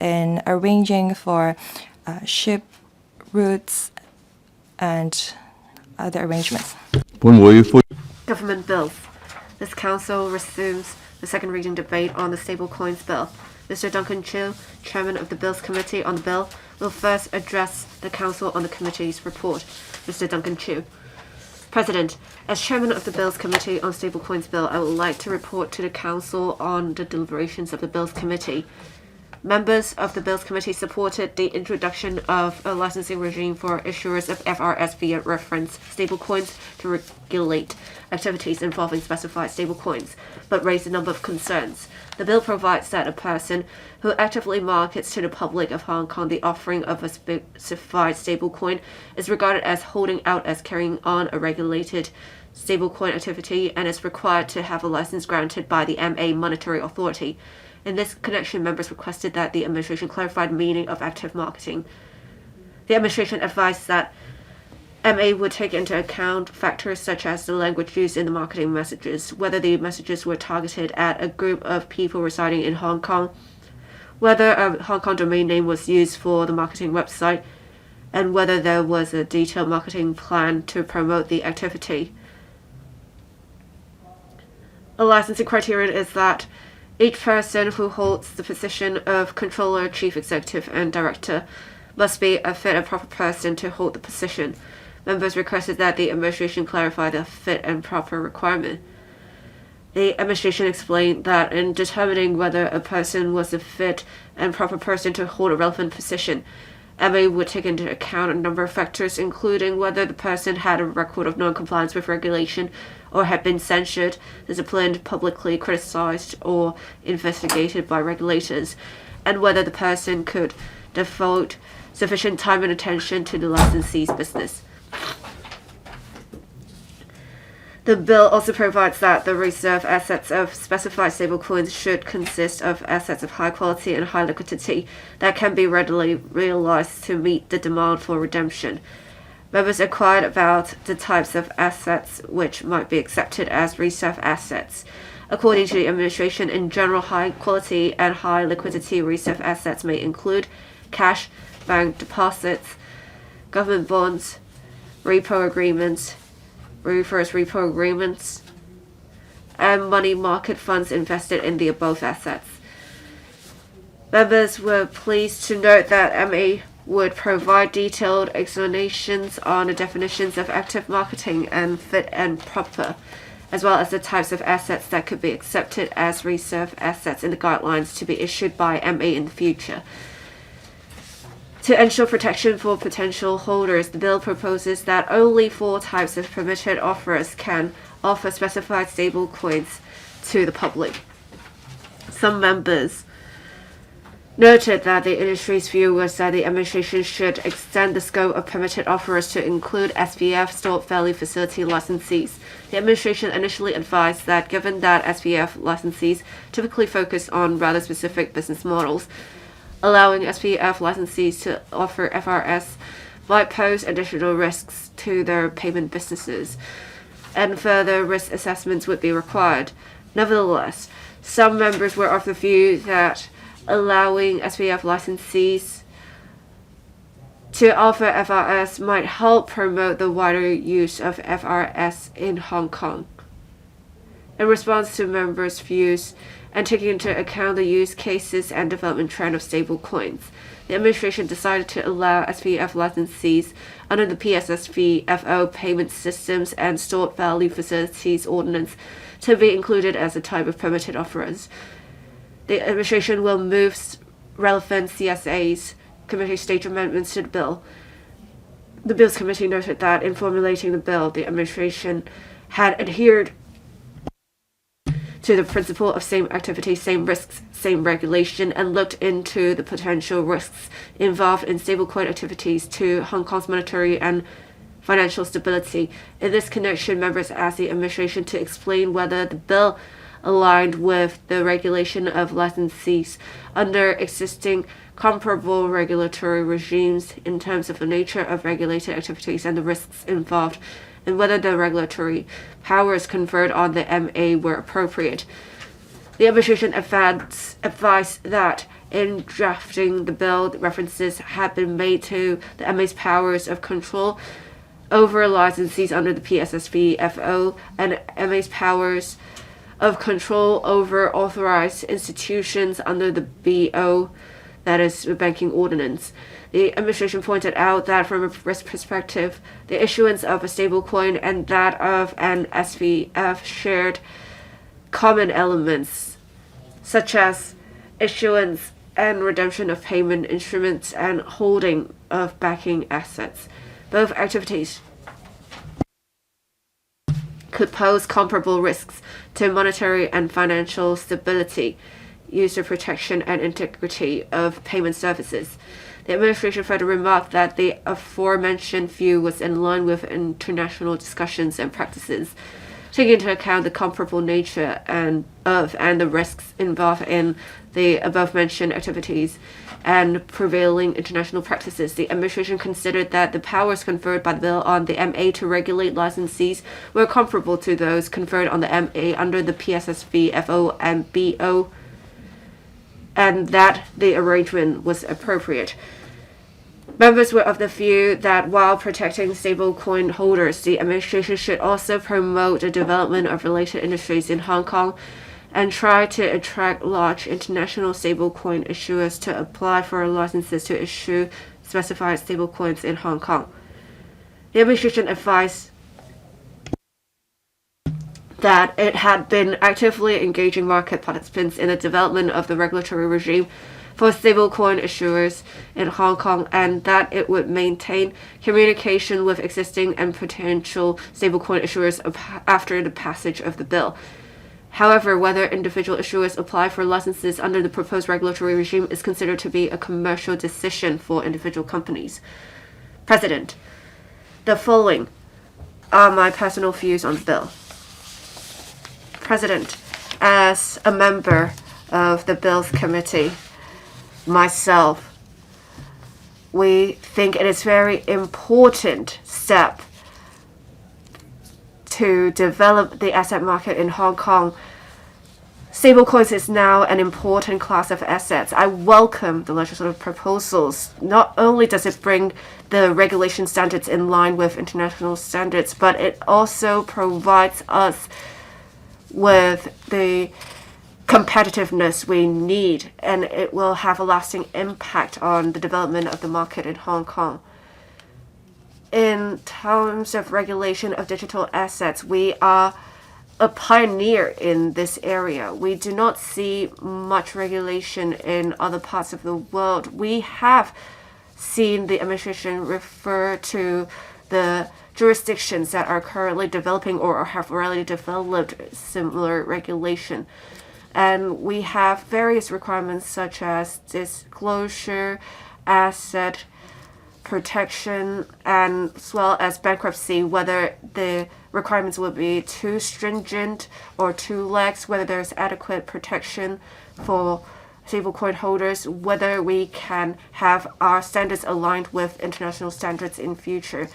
in arranging for ship routes and other arrangements. Government bills. This council resumes the second reading debate on the Stablecoins Bill. Mr. Duncan Chiu, Chairman of the Bills Committee on the bill, will first address the council on the committee's report. Mr. Duncan Chiu. President, as Chairman of the Bills Committee on Stablecoins Bill, I would like to report to the Council on the deliberations of the Bills Committee. Members of the Bills Committee supported the introduction of a licensing regime for issuers of FRS via reference stablecoins to regulate activities involving specified stablecoins, but raised a number of concerns. The bill provides that a person who actively markets to the public of Hong Kong the offering of a specified stablecoin is regarded as holding out as carrying on a regulated stablecoin activity and is required to have a license granted by the MA Monetary Authority. In this connection, members requested that the administration clarify the meaning of active marketing. The administration advised that MA would take into account factors such as the language used in the marketing messages, whether the messages were targeted at a group of people residing in Hong Kong, whether a Hong Kong domain name was used for the marketing website, and whether there was a detailed marketing plan to promote the activity. A licensing criterion is that each person who holds the position of controller, chief executive, and director must be a fit and proper person to hold the position. Members requested that the administration clarify the fit and proper requirement. The administration explained that in determining whether a person was a fit and proper person to hold a relevant position, MA would take into account a number of factors, including whether the person had a record of non-compliance with regulation or had been censured, disciplined, publicly criticized, or investigated by regulators, and whether the person could devote sufficient time and attention to the licensee's business. The bill also provides that the reserve assets of specified stablecoins should consist of assets of high quality and high liquidity that can be readily realized to meet the demand for redemption. Members inquired about the types of assets which might be accepted as reserve assets. According to the administration, in general, high quality and high liquidity reserve assets may include cash, bank deposits, government bonds, repo agreements, reverse repo agreements, and money market funds invested in the above assets. Members were pleased to note that MA would provide detailed explanations on the definitions of active marketing and fit and proper, as well as the types of assets that could be accepted as reserve assets in the guidelines to be issued by MA in the future. To ensure protection for potential holders, the bill proposes that only 4 types of permitted offerers can offer specified stablecoins to the public. Some members noted that the industry's view was that the administration should extend the scope of permitted offerers to include SVF, stored value facility licensees. The administration initially advised that given that SVF licensees typically focus on rather specific business models, allowing SPF licensees to offer FRS might pose additional risks to their payment businesses, and further risk assessments would be required. Nevertheless, some members were of the view that allowing SPF licensees to offer FRS might help promote the wider use of FRS in Hong Kong. In response to members' views, and taking into account the use cases and development trend of stablecoins, the administration decided to allow SPF licensees under the PSSVFO Payment Systems and Stored Value Facilities Ordinance to be included as a type of permitted offerers. The administration will move relevant CSA's committee stage amendments to the bill. The Bills Committee noted that in formulating the bill, the administration had adhered to the principle of same activity, same risks, same regulation, and looked into the potential risks involved in stablecoin activities to Hong Kong's monetary and financial stability. In this connection, members asked the administration to explain whether the bill aligned with the regulation of licensees under existing comparable regulatory regimes in terms of the nature of regulated activities and the risks involved, and whether the regulatory powers conferred on the MA were appropriate. The administration advised that In drafting the bill, references have been made to the MA's powers of control over licensees under the PSSV-FO and MA's powers of control over authorized institutions under the BO, that is, the banking ordinance. The administration pointed out that from a risk perspective, the issuance of a stablecoin and that of an SVF shared common elements, such as issuance and redemption of payment instruments and holding of backing assets. Both activities could pose comparable risks to monetary and financial stability, user protection, and integrity of payment services. The administration further remarked that the aforementioned view was in line with international discussions and practices, taking into account the comparable nature and the risks involved in the above-mentioned activities and prevailing international practices. The administration considered that the powers conferred by the bill on the MA to regulate licensees were comparable to those conferred on the MA under the PSSV, FO, and BO, and that the arrangement was appropriate. Members were of the view that while protecting stablecoin holders, the administration should also promote the development of related industries in Hong Kong and try to attract large international stablecoin issuers to apply for licenses to issue specified stablecoins in Hong Kong. The administration advised that it had been actively engaging market participants in the development of the regulatory regime for stablecoin issuers in Hong Kong and that it would maintain communication with existing and potential stablecoin issuers after the passage of the bill. However, whether individual issuers apply for licenses under the proposed regulatory regime is considered to be a commercial decision for individual companies. President, the following are my personal views on the bill. President, as a member of the Bills Committee, myself, we think it is very important step to develop the asset market in Hong Kong. Stablecoins is now an important class of assets. I welcome the legislative proposals. Not only does it bring the regulation standards in line with international standards, but it also provides us with the competitiveness we need, and it will have a lasting impact on the development of the market in Hong Kong. In terms of regulation of digital assets, we are a pioneer in this area. We do not see much regulation in other parts of the world. We have seen the administration refer to the jurisdictions that are currently developing or have already developed similar regulation. And we have various requirements such as disclosure, asset protection, and as well as bankruptcy, whether the requirements will be too stringent or too lax, whether there's adequate protection for stablecoin holders, whether we can have our standards aligned with international standards in future.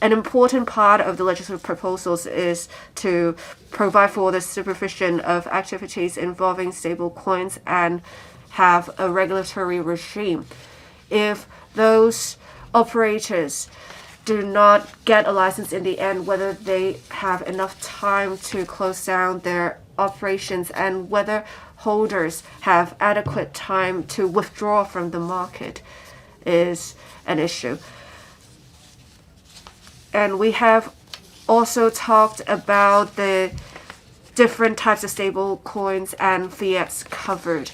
An important part of the legislative proposals is to provide for the supervision of activities involving stablecoins and have a regulatory regime. If those operators do not get a license in the end, whether they have enough time to close down their operations and whether holders have adequate time to withdraw from the market is an issue. And we have also talked about the different types of stable coins and fiats covered.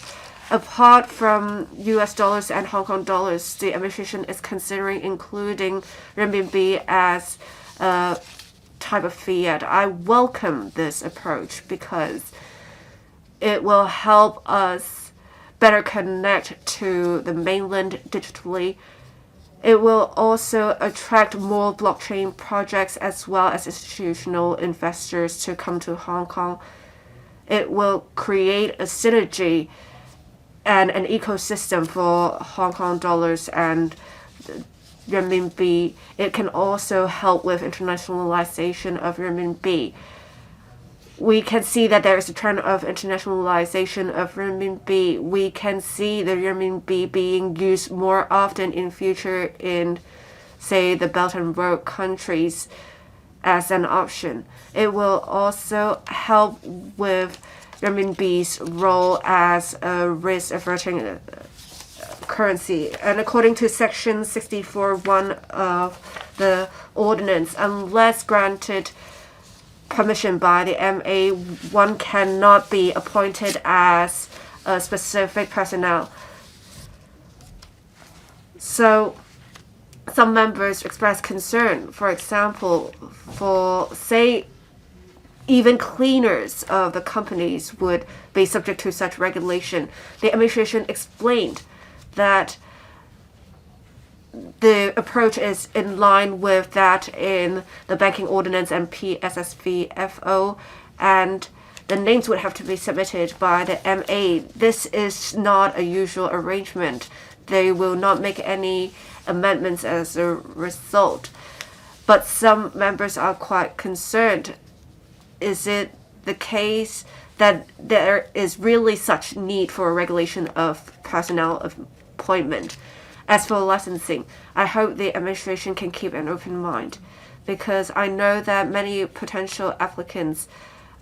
Apart from US dollars and Hong Kong dollars, the administration is considering including renminbi as a type of fiat. I welcome this approach because it will help us better connect to the mainland digitally. It will also attract more blockchain projects as well as institutional investors to come to Hong Kong. It will create a synergy and an ecosystem for Hong Kong dollars and renminbi. It can also help with internationalization of renminbi. we can see that there is a trend of internationalization of renminbi. We can see the renminbi being used more often in future in, say, the Belt and Road countries as an option. It will also help with renminbi's role as a risk averting currency. And according to Section 64(1) of the ordinance, unless granted permission by the MA, one cannot be appointed as a specific personnel. So some members express concern, for example, for, say, even cleaners of the companies would be subject to such regulation. The administration explained that the approach is in line with that in the banking ordinance and PSSVFO, and the names would have to be submitted by the MA. This is not a usual arrangement. They will not make any amendments as a result. But some members are quite concerned. Is it the case that there is really such need for a regulation of personnel appointment? As for licensing, I hope the administration can keep an open mind, because I know that many potential applicants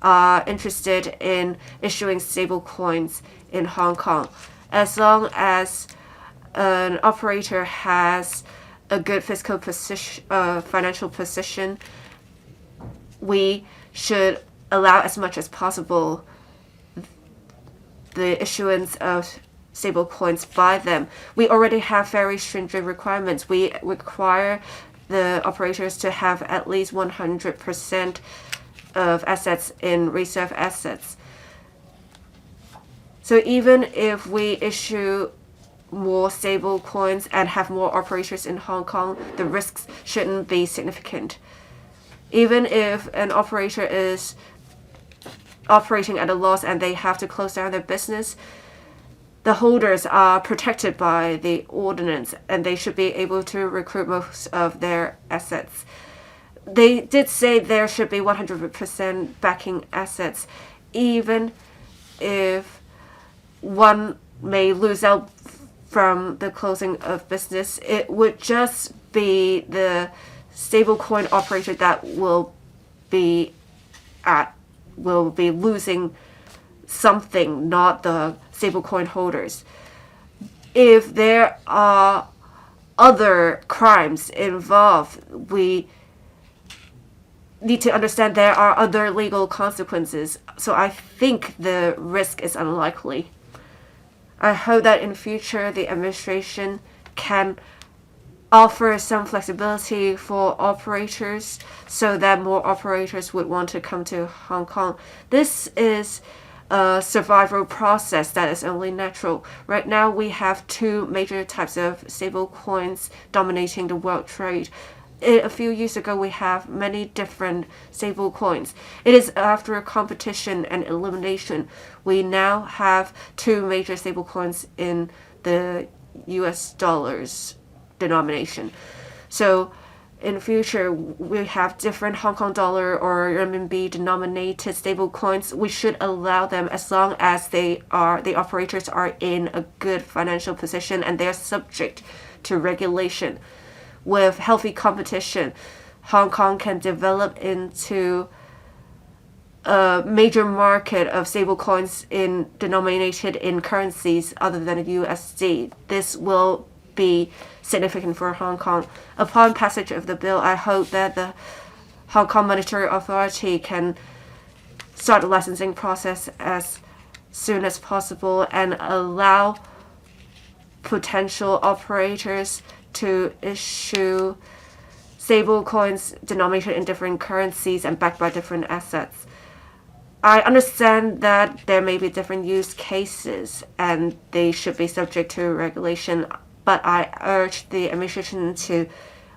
are interested in issuing stable coins in Hong Kong. As long as an operator has a good fiscal position, financial position, we should allow as much as possible the issuance of stable coins by them. We already have very stringent requirements. We require the operators to have at least 100% of assets in reserve assets. So even if we issue more stable coins and have more operators in Hong Kong, the risks shouldn't be significant. Even if an operator is operating at a loss and they have to close down their business, the holders are protected by the ordinance and they should be able to recruit most of their assets. They did say there should be 100% backing assets, even if one may lose out from the closing of business. It would just be the stablecoin operator that will be losing something, not the stablecoin holders. If there are other crimes involved, we need to understand there are other legal consequences. So I think the risk is unlikely. I hope that in future the administration can offer some flexibility for operators so that more operators would want to come to Hong Kong. This is a survival process that is only natural. Right now we have two major types of stable coins dominating the world trade. A few years ago we have many different stable coins. It is after a competition and elimination we now have two major stable coins in the US dollars denomination. So in future we have different Hong Kong dollar or renminbi denominated stable coins. We should allow them as long as the operators are in a good financial position and they are subject to regulation. With healthy competition, Hong Kong can develop into a major market of stable coins denominated in currencies other than USD. This will be significant for Hong Kong. Upon passage of the bill, I hope that the Hong Kong Monetary Authority can start the licensing process as soon as possible and allow potential operators to issue stable coins denominated in different currencies and backed by different assets. I understand that there may be different use cases and they should be subject to regulation, but I urge the administration to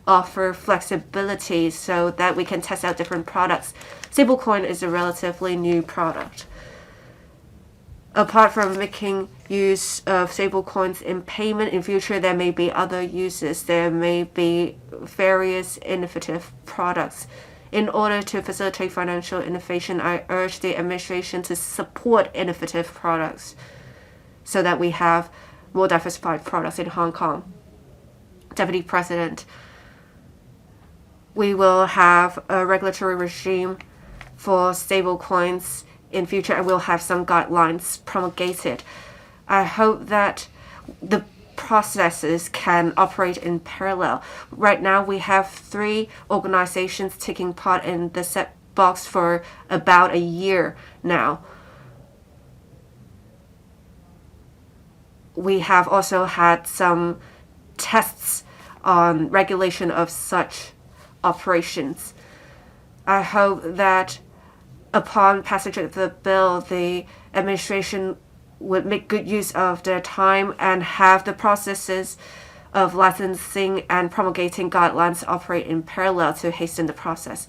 offer flexibility so that we can test out different products. Stablecoin is a relatively new product. Apart from making use of stablecoins in payment, in future there may be other uses. There may be various innovative products In order to facilitate financial innovation, I urge the administration to support innovative products so that we have more diversified products in Hong Kong. Deputy President, we will have a regulatory regime for stablecoins in future, and we'll have some guidelines promulgated. I hope that the processes can operate in parallel. Right now, we have 3 organizations taking part in the set box for about a year now. We have also had some tests on regulation of such operations. I hope that upon passage of the bill, the administration would make good use of their time and have the processes of licensing and promulgating guidelines operate in parallel to hasten the process.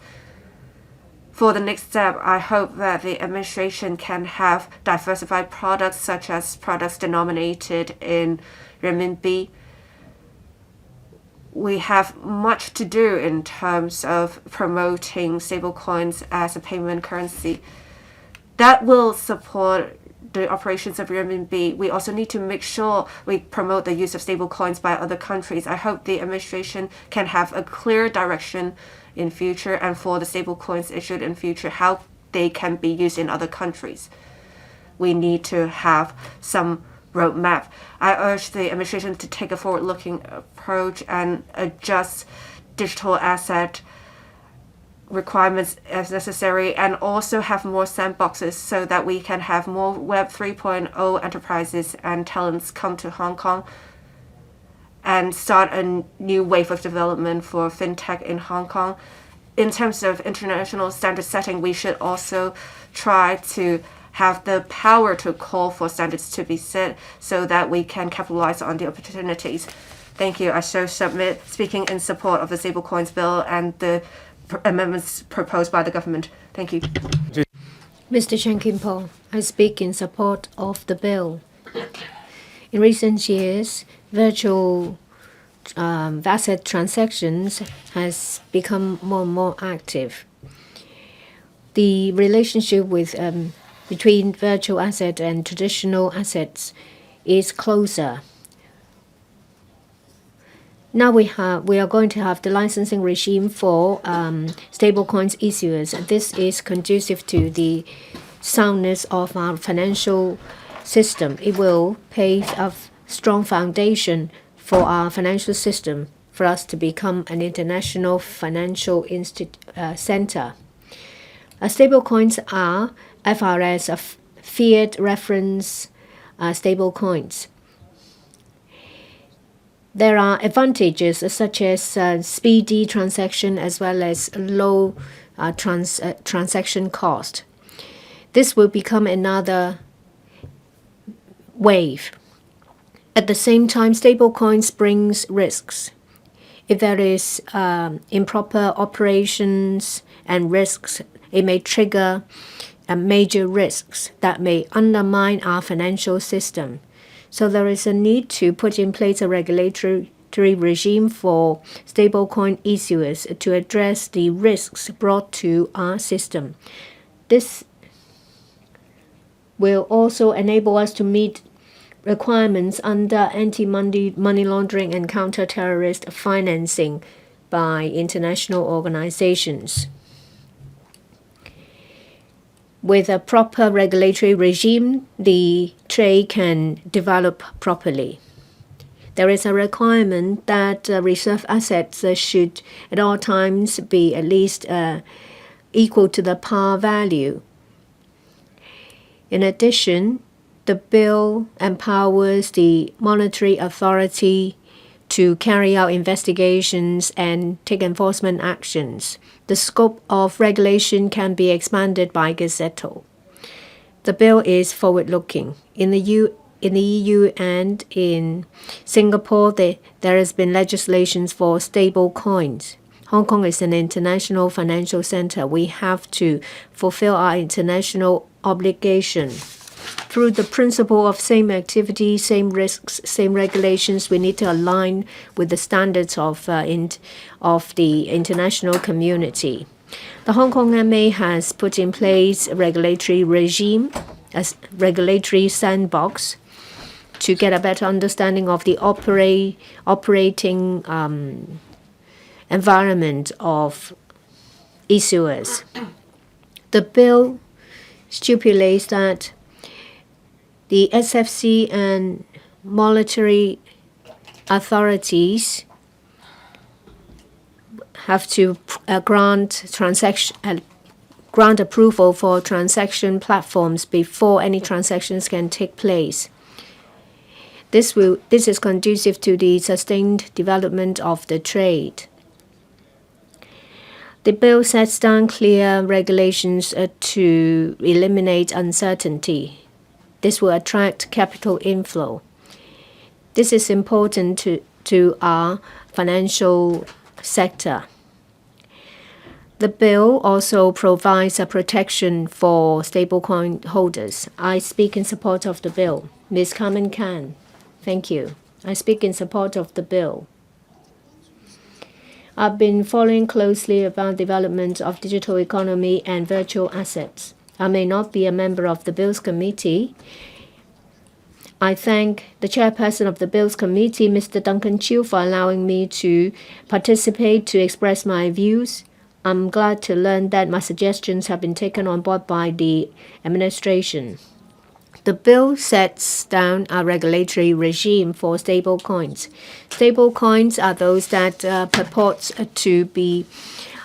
For the next step, I hope that the administration can have diversified products such as products denominated in renminbi. We have much to do in terms of promoting stablecoins as a payment currency. That will support the operations of renminbi. We also need to make sure we promote the use of stablecoins by other countries. I hope the administration can have a clear direction in future, and for the stablecoins issued in future, how they can be used in other countries. We need to have some roadmap. I urge the administration to take a forward-looking approach and adjust digital asset requirements as necessary, and also have more sandboxes so that we can have more Web 3.0 enterprises and talents come to Hong Kong and start a new wave of development for fintech in Hong Kong. In terms of international standard setting, we should also try to have the power to call for standards to be set so that we can capitalize on the opportunities. Thank you. I shall submit speaking in support of the Stablecoins Bill and the amendments proposed by the government. Thank you. Mr. Chen Kim-po, I speak in support of the bill. In recent years, virtual asset transactions has become more and more active. The relationship between virtual asset and traditional assets is closer. Now we are going to have the licensing regime for stablecoins issuers. This is conducive to the soundness of our financial system. It will pave a strong foundation for our financial system for us to become an international financial center. Stablecoins are FRS, fiat reference stablecoins. There are advantages such as speedy transaction as well as low transaction cost. This will become another wave. At the same time, stablecoins brings risks. If there is improper operations and risks, it may trigger major risks that may undermine our financial system. So there is a need to put in place a regulatory regime for stablecoin issuers to address the risks brought to our system. This will also enable us to meet requirements under anti-money laundering and counter-terrorist financing by international organizations. With a proper regulatory regime, the trade can develop properly. There is a requirement that reserve assets should at all times be at least equal to the par value. In addition, the bill empowers the monetary authority to carry out investigations and take enforcement actions. The scope of regulation can be expanded by Gazetto. The bill is forward-looking. In the EU and in Singapore, there has been legislation for stable coins. Hong Kong is an international financial center. We have to fulfill our international obligation. Through the principle of same activity, same risks, same regulations, we need to align with the standards of the international community. The Hong Kong MA has put in place a regulatory regime, a regulatory sandbox, to get a better understanding of the operating environment of issuers. The bill stipulates that the SFC and monetary authorities have to grant approval for transaction platforms before any transactions can take place. This is conducive to the sustained development of the trade. The bill sets down clear regulations to eliminate uncertainty. This will attract capital inflow. This is important to our financial sector. The bill also provides a protection for stablecoin holders. I speak in support of the bill. Ms. Carmen Can. Thank you. I speak in support of the bill. I've been following closely about development of digital economy and virtual assets. I may not be a member of the Bills Committee. I thank the chairperson of the Bills Committee, Mr. Duncan Chiu, for allowing me to participate to express my views. I'm glad to learn that my suggestions have been taken on board by the administration. The bill sets down a regulatory regime for stablecoins. Stablecoins are those that purport to be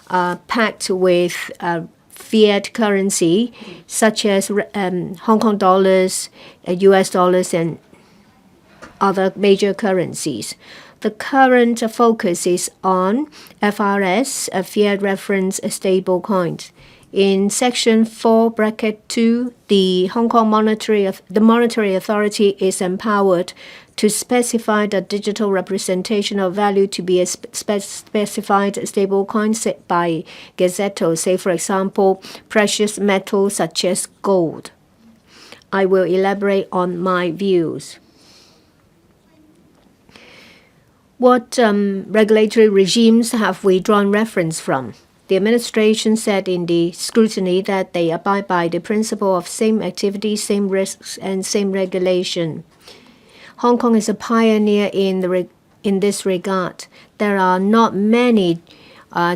packed with fiat currency, such as Hong Kong dollars, US dollars, and other major currencies. The current focus is on FRS, fiat reference stablecoins. In Section 4(2), the Hong Kong Monetary Authority is empowered to specify the digital representation of value to be a specified stablecoin set by Gazzetto, say for example, precious metals such as gold. I will elaborate on my views. What regulatory regimes have we drawn reference from? The administration said in the scrutiny that they abide by the principle of same activity, same risks, and same regulation. Hong Kong is a pioneer in this regard. There are not many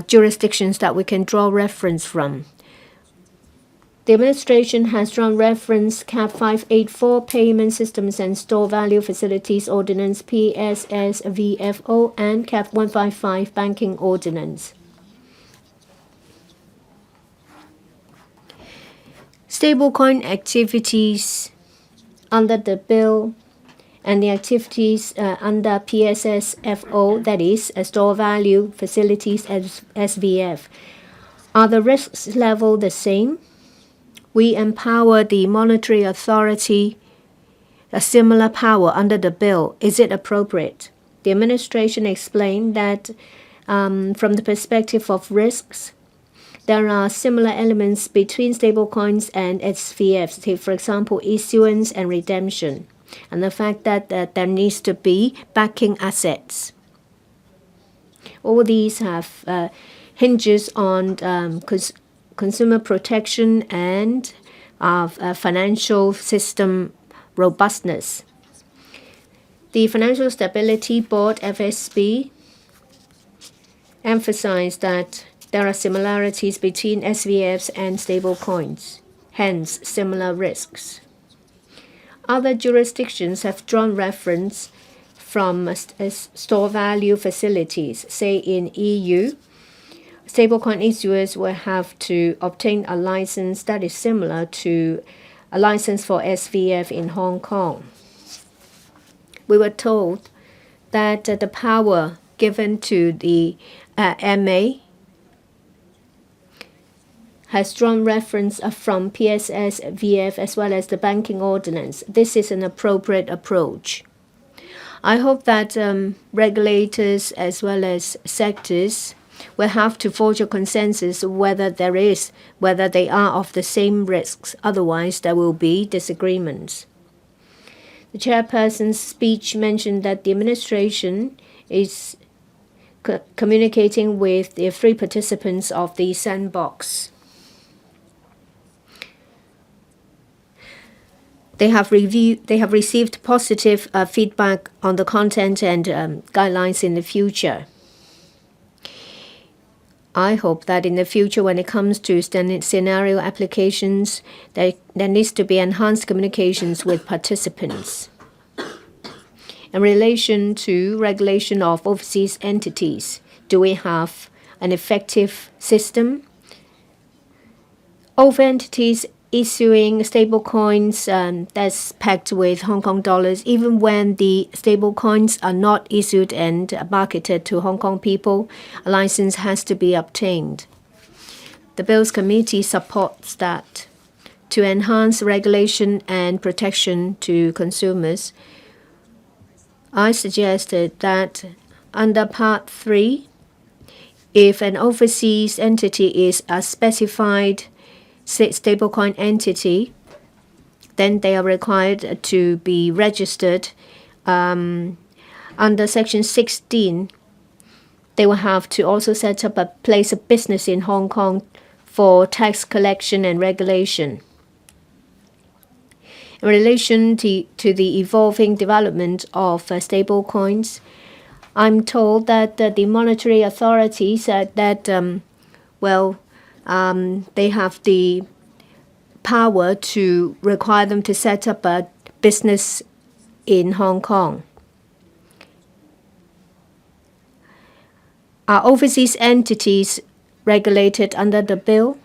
jurisdictions that we can draw reference from. The administration has drawn reference CAP 584 Payment Systems and Store Value Facilities Ordinance PSSVFO and CAP 155 Banking Ordinance. Stablecoin activities under the bill and the activities under PSSFO, that is, Store Value Facilities SVF, are the risks level the same? We empower the monetary authority a similar power under the bill. Is it appropriate? The administration explained that from the perspective of risks, there are similar elements between stablecoins and SVFs, for example, issuance and redemption, and the fact that there needs to be backing assets. All these have hinges on consumer protection and financial system robustness. The Financial Stability Board, FSB, emphasized that there are similarities between SVFs and stablecoins, hence similar risks. Other jurisdictions have drawn reference from store value facilities. Say in EU, stablecoin issuers will have to obtain a license that is similar to a license for SVF in Hong Kong. We were told that the power given to the MA has drawn reference from PSSVF as well as the banking ordinance. This is an appropriate approach. I hope that regulators as well as sectors will have to forge a consensus whether they are of the same risks. Otherwise, there will be disagreements. The chairperson's speech mentioned that the administration is communicating with the 3 participants of the sandbox. They have received positive feedback on the content and guidelines in the future. I hope that in the future, when it comes to scenario applications, there needs to be enhanced communications with participants. In relation to regulation of overseas entities, do we have an effective system? Over entities issuing stablecoins that's pegged with Hong Kong dollars, even when the stablecoins are not issued and marketed to Hong Kong people, a license has to be obtained. The Bills Committee supports that. To enhance regulation and protection to consumers, I suggested that under Part 3, if an overseas entity is a specified stablecoin entity, then they are required to be registered. Under Section 16, they will have to also set up a place of business in Hong Kong for tax collection and regulation. In relation to the evolving development of stablecoins, I'm told that the monetary authorities they have the power to require them to set up a business in Hong Kong. Are overseas entities regulated under the bill?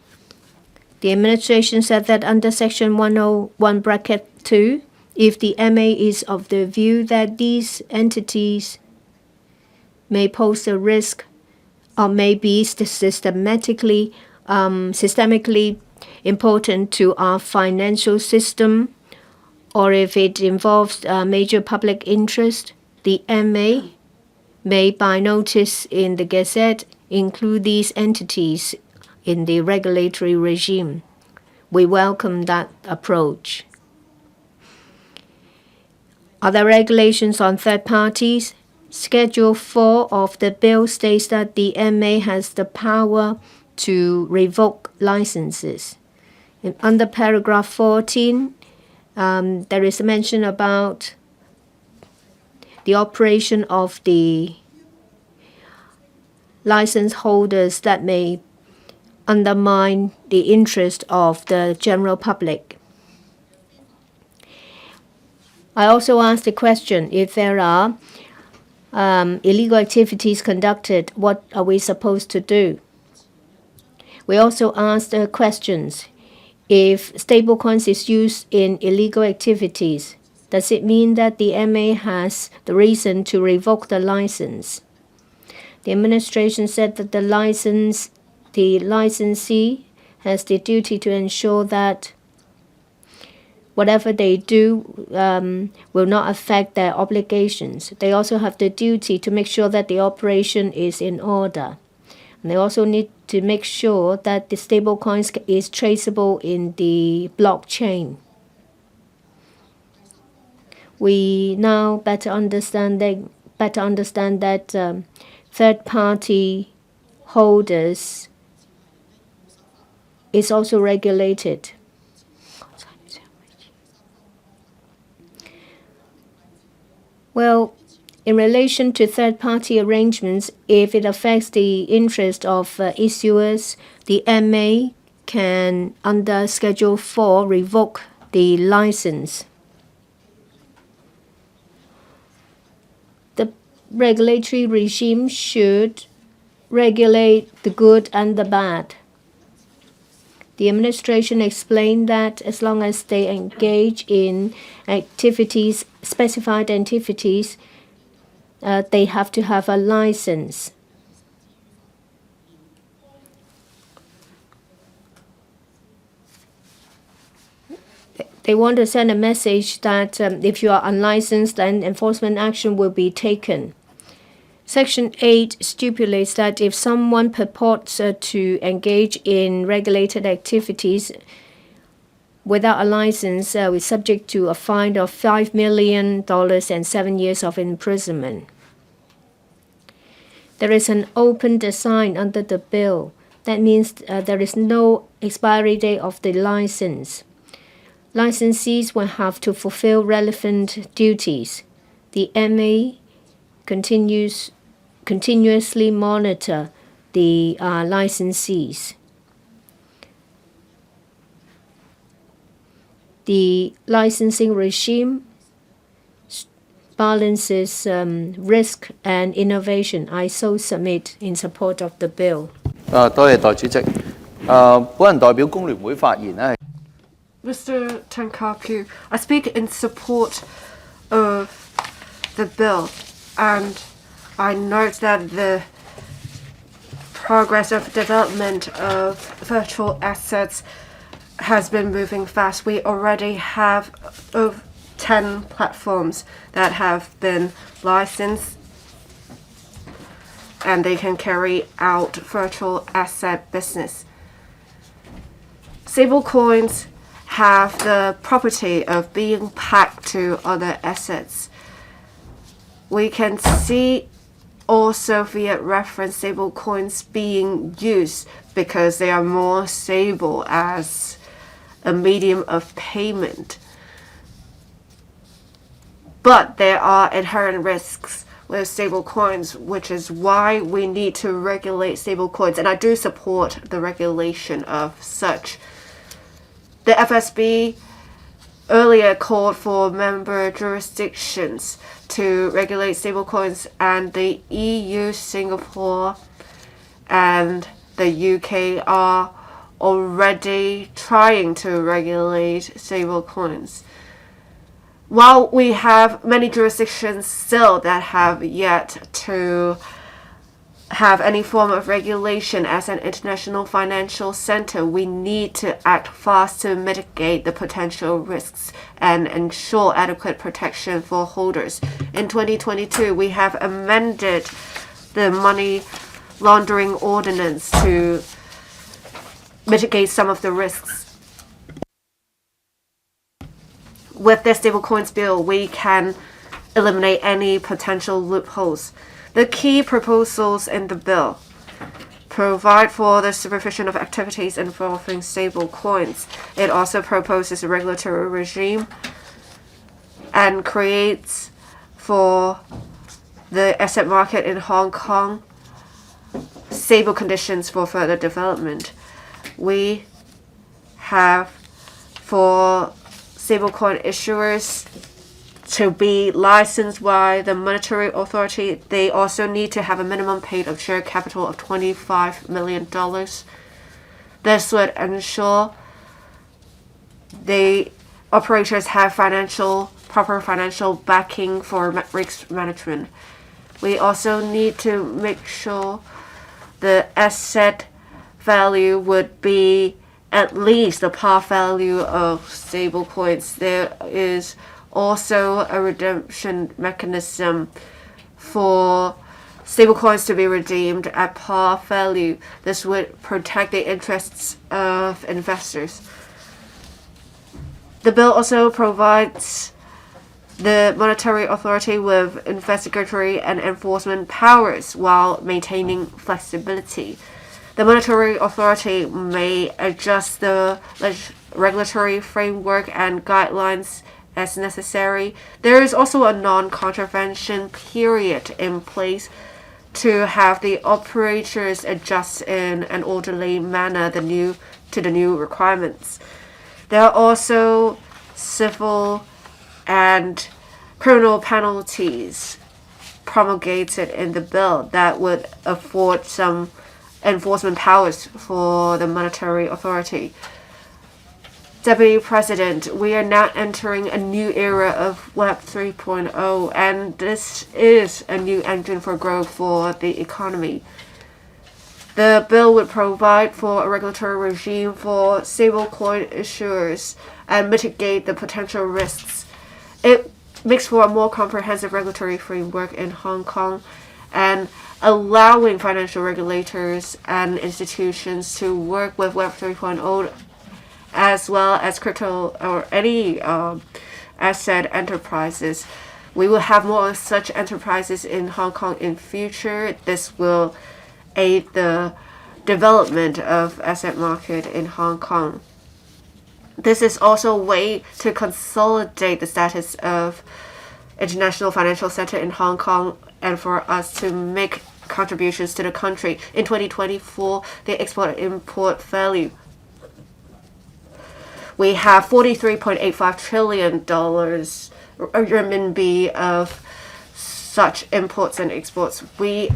The administration said that under Section 101(2), if the MA is of the view that these entities may pose a risk or may be systemically important to our financial system, or if it involves major public interest, the MA may, by notice in the Gazette, include these entities in the regulatory regime. We welcome that approach. Other regulations on third parties. Schedule 4 of the bill states that the MA has the power to revoke licenses. And under paragraph 14, there is a mention about the operation of the license holders that may undermine the interest of the general public. I also asked the question, if there are illegal activities conducted, what are we supposed to do? We also asked questions. If stablecoins is used in illegal activities, does it mean that the MA has the reason to revoke the license? The administration said that the licensee has the duty to ensure that whatever they do will not affect their obligations. They also have the duty to make sure that the operation is in order. And they also need to make sure that the stablecoins is traceable in the blockchain. We now better understand that third-party holders is also regulated. Well, in relation to third-party arrangements, if it affects the interest of issuers, the MA can, under Schedule 4, revoke the license. The regulatory regime should regulate the good and the bad. The administration explained that as long as they engage in activities, specified activities, they have to have a license. They want to send a message that if you are unlicensed, then enforcement action will be taken. Section 8 stipulates that if someone purports to engage in regulated activities without a license, is subject to a fine of $5 million and 7 years of imprisonment. There is an open design under the bill. That means there is no expiry date of the license. Licensees will have to fulfill relevant duties. The MA continuously monitor the licensees. The licensing regime balances risk and innovation. I so submit in support of the bill. 多謝代理主席。本人代表工聯會發言咧。Mr. Tankaku, I speak in support of the bill, and I note that the progress of development of virtual assets has been moving fast. We already have over 10 platforms that have been licensed, and they can carry out virtual asset business. Stablecoins have the property of being pegged to other assets. We can see also via reference stablecoins being used because they are more stable as a medium of payment. But there are inherent risks with stablecoins, which is why we need to regulate stablecoins, and I do support the regulation of such. The FSB earlier called for member jurisdictions to regulate stablecoins, and the EU, Singapore, and the UK are already trying to regulate stablecoins. While we have many jurisdictions still that have yet to have any form of regulation as an international financial center, we need to act fast to mitigate the potential risks and ensure adequate protection for holders. In 2022, we have amended the money laundering ordinance to mitigate some of the risks. With the Stablecoins Bill, we can eliminate any potential loopholes. The key proposals in the bill provide for the supervision of activities involving stablecoins. It also proposes a regulatory regime and creates for the asset market in Hong Kong stable conditions for further development. We have for stablecoin issuers to be licensed by the monetary authority, they also need to have a minimum paid of share capital of $25 million. This would ensure the operators have proper financial backing for risk management. We also need to make sure the asset value would be at least the par value of stablecoins. There is also a redemption mechanism for stablecoins to be redeemed at par value. This would protect the interests of investors. The bill also provides the monetary authority with investigatory and enforcement powers while maintaining flexibility. The monetary authority may adjust the regulatory framework and guidelines as necessary. There is also a non-contravention period in place to have the operators adjust in an orderly manner to the new requirements. There are also civil and criminal penalties promulgated in the bill that would afford some enforcement powers for the monetary authority. Deputy President, we are now entering a new era of Web 3.0, and this is a new engine for growth for the economy. The bill would provide for a regulatory regime for stablecoin issuers and mitigate the potential risks. It makes for a more comprehensive regulatory framework in Hong Kong and allowing financial regulators and institutions to work with Web 3.0 as well as crypto or any asset enterprises. we will have more of such enterprises in Hong Kong in future. This will aid the development of asset market in Hong Kong. This is also a way to consolidate the status of international financial center in Hong Kong and for us to make contributions to the country. In 2024, the export-import value, we have $43.85 trillion renminbi of such imports and exports. We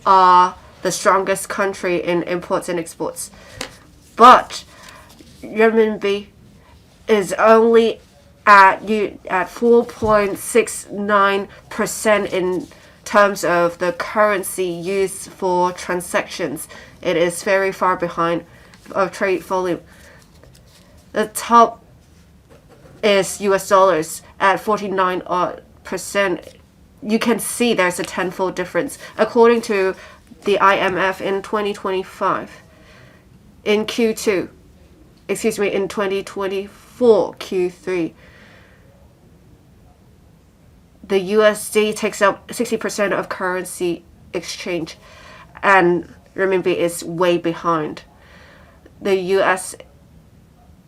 are the strongest country in imports and exports. But renminbi is only at 4.69% in terms of the currency used for transactions. It is very far behind of trade volume. The top is US dollars at 49%. You can see there's a tenfold difference. According to the IMF in 2024 Q3, the USD takes up 60% of currency exchange, and renminbi is way behind. The US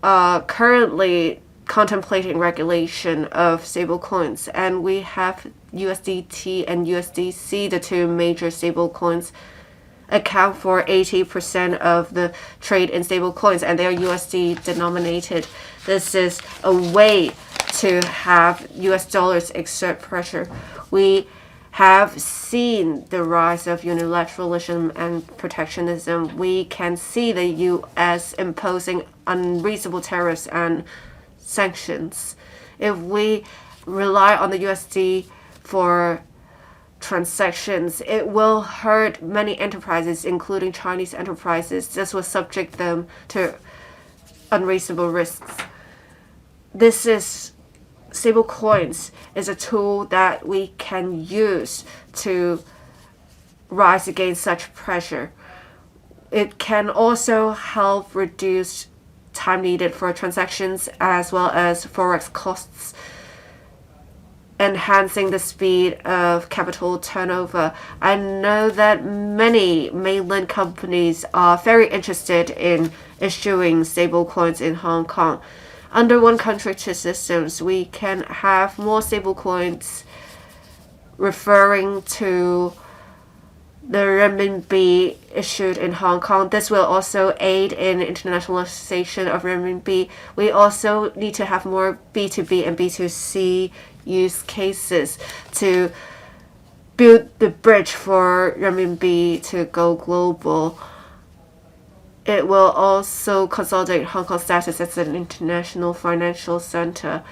are currently contemplating regulation of stablecoins, and we have USDT and USDC, the two major stablecoins, account for 80% of the trade in stablecoins, and they are USD denominated. This is a way to have US dollars exert pressure. We have seen the rise of unilateralism and protectionism. We can see the US imposing unreasonable tariffs and sanctions. If we rely on the USD for transactions, it will hurt many enterprises, including Chinese enterprises. This will subject them to unreasonable risks. Stable coins is a tool that we can use to rise against such pressure. It can also help reduce time needed for transactions as well as forex costs, enhancing the speed of capital turnover. I know that many mainland companies are very interested in issuing stable coins in Hong Kong. Under one country, two systems, we can have more stable coins referring to the renminbi issued in Hong Kong. This will also aid in internationalization of renminbi. We also need to have more B2B and B2C use cases to build the bridge for renminbi to go global. It will also consolidate Hong Kong's status as an international financial center.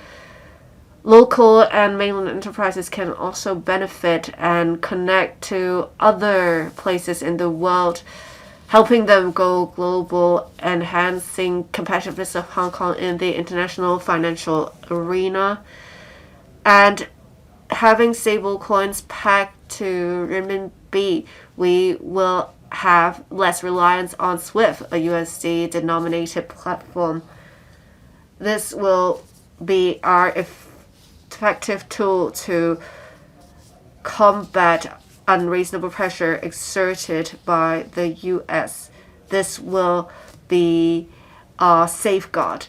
Local and mainland enterprises can also benefit and connect to other places in the world, helping them go global, enhancing competitiveness of Hong Kong in the international financial arena, and having stable coins pegged to renminbi. We will have less reliance on SWIFT, a USD denominated platform. This will be our effective tool to combat unreasonable pressure exerted by the US. This will be our safeguard.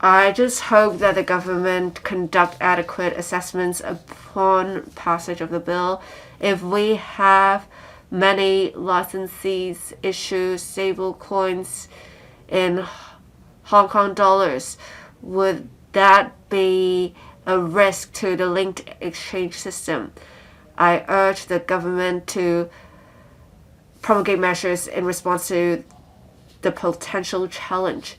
I just hope that the government conduct adequate assessments upon passage of the bill. If we have many licensees issue stable coins in Hong Kong dollars, would that be a risk to the linked exchange system? I urge the government to promulgate measures in response to the potential challenge.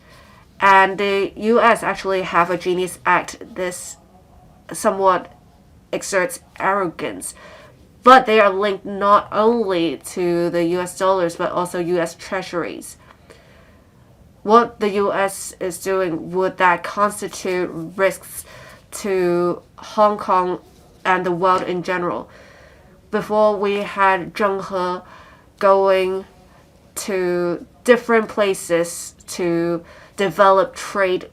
And the US actually have a Genius Act. This somewhat exerts arrogance. But they are linked not only to the US dollars, but also US treasuries. What the US is doing, would that constitute risks to Hong Kong and the world in general? Before, we had Zheng He going to different places to develop trade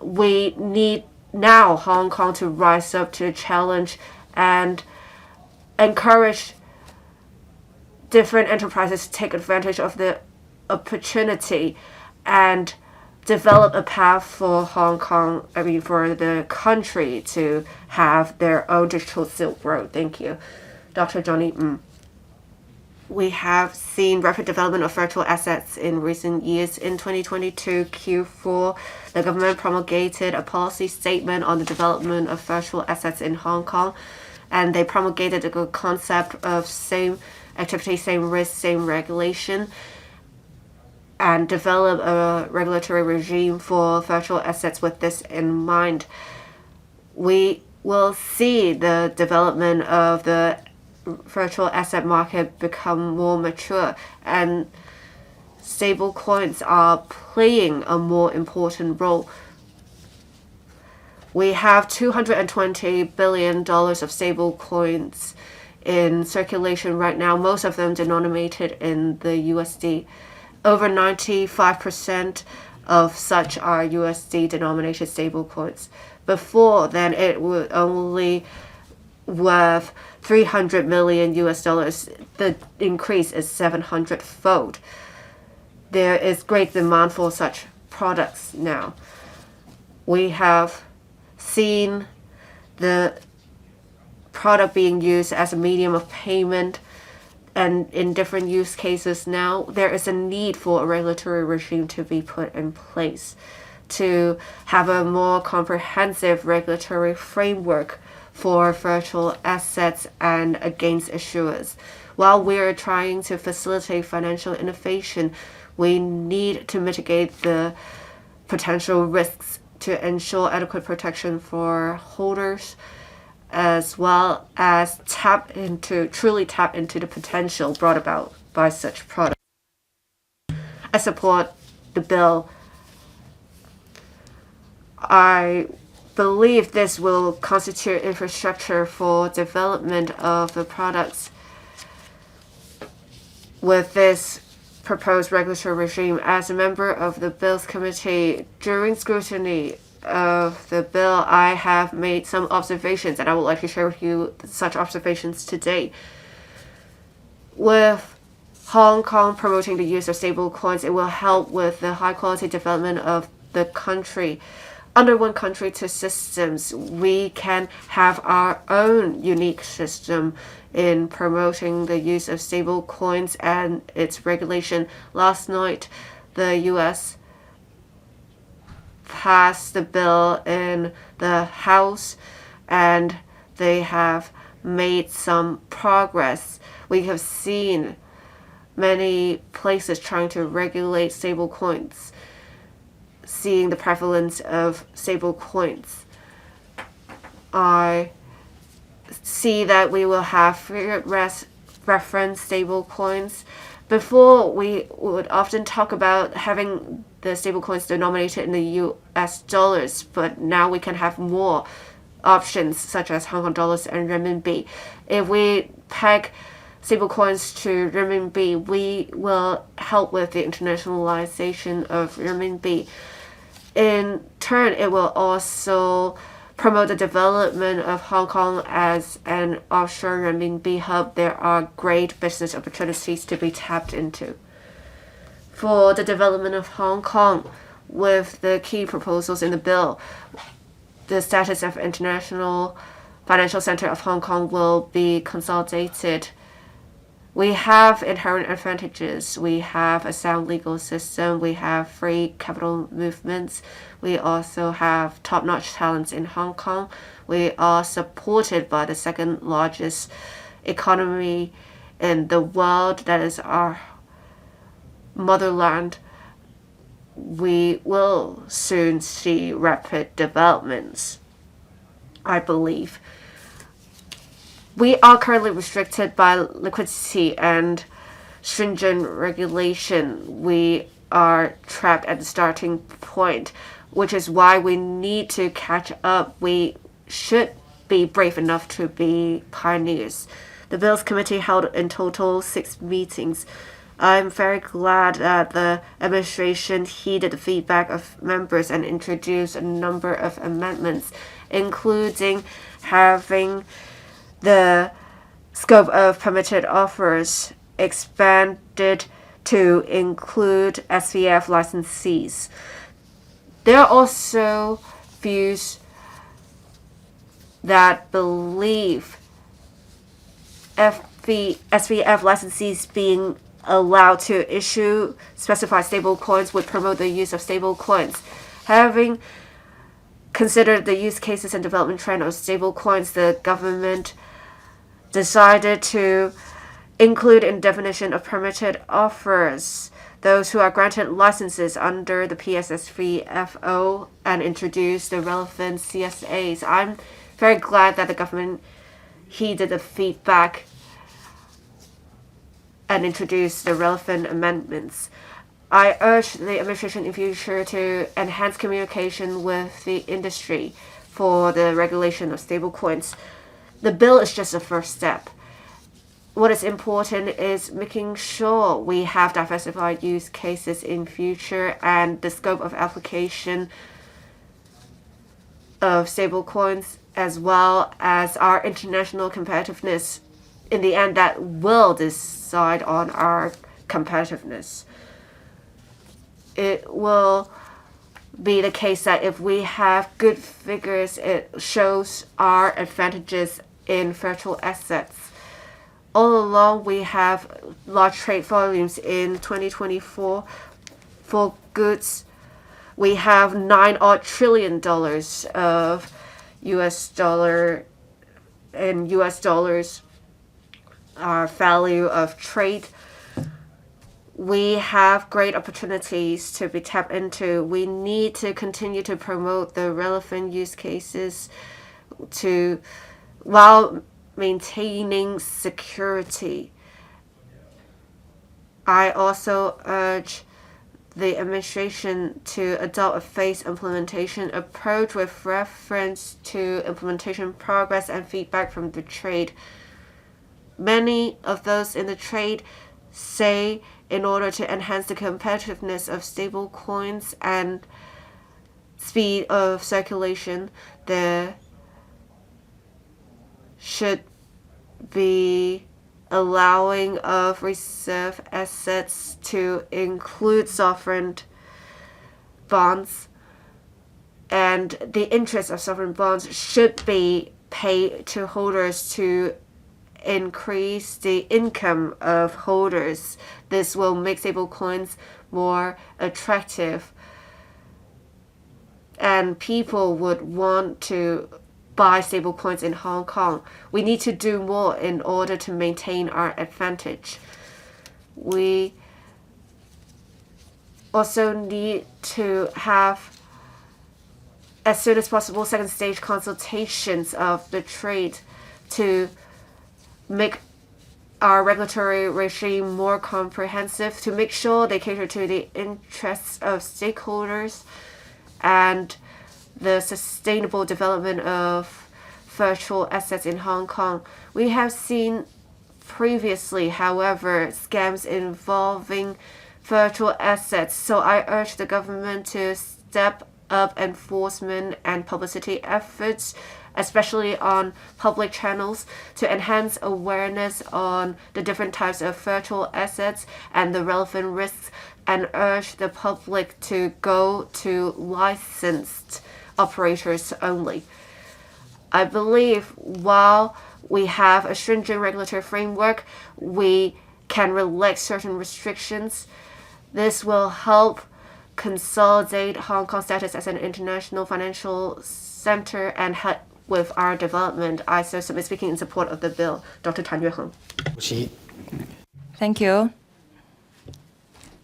we need now Hong Kong to rise up to the challenge and encourage different enterprises to take advantage of the opportunity and develop a path for Hong Kong, for the country to have their own digital Silk Road. Thank you. Dr. Johnny We have seen rapid development of virtual assets in recent years. In 2022 Q4, the government promulgated a policy statement on the development of virtual assets in Hong Kong, and they promulgated the concept of same activity, same risk, same regulation, and develop a regulatory regime for virtual assets with this in mind. We will see the development of the virtual asset market become more mature, and stable coins are playing a more important role. We have $220 billion of stable coins in circulation right now, most of them denominated in the USD. Over 95% of such are USD denominated stable coins. Before then, it would only worth $300 million US. The increase is 700-fold. There is great demand for such products now. We have seen the product being used as a medium of payment, and in different use cases now, there is a need for a regulatory regime to be put in place to have a more comprehensive regulatory framework for virtual assets and against issuers. While we're trying to facilitate financial innovation, we need to mitigate the potential risks to ensure adequate protection for holders, as well as truly tap into the potential brought about by such products. I support the bill. I believe this will constitute infrastructure for development of the products. With this proposed regulatory regime, as a member of the Bills Committee, during scrutiny of the bill, I have made some observations, and I would like to share with you such observations today. With Hong Kong promoting the use of stable coins, it will help with the high quality development of the country. Under one country, two systems, we can have our own unique system in promoting the use of stable coins and its regulation. Last night, the U.S. passed the bill in the House, and they have made some progress. We have seen many places trying to regulate stable coins, seeing the prevalence of stable coins. I see that we will have reference stable coins. Before, we would often talk about having the stable coins denominated in the US dollars, but now we can have more options such as Hong Kong dollars and renminbi. If we peg stable coins to renminbi, we will help with the internationalization of renminbi. In turn, it will also promote the development of Hong Kong as an offshore renminbi hub. There are great business opportunities to be tapped into. For the development of Hong Kong, with the key proposals in the bill, the status of International Financial Center of Hong Kong will be consolidated. We have inherent advantages. We have a sound legal system. We have free capital movements. We also have top-notch talents in Hong Kong. We are supported by the second largest economy in the world. That is our motherland. We will soon see rapid developments, I believe. We are currently restricted by liquidity and stringent regulation. We are trapped at the starting point, which is why we need to catch up. We should be brave enough to be pioneers. The Bills Committee held in total 6 meetings. I'm very glad that the administration heeded the feedback of members and introduced a number of amendments, including having the scope of permitted offers expanded to include SVF licensees. There are also views that believe SVF licensees being allowed to issue specified stablecoins would promote the use of stablecoins. Having considered the use cases and development trend of stablecoins, the government decided to include in definition of permitted offers those who are granted licenses under the PSS3FO and introduce the relevant CSAs. I'm very glad that the government heeded the feedback and introduced the relevant amendments. I urge the administration in future to enhance communication with the industry for the regulation of stablecoins. The bill is just a first step. What is important is making sure we have diversified use cases in future and the scope of application of stablecoins, as well as our international competitiveness. In the end, that will decide on our competitiveness. It will be the case that if we have good figures, it shows our advantages in virtual assets. All along, we have large trade volumes in 2024 for goods. We have $9 trillion of US dollars, our value of trade. We have great opportunities to be tapped into. We need to continue to promote the relevant use cases while maintaining security. I also urge the administration to adopt a phased implementation approach with reference to implementation progress and feedback from the trade. Many of those in the trade say in order to enhance the competitiveness of stable coins and speed of circulation, there should be allowing of reserve assets to include sovereign bonds, and the interest of sovereign bonds should be paid to holders to increase the income of holders. This will make stablecoins more attractive, and people would want to buy stablecoins in Hong Kong. We need to do more in order to maintain our advantage. We also need to have, as soon as possible, second stage consultations of the trade to make our regulatory regime more comprehensive, to make sure they cater to the interests of stakeholders and the sustainable development of virtual assets in Hong Kong. We have seen previously, however, scams involving virtual assets, so I urge the government to step up enforcement and publicity efforts, especially on public channels, to enhance awareness on the different types of virtual assets and the relevant risks, and urge the public to go to licensed operators only. I believe while we have a stringent regulatory framework, we can relax certain restrictions. This will help consolidate Hong Kong's status as an international financial center and help with our development. I so submit speaking in support of the bill. Dr. Tan Yueheng. Thank you.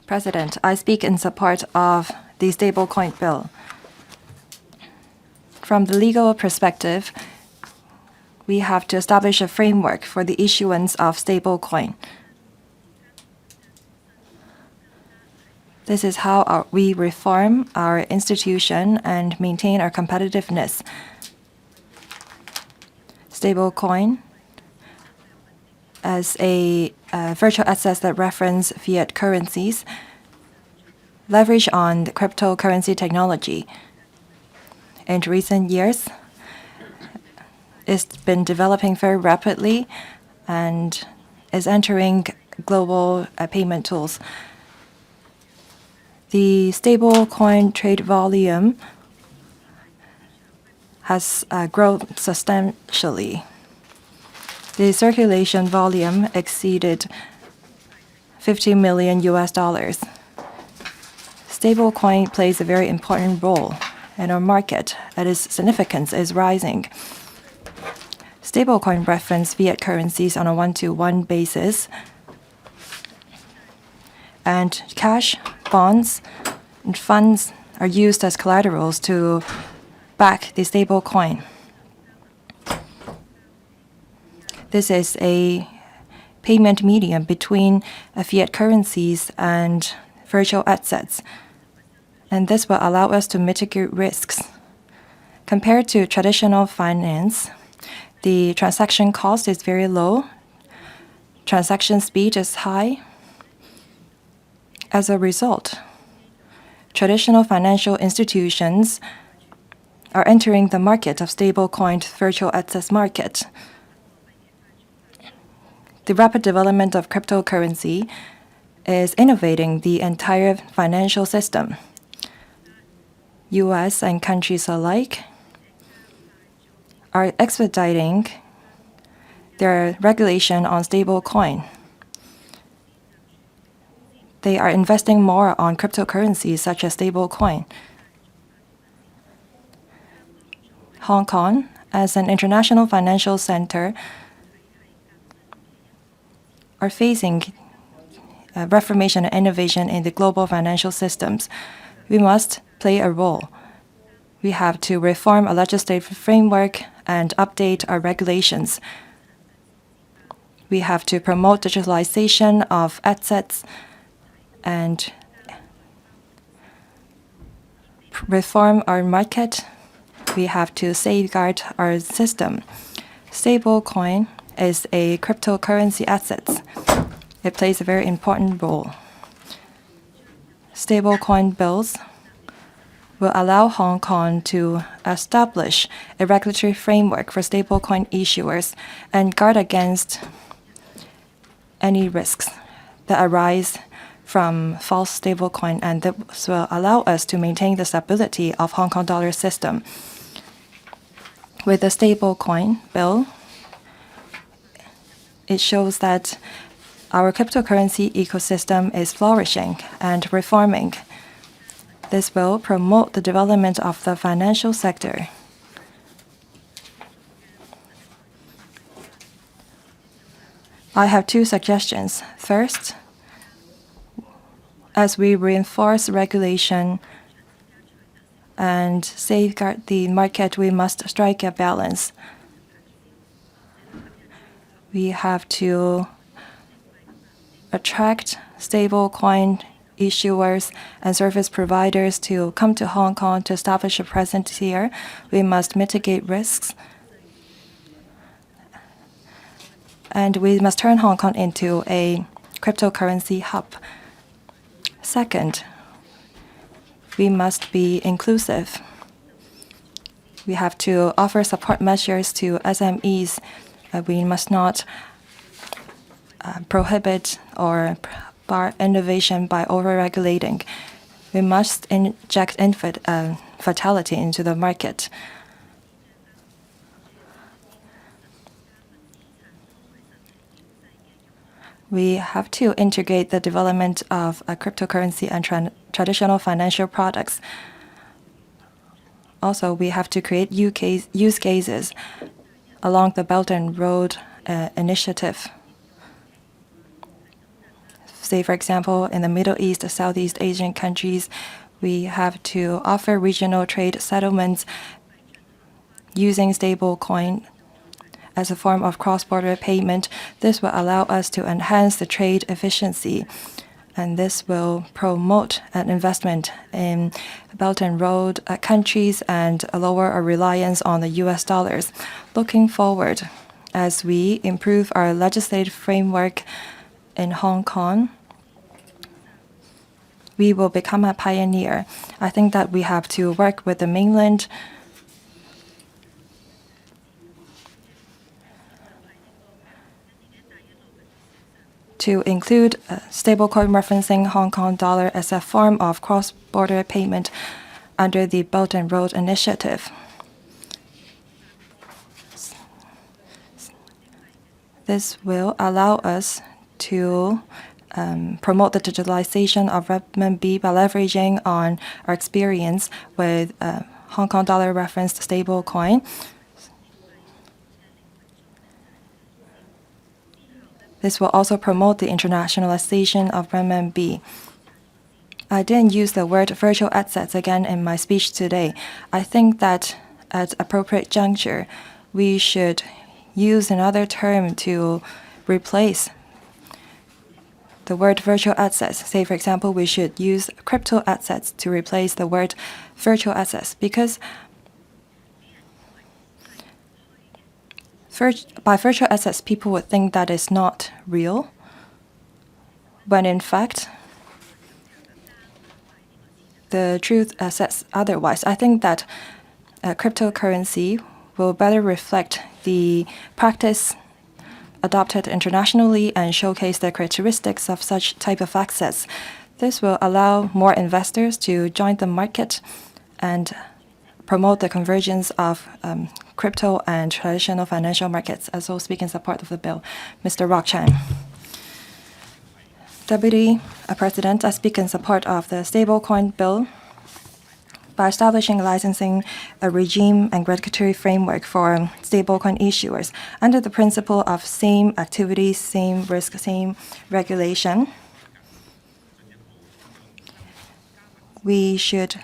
President, I speak in support of the Stablecoin Bill. From the legal perspective, we have to establish a framework for the issuance of stablecoin. This is how we reform our institution and maintain our competitiveness. Stablecoin as a virtual assets that reference fiat currencies, leverage on the cryptocurrency technology. In recent years, it's been developing very rapidly and is entering global payment tools. The stablecoin trade volume has grown substantially. The circulation volume exceeded $50 million. Stablecoin plays a very important role in our market, and its significance is rising. Stablecoin reference fiat currencies on a one-to-one basis, and cash, bonds, and funds are used as collaterals to back the stablecoin. This is a payment medium between fiat currencies and virtual assets, and this will allow us to mitigate risks. Compared to traditional finance, the transaction cost is very low, transaction speed is high. As a result, traditional financial institutions are entering the market of stablecoin virtual assets market. The rapid development of cryptocurrency is innovating the entire financial system. US and countries alike are expediting their regulation on stablecoin. They are investing more on cryptocurrencies such as stablecoin. Hong Kong, as an international financial center, are facing reformation and innovation in the global financial systems. We must play a role. We have to reform a legislative framework and update our regulations. We have to promote digitalization of assets and reform our market. We have to safeguard our system. Stablecoin is a cryptocurrency asset. It plays a very important role. Stablecoin bills will allow Hong Kong to establish a regulatory framework for stablecoin issuers and guard against any risks that arise from false stablecoin, and this will allow us to maintain the stability of Hong Kong dollar system. With the stablecoin bill, it shows that our cryptocurrency ecosystem is flourishing and reforming. This will promote the development of the financial sector. I have two suggestions. First, as we reinforce regulation and safeguard the market, we must strike a balance. We have to attract stablecoin issuers and service providers to come to Hong Kong to establish a presence here. We must mitigate risks. And we must turn Hong Kong into a cryptocurrency hub. Second, we must be inclusive. We have to offer support measures to SMEs. We must not prohibit or bar innovation by over-regulating. We must inject vitality into the market. We have to integrate the development of cryptocurrency and traditional financial products. Also, we have to create use cases along the Belt and Road initiative. Say, for example, in the Middle East, Southeast Asian countries, we have to offer regional trade settlements using stablecoin as a form of cross-border payment. This will allow us to enhance the trade efficiency, and this will promote an investment in Belt and Road countries and lower our reliance on the US dollars. Looking forward, as we improve our legislative framework in Hong Kong, we will become a pioneer. I think that we have to work with the mainland to include stablecoin referencing Hong Kong dollar as a form of cross-border payment under the Belt and Road Initiative. This will allow us to promote the digitalization of renminbi by leveraging on our experience with Hong Kong dollar referenced stablecoin. This will also promote the internationalization of renminbi. I didn't use the word virtual assets again in my speech today. I think that at appropriate juncture, we should use another term to replace the word virtual assets. Say, for example, we should use crypto assets to replace the word virtual assets, because by virtual assets, people would think that it's not real, when in fact, the truth says otherwise. I think that cryptocurrency will better reflect the practice adopted internationally and showcase the characteristics of such type of assets. This will allow more investors to join the market and promote the convergence of crypto and traditional financial markets. I also speak in support of the bill. Mr. Rock Chan. Deputy President, I speak in support of the Stablecoin Bill. By establishing licensing a regime and regulatory framework for stablecoin issuers under the principle of same activity, same risk, same regulation, we should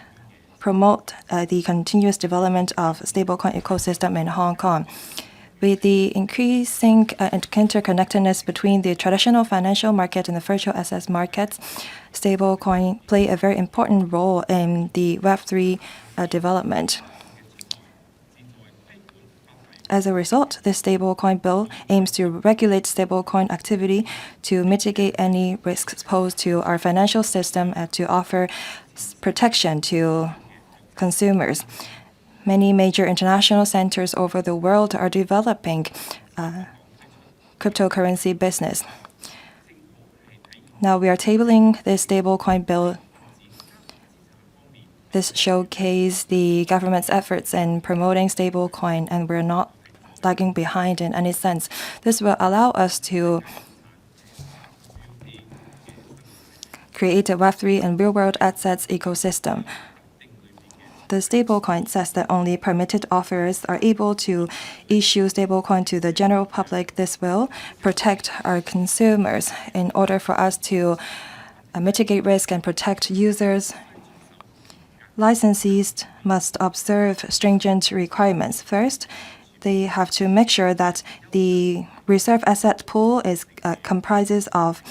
promote the continuous development of stablecoin ecosystem in Hong Kong. With the increasing interconnectedness between the traditional financial market and the virtual assets markets, stablecoin play a very important role in the Web3 development. As a result, this stablecoin bill aims to regulate stablecoin activity to mitigate any risks posed to our financial system and to offer protection to consumers. Many major international centers over the world are developing cryptocurrency business. Now we are tabling this stablecoin bill. This showcases the government's efforts in promoting stablecoin, and we're not lagging behind in any sense. This will allow us to create a Web3 and real-world assets ecosystem. The stablecoin says that only permitted offerers are able to issue stablecoin to the general public. This will protect our consumers. In order for us to mitigate risk and protect users, licensees must observe stringent requirements. First, they have to make sure that the reserve asset pool comprises of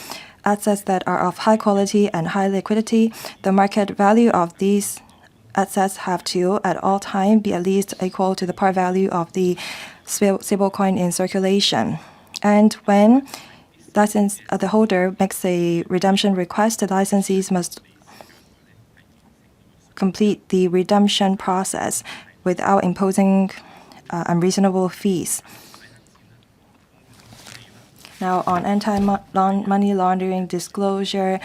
assets that are of high quality and high liquidity. The market value of these assets have to, at all times, be at least equal to the par value of the stablecoin in circulation. And when the holder makes a redemption request, the licensees must complete the redemption process without imposing unreasonable fees. Now, on anti-money laundering disclosure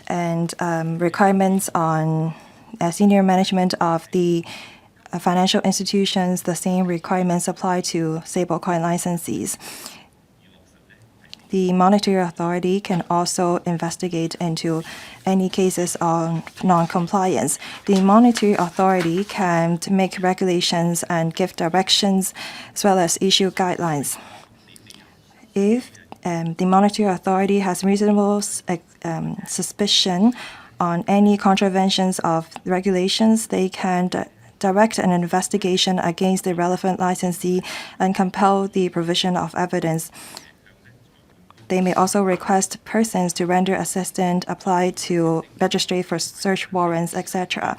and requirements on senior management of the financial institutions, the same requirements apply to stablecoin licensees. The monetary authority can also investigate into any cases of non-compliance. The monetary authority can make regulations and give directions as well as issue guidelines. If the monetary authority has reasonable suspicion on any contraventions of regulations, they can direct an investigation against the relevant licensee and compel the provision of evidence. They may also request persons to render assistance, apply to register for search warrants, etc.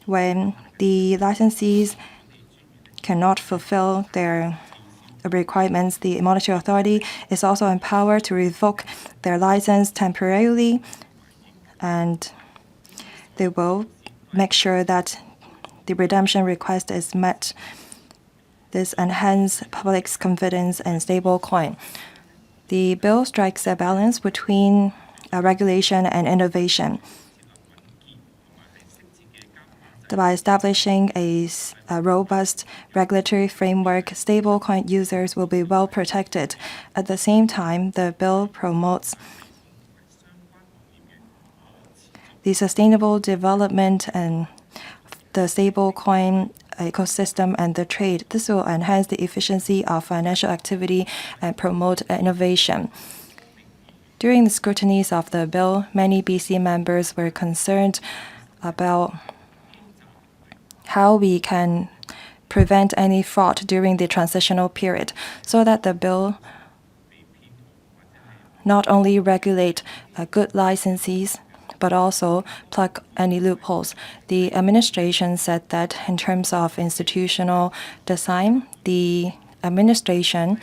When the licensees cannot fulfill their requirements, the monetary authority is also empowered to revoke their license temporarily, and they will make sure that the redemption request is met. This enhances public's confidence in stablecoin. The bill strikes a balance between regulation and innovation. By establishing a robust regulatory framework, stablecoin users will be well protected. At the same time, the bill promotes the sustainable development and the stablecoin ecosystem and the trade. This will enhance the efficiency of financial activity and promote innovation. During the scrutinies of the bill, many BC members were concerned about how we can prevent any fraud during the transitional period, so that the bill not only regulate good licensees, but also plug any loopholes. The administration said that in terms of institutional design, the administration,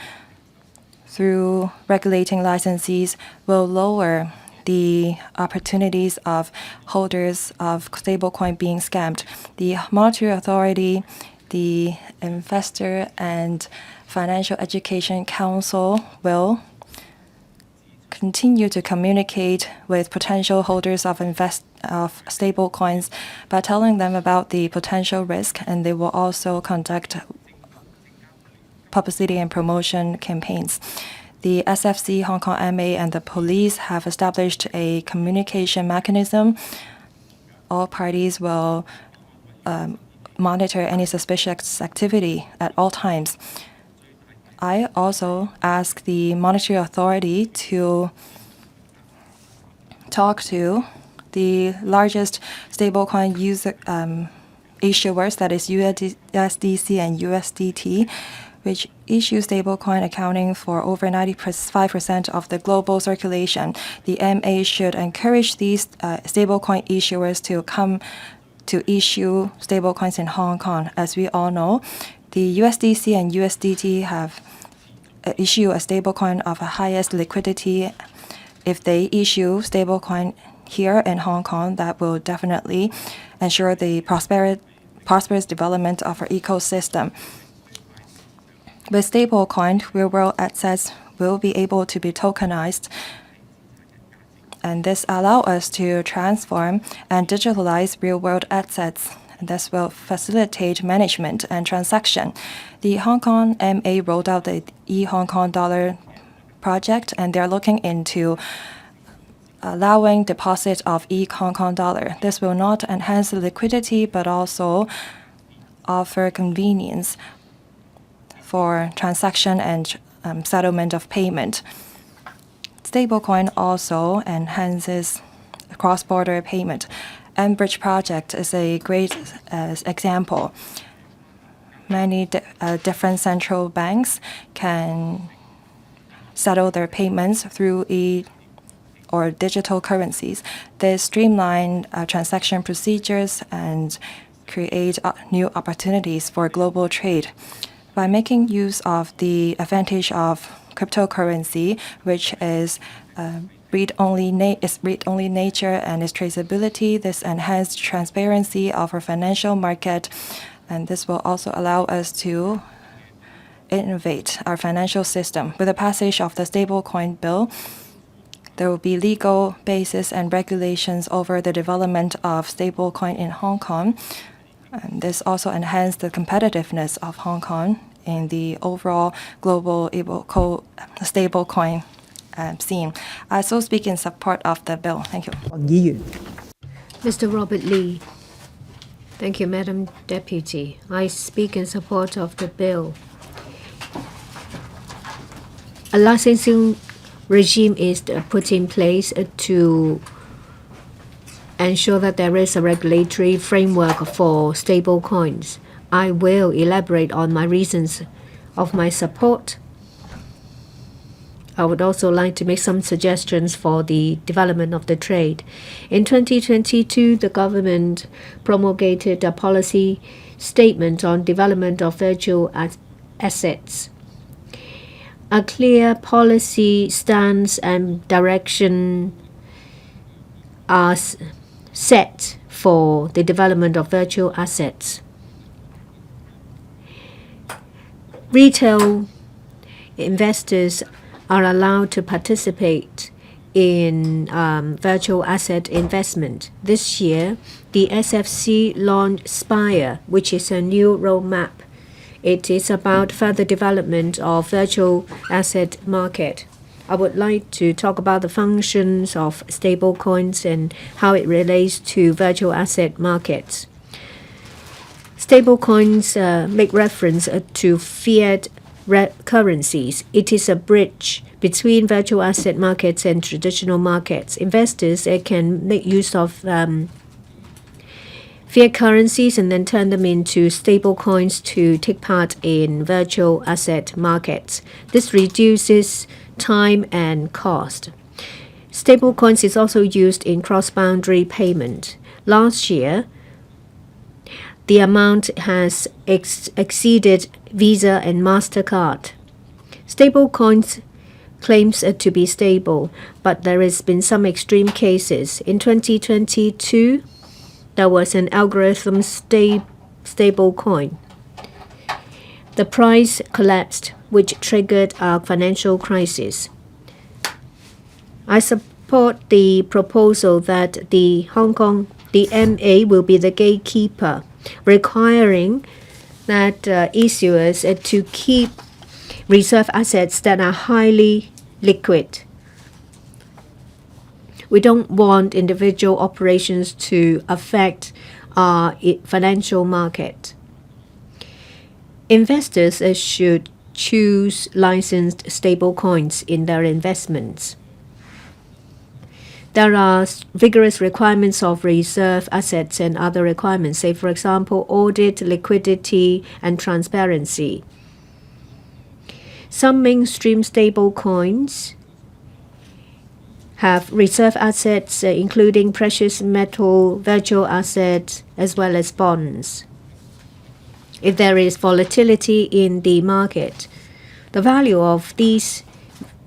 through regulating licensees, will lower the opportunities of holders of stablecoin being scammed. The Monetary Authority, the Investor and Financial Education Council will continue to communicate with potential holders of stablecoins by telling them about the potential risk, and they will also conduct publicity and promotion campaigns. The SFC, Hong Kong MA, and the police have established a communication mechanism. All parties will monitor any suspicious activity at all times. I also ask the Monetary Authority to talk to the largest stablecoin issuers, that is USDC and USDT, which issue stablecoin accounting for over 95% of the global circulation. The MA should encourage these stablecoin issuers to come to issue stablecoins in Hong Kong. As we all know, the USDC and USDT have issued a stablecoin of the highest liquidity. If they issue stablecoin here in Hong Kong, that will definitely ensure the prosperous development of our ecosystem. With stablecoin, real-world assets will be able to be tokenized, and this allows us to transform and digitalize real-world assets. And this will facilitate management and transaction. The Hong Kong MA rolled out the e-Hong Kong dollar project, and they're looking into allowing deposit of e-Hong Kong dollar. This will not enhance the liquidity, but also offer convenience for transaction and settlement of payment. Stablecoin also enhances cross-border payment. Enbridge project is a great example. Many different central banks can settle their payments through or digital currencies. They streamline transaction procedures and create new opportunities for global trade. By making use of the advantage of cryptocurrency, which is read-only nature and its traceability, this enhanced transparency of our financial market, and this will also allow us to innovate our financial system. With the passage of the Stablecoin Bill, there will be legal basis and regulations over the development of stablecoin in Hong Kong. And this also enhanced the competitiveness of Hong Kong in the overall global stablecoin scene. I so speak in support of the bill. Thank you. Mr. Robert Lee. Thank you, Madam Deputy. I speak in support of the bill. A licensing regime is put in place to ensure that there is a regulatory framework for stablecoins. I will elaborate on my reasons of my support. I would also like to make some suggestions for the development of the trade. In 2022, the government promulgated a policy statement on development of virtual assets. A clear policy stance and direction are set for the development of virtual assets. Retail investors are allowed to participate in virtual asset investment. This year, the SFC launched SPIRE, which is a new roadmap. It is about further development of virtual asset market. I would like to talk about the functions of stablecoins and how it relates to virtual asset markets. Stablecoins make reference to fiat currencies. It is a bridge between virtual asset markets and traditional markets. Investors can make use of fiat currencies and then turn them into stablecoins to take part in virtual asset markets. This reduces time and cost. Stablecoins is also used in cross-boundary payment. Last year, the amount has exceeded Visa and MasterCard. Stablecoins claims to be stable, but there has been some extreme cases. In 2022, there was an algorithm stablecoin. The price collapsed, which triggered a financial crisis. I support the proposal that the MA will be the gatekeeper, requiring that issuers to keep reserve assets that are highly liquid. We don't want individual operations to affect our financial market. Investors should choose licensed stablecoins in their investments. There are vigorous requirements of reserve assets and other requirements, say, for example, audit, liquidity, and transparency. Some mainstream stablecoins have reserve assets, including precious metal, virtual assets, as well as bonds. If there is volatility in the market, the value of these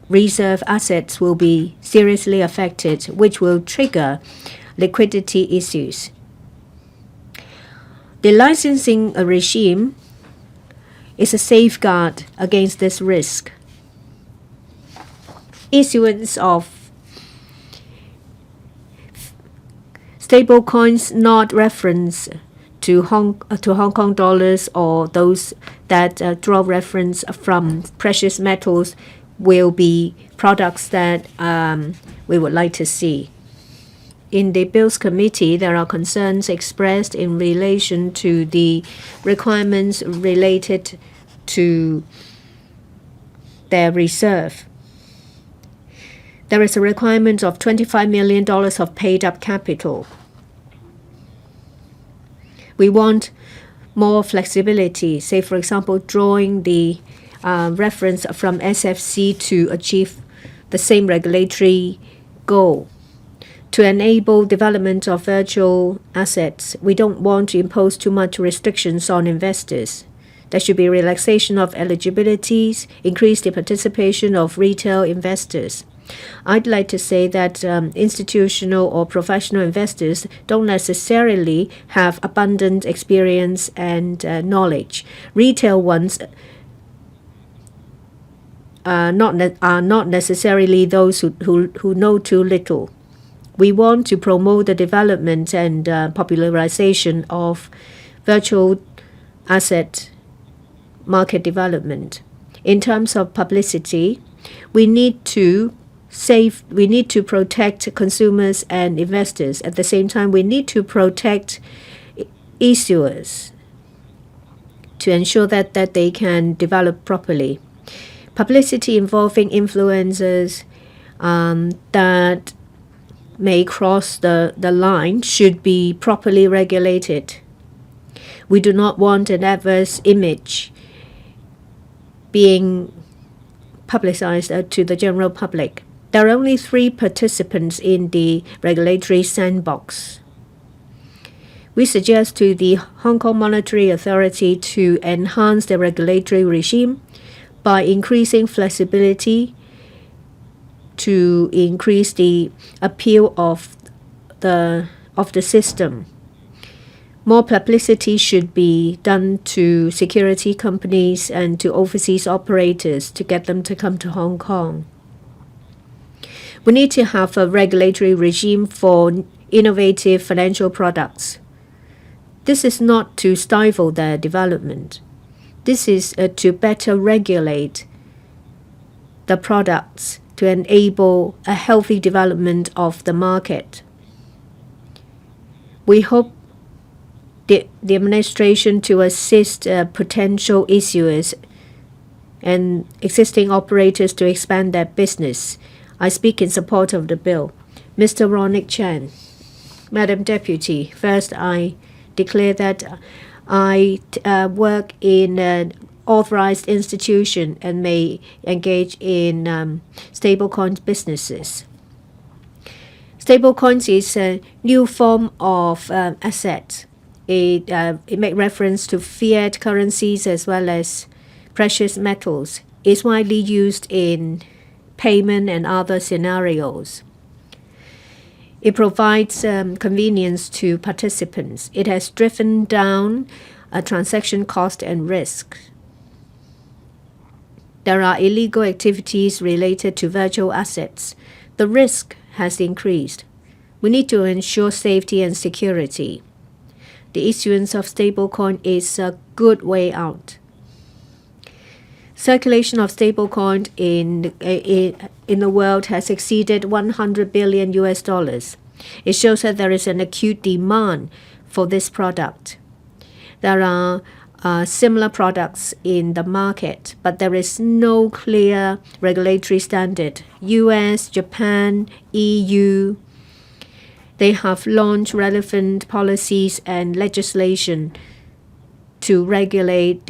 reserve assets will be seriously affected, which will trigger liquidity issues. The licensing regime is a safeguard against this risk. Issuance of stablecoins not reference to Hong Kong dollars or those that draw reference from precious metals will be products that we would like to see. In the Bills Committee, there are concerns expressed in relation to the requirements related to their reserve. There is a requirement of $25 million of paid-up capital. We want more flexibility, say, for example, drawing the reference from SFC to achieve the same regulatory goal. To enable development of virtual assets, we don't want to impose too much restrictions on investors. There should be relaxation of eligibilities, increase the participation of retail investors. I'd like to say that institutional or professional investors don't necessarily have abundant experience and knowledge. Retail ones are not necessarily those who know too little. We want to promote the development and popularization of virtual asset market development. In terms of publicity, we need to protect consumers and investors. At the same time, we need to protect issuers to ensure that they can develop properly. Publicity involving influencers that may cross the line should be properly regulated. We do not want an adverse image being publicized to the general public. There are only 3 participants in the regulatory sandbox. We suggest to the Hong Kong Monetary Authority to enhance the regulatory regime by increasing flexibility to increase the appeal of the system. More publicity should be done to security companies and to overseas operators to get them to come to Hong Kong. We need to have a regulatory regime for innovative financial products. This is not to stifle their development. This is to better regulate the products to enable a healthy development of the market. We hope the administration to assist potential issuers and existing operators to expand their business. I speak in support of the bill. Mr. Ronick Chan. Madam Deputy, first I declare that I work in an authorized institution and may engage in stablecoin businesses. Stablecoins is a new form of asset. It makes reference to fiat currencies as well as precious metals. It's widely used in payment and other scenarios. It provides convenience to participants. It has driven down transaction cost and risk. There are illegal activities related to virtual assets. The risk has increased. We need to ensure safety and security. The issuance of stablecoin is a good way out. Circulation of stablecoin in the world has exceeded $100 billion. It shows that there is an acute demand for this product. There are similar products in the market, but there is no clear regulatory standard. US, Japan, EU, they have launched relevant policies and legislation to regulate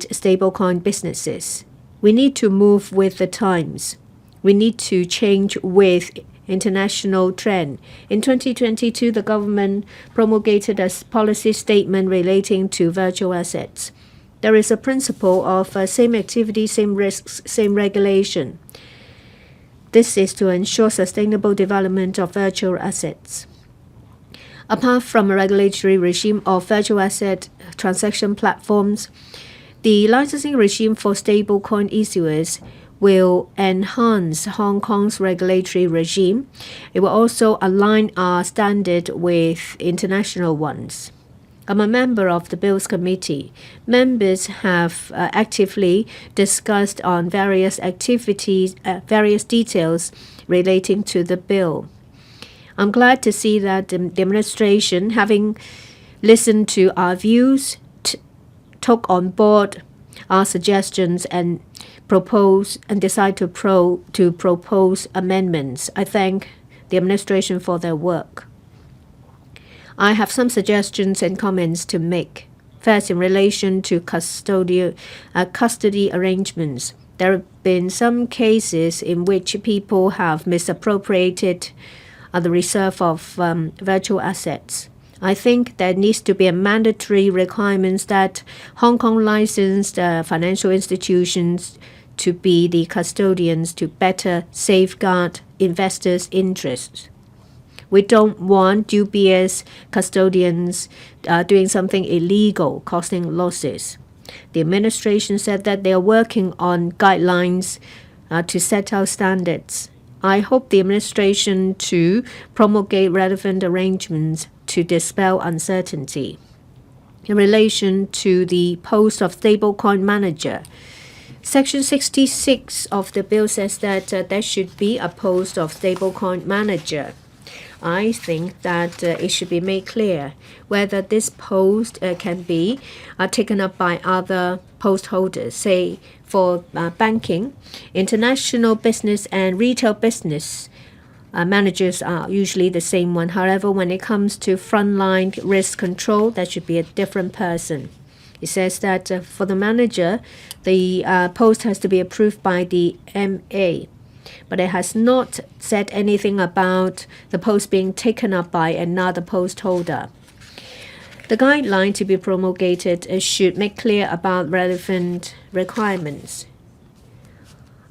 stablecoin businesses. We need to move with the times. We need to change with international trend. In 2022, the government promulgated a policy statement relating to virtual assets. There is a principle of same activity, same risks, same regulation. This is to ensure sustainable development of virtual assets. Apart from a regulatory regime of virtual asset transaction platforms, the licensing regime for stablecoin issuers will enhance Hong Kong's regulatory regime. It will also align our standard with international ones. I'm a member of the Bills Committee. Members have actively discussed on various activities, various details relating to the bill. I'm glad to see that the administration, having listened to our views, took on board our suggestions and decide to propose amendments. I thank the administration for their work. I have some suggestions and comments to make. First, in relation to custody arrangements. There have been some cases in which people have misappropriated the reserve of virtual assets. I think there needs to be a mandatory requirement that Hong Kong licensed financial institutions to be the custodians to better safeguard investors' interests. We don't want dubious custodians doing something illegal, causing losses. The administration said that they are working on guidelines to set out standards. I hope the administration to promulgate relevant arrangements to dispel uncertainty. In relation to the post of stablecoin manager, Section 66 of the bill says that there should be a post of stablecoin manager. I think that it should be made clear whether this post can be taken up by other post holders. Say, for banking, international business and retail business managers are usually the same one. However, when it comes to frontline risk control, that should be a different person. It says that for the manager, the post has to be approved by the MA. but it has not said anything about the post being taken up by another post holder. The guideline to be promulgated should make clear about relevant requirements.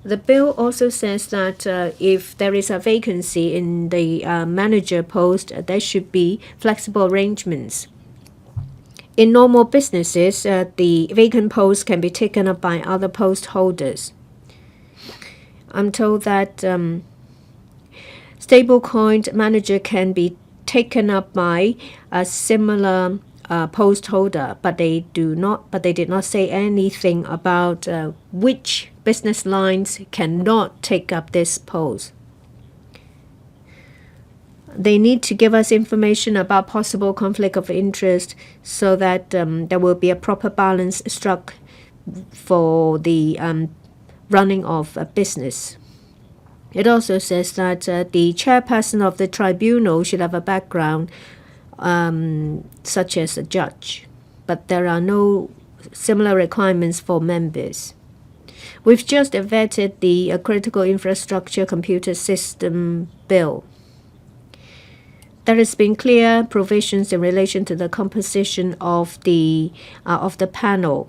The bill also says that if there is a vacancy in the manager post, there should be flexible arrangements. In normal businesses, the vacant post can be taken up by other post holders. I'm told that stablecoin manager can be taken up by a similar post holder, but they did not say anything about which business lines cannot take up this post. They need to give us information about possible conflict of interest so that there will be a proper balance struck for the running of a business. It also says that the chairperson of the tribunal should have a background such as a judge, but there are no similar requirements for members. We've just vetted the Critical Infrastructure Computer System Bill. There has been clear provisions in relation to the composition of the panel.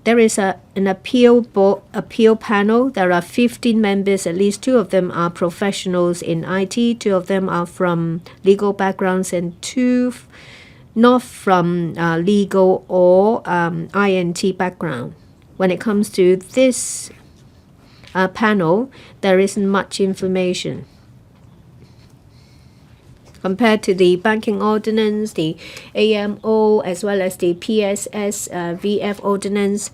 There is an appeal panel. There are 15 members. At least 2 of them are professionals in IT. 2 of them are from legal backgrounds, and 2 not from legal or INT background. When it comes to this panel, there isn't much information. Compared to the banking ordinance, the AMO, as well as the PSS VF ordinance,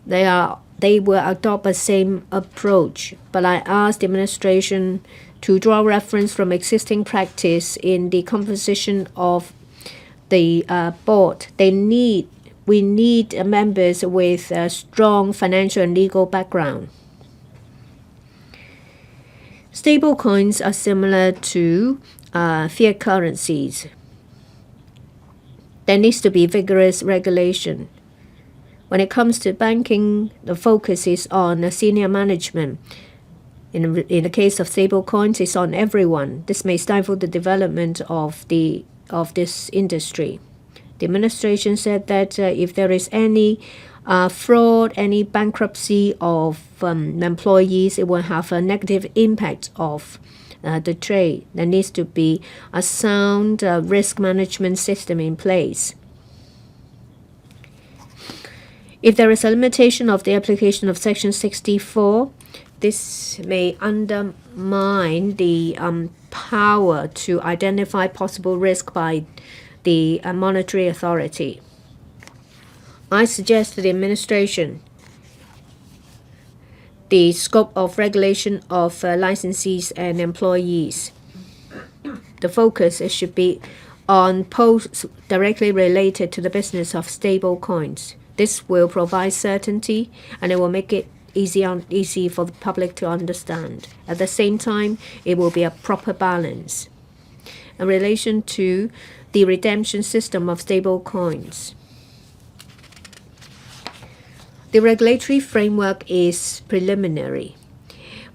they will adopt the same approach. But I asked the administration to draw reference from existing practice in the composition of the board. We need members with a strong financial and legal background. Stablecoins are similar to fiat currencies. There needs to be vigorous regulation. When it comes to banking, the focus is on senior management. In the case of stablecoins, it's on everyone. This may stifle the development of this industry. The administration said that if there is any fraud, any bankruptcy of employees, it will have a negative impact of the trade. There needs to be a sound risk management system in place. If there is a limitation of the application of Section 64, this may undermine the power to identify possible risk by the monetary authority. I suggest to the administration the scope of regulation of licensees and employees. The focus should be on posts directly related to the business of stable coins. This will provide certainty, and it will make it easy for the public to understand. At the same time, it will be a proper balance. In relation to the redemption system of stable coins, the regulatory framework is preliminary.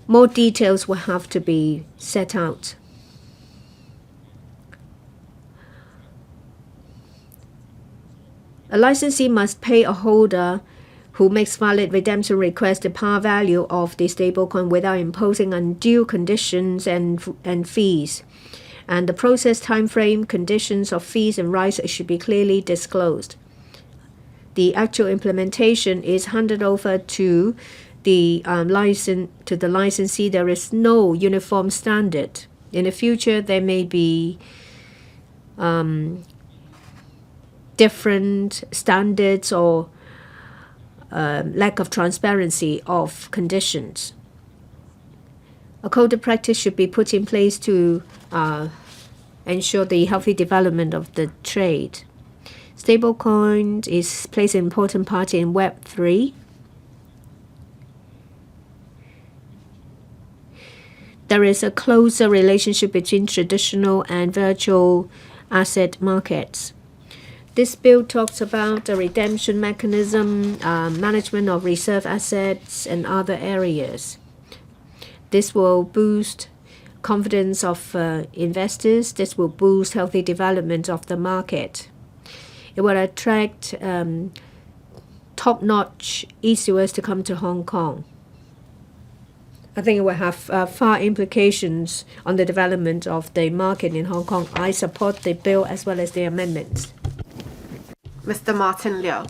More details will have to be set out. A licensee must pay a holder who makes valid redemption requests the par value of the stablecoin without imposing undue conditions and fees. And the process time frame, conditions of fees and rights should be clearly disclosed. The actual implementation is handed over to the licensee. There is no uniform standard. In the future, there may be different standards or lack of transparency of conditions. A code of practice should be put in place to ensure the healthy development of the trade. Stablecoin plays an important part in Web 3. There is a closer relationship between traditional and virtual asset markets. This bill talks about the redemption mechanism, management of reserve assets, and other areas. This will boost confidence of investors. This will boost healthy development of the market. It will attract top-notch issuers to come to Hong Kong. I think it will have far implications on the development of the market in Hong Kong. I support the bill as well as the amendments. Mr. Martin Liu.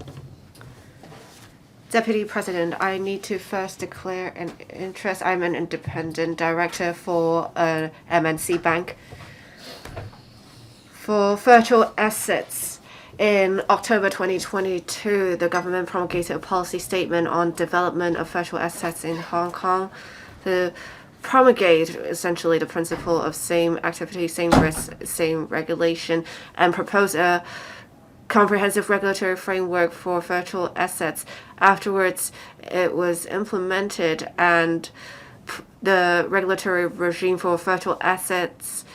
Deputy President, I need to first declare an interest. I'm an independent director for an MNC bank. For virtual assets, in October 2022, the government promulgated a policy statement on development of virtual assets in Hong Kong to promulgate essentially the principle of same activity, same risk, same regulation, and propose a comprehensive regulatory framework for virtual assets. Afterwards, it was implemented, and the regulatory regime for virtual assets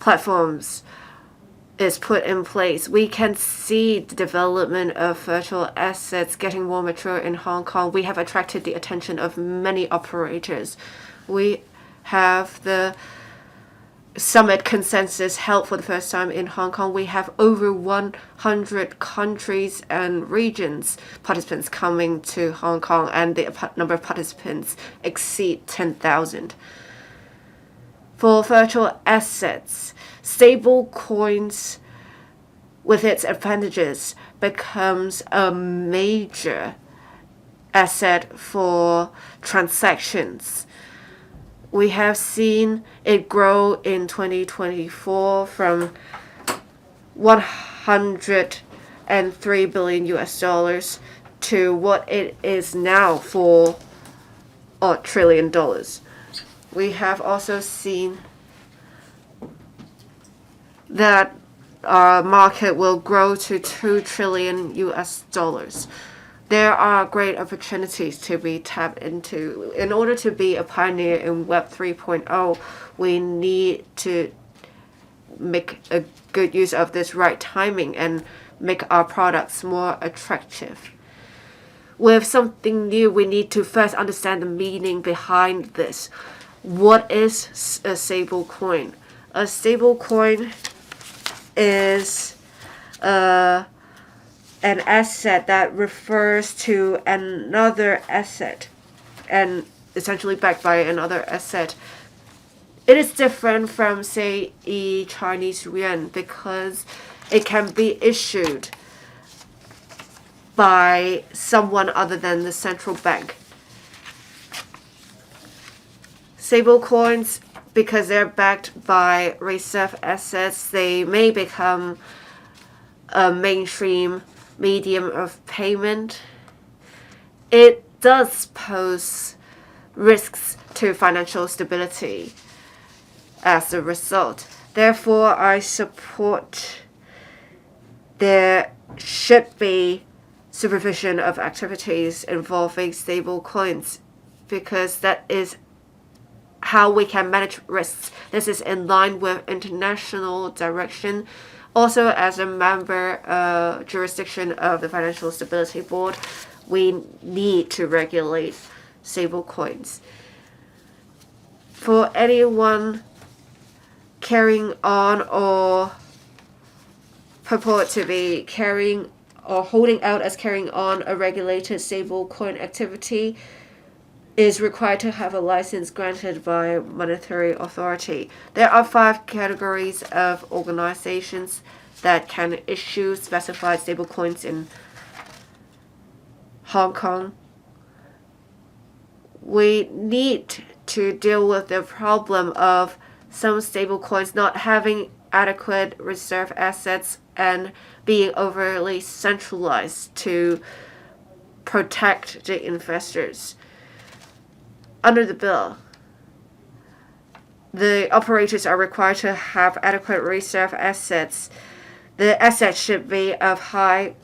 platforms is put in place. We can see the development of virtual assets getting more mature in Hong Kong. We have attracted the attention of many operators. We have the summit consensus held for the first time in Hong Kong. We have over 100 countries and regions participants coming to Hong Kong, and the number of participants exceed 10,000. For virtual assets, stable coins with its advantages becomes a major asset for transactions. We have seen it grow in 2024 from $103 billion to what it is now, $4 trillion. We have also seen that our market will grow to $2 trillion. There are great opportunities to be tapped into. In order to be a pioneer in Web 3.0, we need to make a good use of this right timing and make our products more attractive. With something new, we need to first understand the meaning behind this. What is a stable coin? A stable coin is an asset that refers to another asset and essentially backed by another asset. It is different from, say, Chinese yuan because it can be issued by someone other than the central bank. Stable coins, because they're backed by reserve assets, they may become a mainstream medium of payment. It does pose risks to financial stability as a result. Therefore, I support there should be supervision of activities involving stable coins because that is how we can manage risks. This is in line with international direction. Also, as a member jurisdiction of the Financial Stability Board, we need to regulate stable coins. For anyone carrying on or purport to be carrying or holding out as carrying on a regulated stable coin activity is required to have a license granted by monetary authority. There are 5 categories of organizations that can issue specified stablecoins in Hong Kong. We need to deal with the problem of some stablecoins not having adequate reserve assets and being overly centralized to protect the investors. Under the bill, the operators are required to have adequate reserve assets. The assets should be of high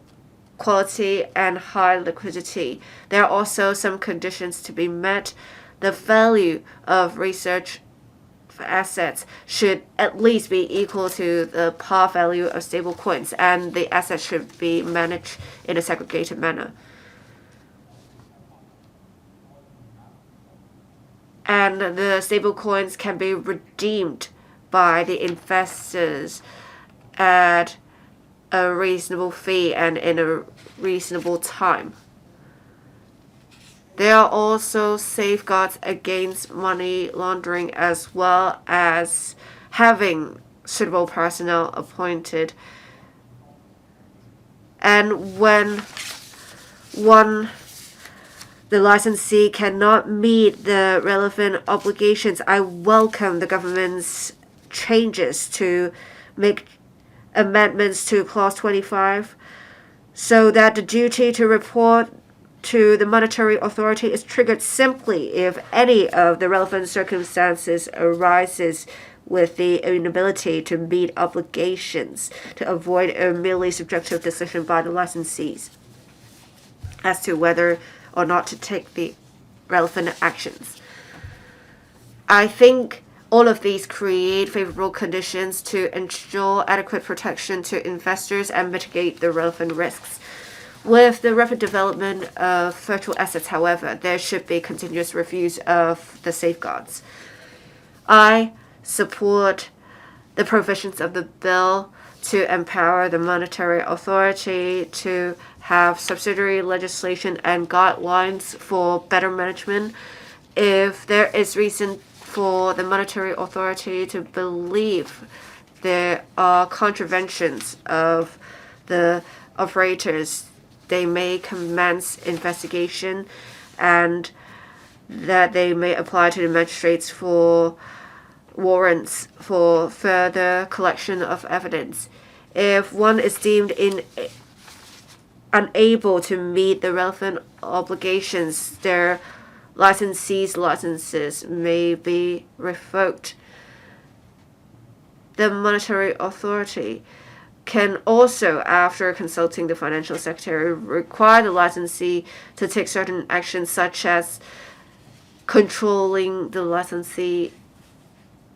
quality and high liquidity. There are also some conditions to be met. The value of research assets should at least be equal to the par value of stable coins, and the assets should be managed in a segregated manner. and the stablecoins can be redeemed by the investors at a reasonable fee and in a reasonable time. There are also safeguards against money laundering, as well as having suitable personnel appointed. And when the licensee cannot meet the relevant obligations, I welcome the government's changes to make amendments to Clause 25 so that the duty to report to the monetary authority is triggered simply if any of the relevant circumstances arises with the inability to meet obligations, to avoid a merely subjective decision by the licensees as to whether or not to take the relevant actions. I think all of these create favorable conditions to ensure adequate protection to investors and mitigate the relevant risks. With the rapid development of virtual assets, however, there should be continuous reviews of the safeguards. I support the provisions of the bill to empower the monetary authority to have subsidiary legislation and guidelines for better management. If there is reason for the monetary authority to believe there are contraventions of the operators, they may commence investigation and that they may apply to the magistrates for warrants for further collection of evidence. If one is deemed unable to meet the relevant obligations, their licensees' licenses may be revoked. The monetary authority can also, after consulting the financial secretary, require the licensee to take certain actions such as controlling the licensee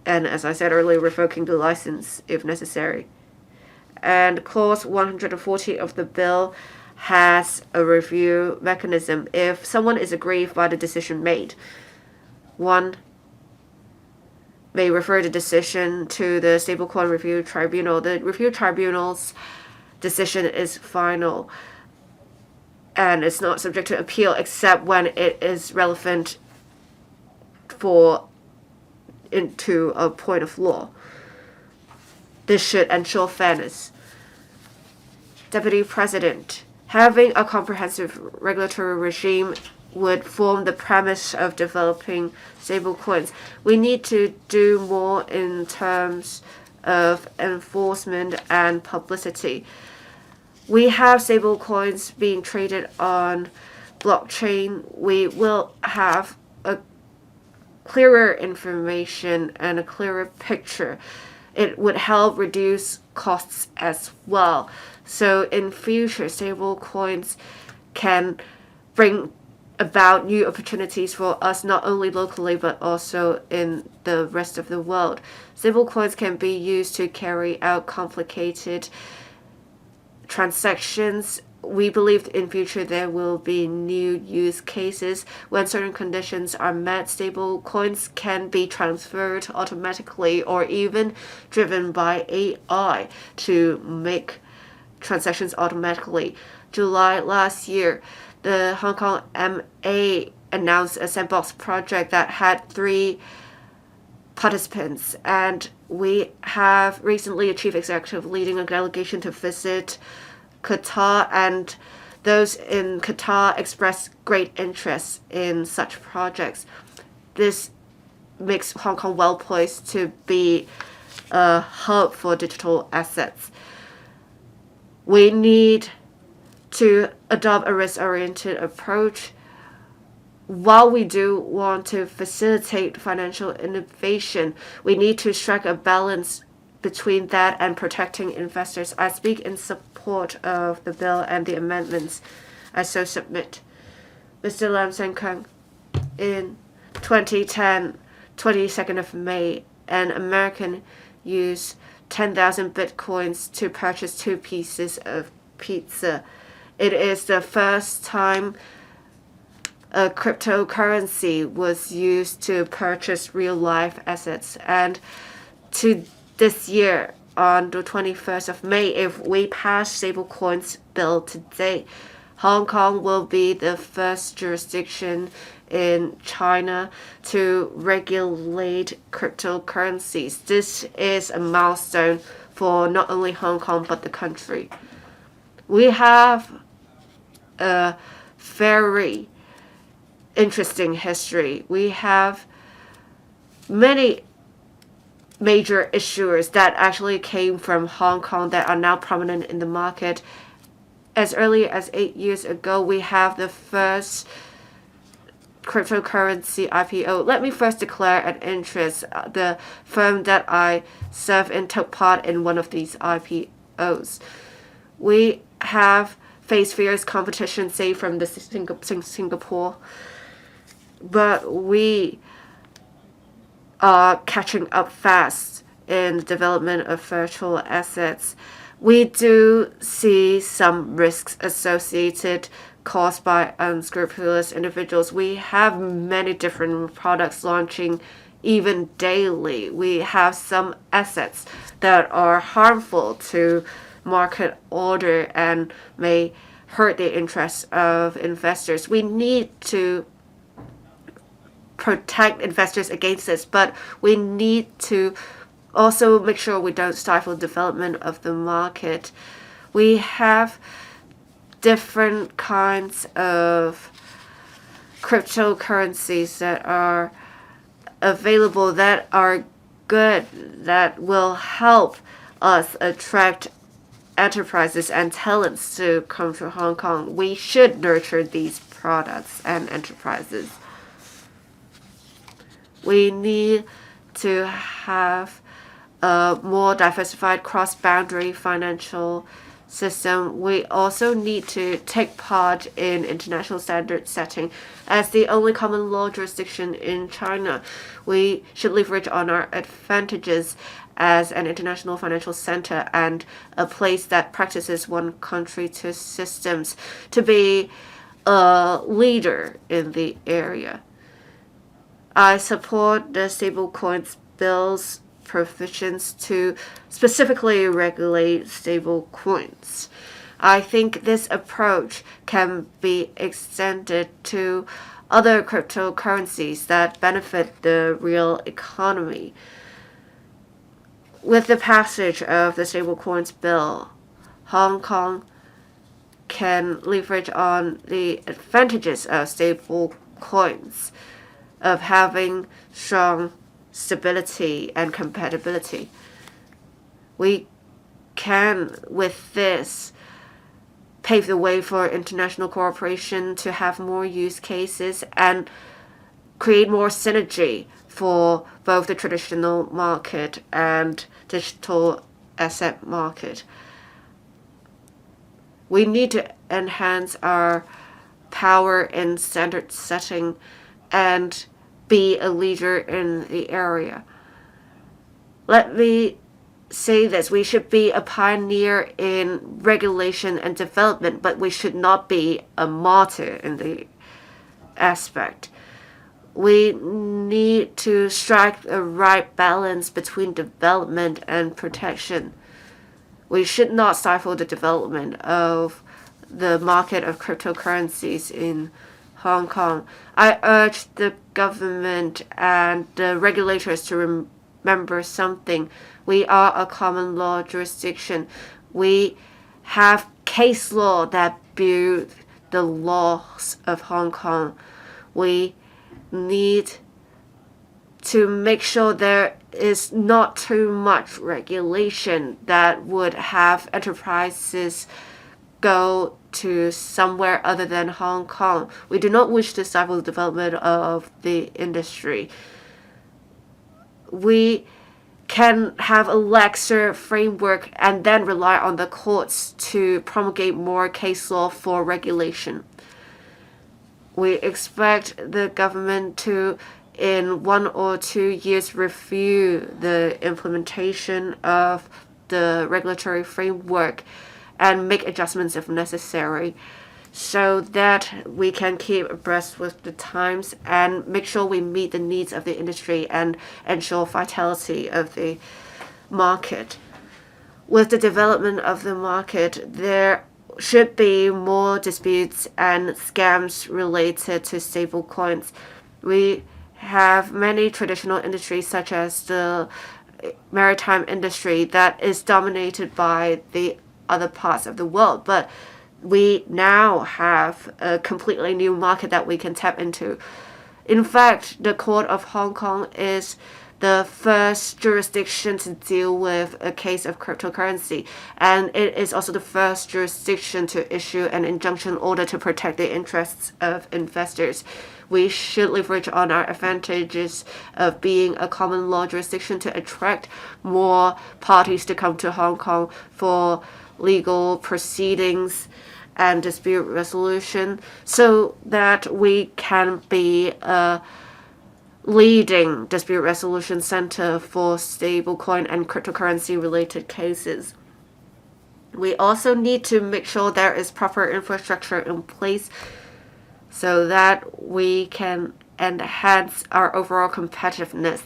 and, as I said earlier, revoking the license if necessary. And Clause 140 of the bill has a review mechanism. If someone is aggrieved by the decision made, one may refer the decision to the Stablecoin Review Tribunal. The Review Tribunal's decision is final and it's not subject to appeal except when it is relevant into a point of law. This should ensure fairness. Deputy President, having a comprehensive regulatory regime would form the premise of developing stablecoins. We need to do more in terms of enforcement and publicity. We have stablecoins being traded on blockchain. We will have a clearer information and a clearer picture. It would help reduce costs as well. So in future, stablecoins can bring about new opportunities for us, not only locally but also in the rest of the world. Stablecoins can be used to carry out complicated transactions. We believe in future there will be new use cases. When certain conditions are met, stablecoins can be transferred automatically or even driven by AI to make transactions automatically. July last year, the Hong Kong MA announced a sandbox project that had 3 participants, and we have recently achieved executive leading a delegation to visit Qatar, and those in Qatar expressed great interest in such projects. This makes Hong Kong well poised to be a hub for digital assets. We need to adopt a risk-oriented approach. While we do want to facilitate financial innovation, we need to strike a balance between that and protecting investors. I speak in support of the bill and the amendments I so submit. Mr. Lam Sen-Kung, in 2010, 22nd of May, an American used 10,000 bitcoins to purchase 2 pieces of pizza. It is the first time a cryptocurrency was used to purchase real-life assets. And to this year, on the 21st of May, if we pass Stablecoins Bill today, Hong Kong will be the first jurisdiction in China to regulate cryptocurrencies. This is a milestone for not only Hong Kong but the country. We have a very interesting history. We have many major issuers that actually came from Hong Kong that are now prominent in the market. As early as 8 years ago, we have the first cryptocurrency IPO. Let me first declare an interest. The firm that I serve in took part in one of these IPOs. We have faced fierce competition, say, from the Singapore, but we are catching up fast in the development of virtual assets. We do see some risks associated caused by unscrupulous individuals. We have many different products launching even daily. We have some assets that are harmful to market order and may hurt the interests of investors. We need to protect investors against this, but we need to also make sure we don't stifle the development of the market. We have different kinds of cryptocurrencies that are available, that are good, that will help us attract enterprises and talents to come to Hong Kong. We should nurture these products and enterprises. We need to have a more diversified cross-boundary financial system. We also need to take part in international standard setting. As the only common law jurisdiction in China, we should leverage on our advantages as an international financial center and a place that practices one country, two systems to be a leader in the area. I support the Stablecoins Bill's provisions to specifically regulate stable coins. I think this approach can be extended to other cryptocurrencies that benefit the real economy. With the passage of the Stablecoins Bill, Hong Kong can leverage on the advantages of stable coins, of having strong stability and compatibility. We can, with this, pave the way for international cooperation to have more use cases and create more synergy for both the traditional market and digital asset market. We need to enhance our power in standard setting and be a leader in the area. Let me say this, we should be a pioneer in regulation and development, but we should not be a martyr in the aspect. We need to strike the right balance between development and protection. We should not stifle the development of the market of cryptocurrencies in Hong Kong. I urge the government and the regulators to remember something. We are a common law jurisdiction. We have case law that build the laws of Hong Kong. We need to make sure there is not too much regulation that would have enterprises go to somewhere other than Hong Kong. We do not wish to stifle the development of the industry. We can have a laxer framework and then rely on the courts to promulgate more case law for regulation. We expect the government to, in 1 or 2 years, review the implementation of the regulatory framework and make adjustments if necessary. so that we can keep abreast with the times and make sure we meet the needs of the industry and ensure vitality of the market. With the development of the market, there should be more disputes and scams related to stablecoins. We have many traditional industries such as the maritime industry that is dominated by the other parts of the world, but we now have a completely new market that we can tap into. In fact, the Court of Hong Kong is the first jurisdiction to deal with a case of cryptocurrency, and it is also the first jurisdiction to issue an injunction order to protect the interests of investors. We should leverage on our advantages of being a common law jurisdiction to attract more parties to come to Hong Kong for legal proceedings and dispute resolution, so that we can be a leading dispute resolution center for stablecoin and cryptocurrency related cases. We also need to make sure there is proper infrastructure in place so that we can enhance our overall competitiveness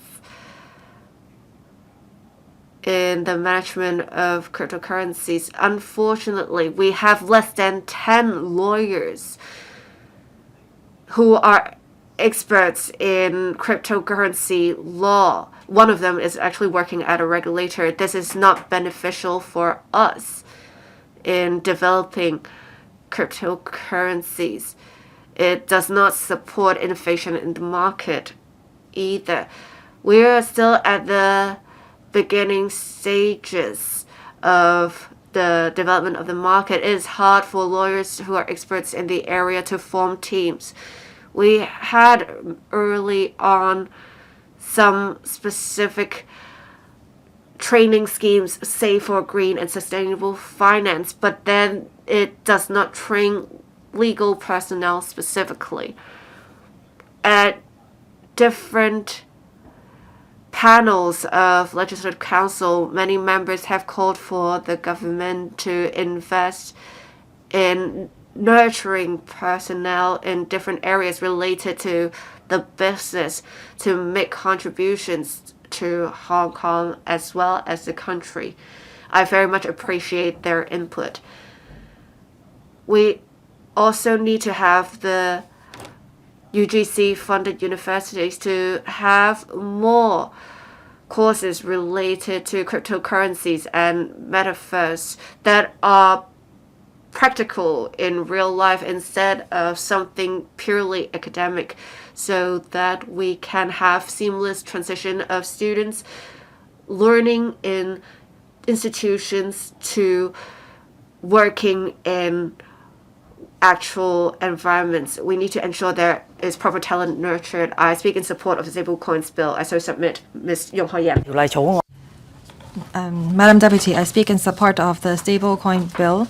in the management of cryptocurrencies. Unfortunately, we have less than 10 lawyers who are experts in cryptocurrency law. One of them is actually working at a regulator. This is not beneficial for us in developing cryptocurrencies. It does not support innovation in the market either. We are still at the beginning stages of the development of the market. It is hard for lawyers who are experts in the area to form teams. We had early on some specific training schemes, say for green and sustainable finance, but then it does not train legal personnel specifically. At different panels of Legislative Council, many members have called for the government to invest in nurturing personnel in different areas related to the business to make contributions to Hong Kong as well as the country. I very much appreciate their input. We also need to have the UGC-funded universities to have more courses related to cryptocurrencies and metaverse that are practical in real life instead of something purely academic, so that we can have seamless transition of students learning in institutions to working in actual environments. We need to ensure there is proper talent nurtured. I speak in support of the Stablecoins Bill. I so submit Ms. Yong Ho Yan. Madam Deputy, I speak in support of the Stablecoin Bill.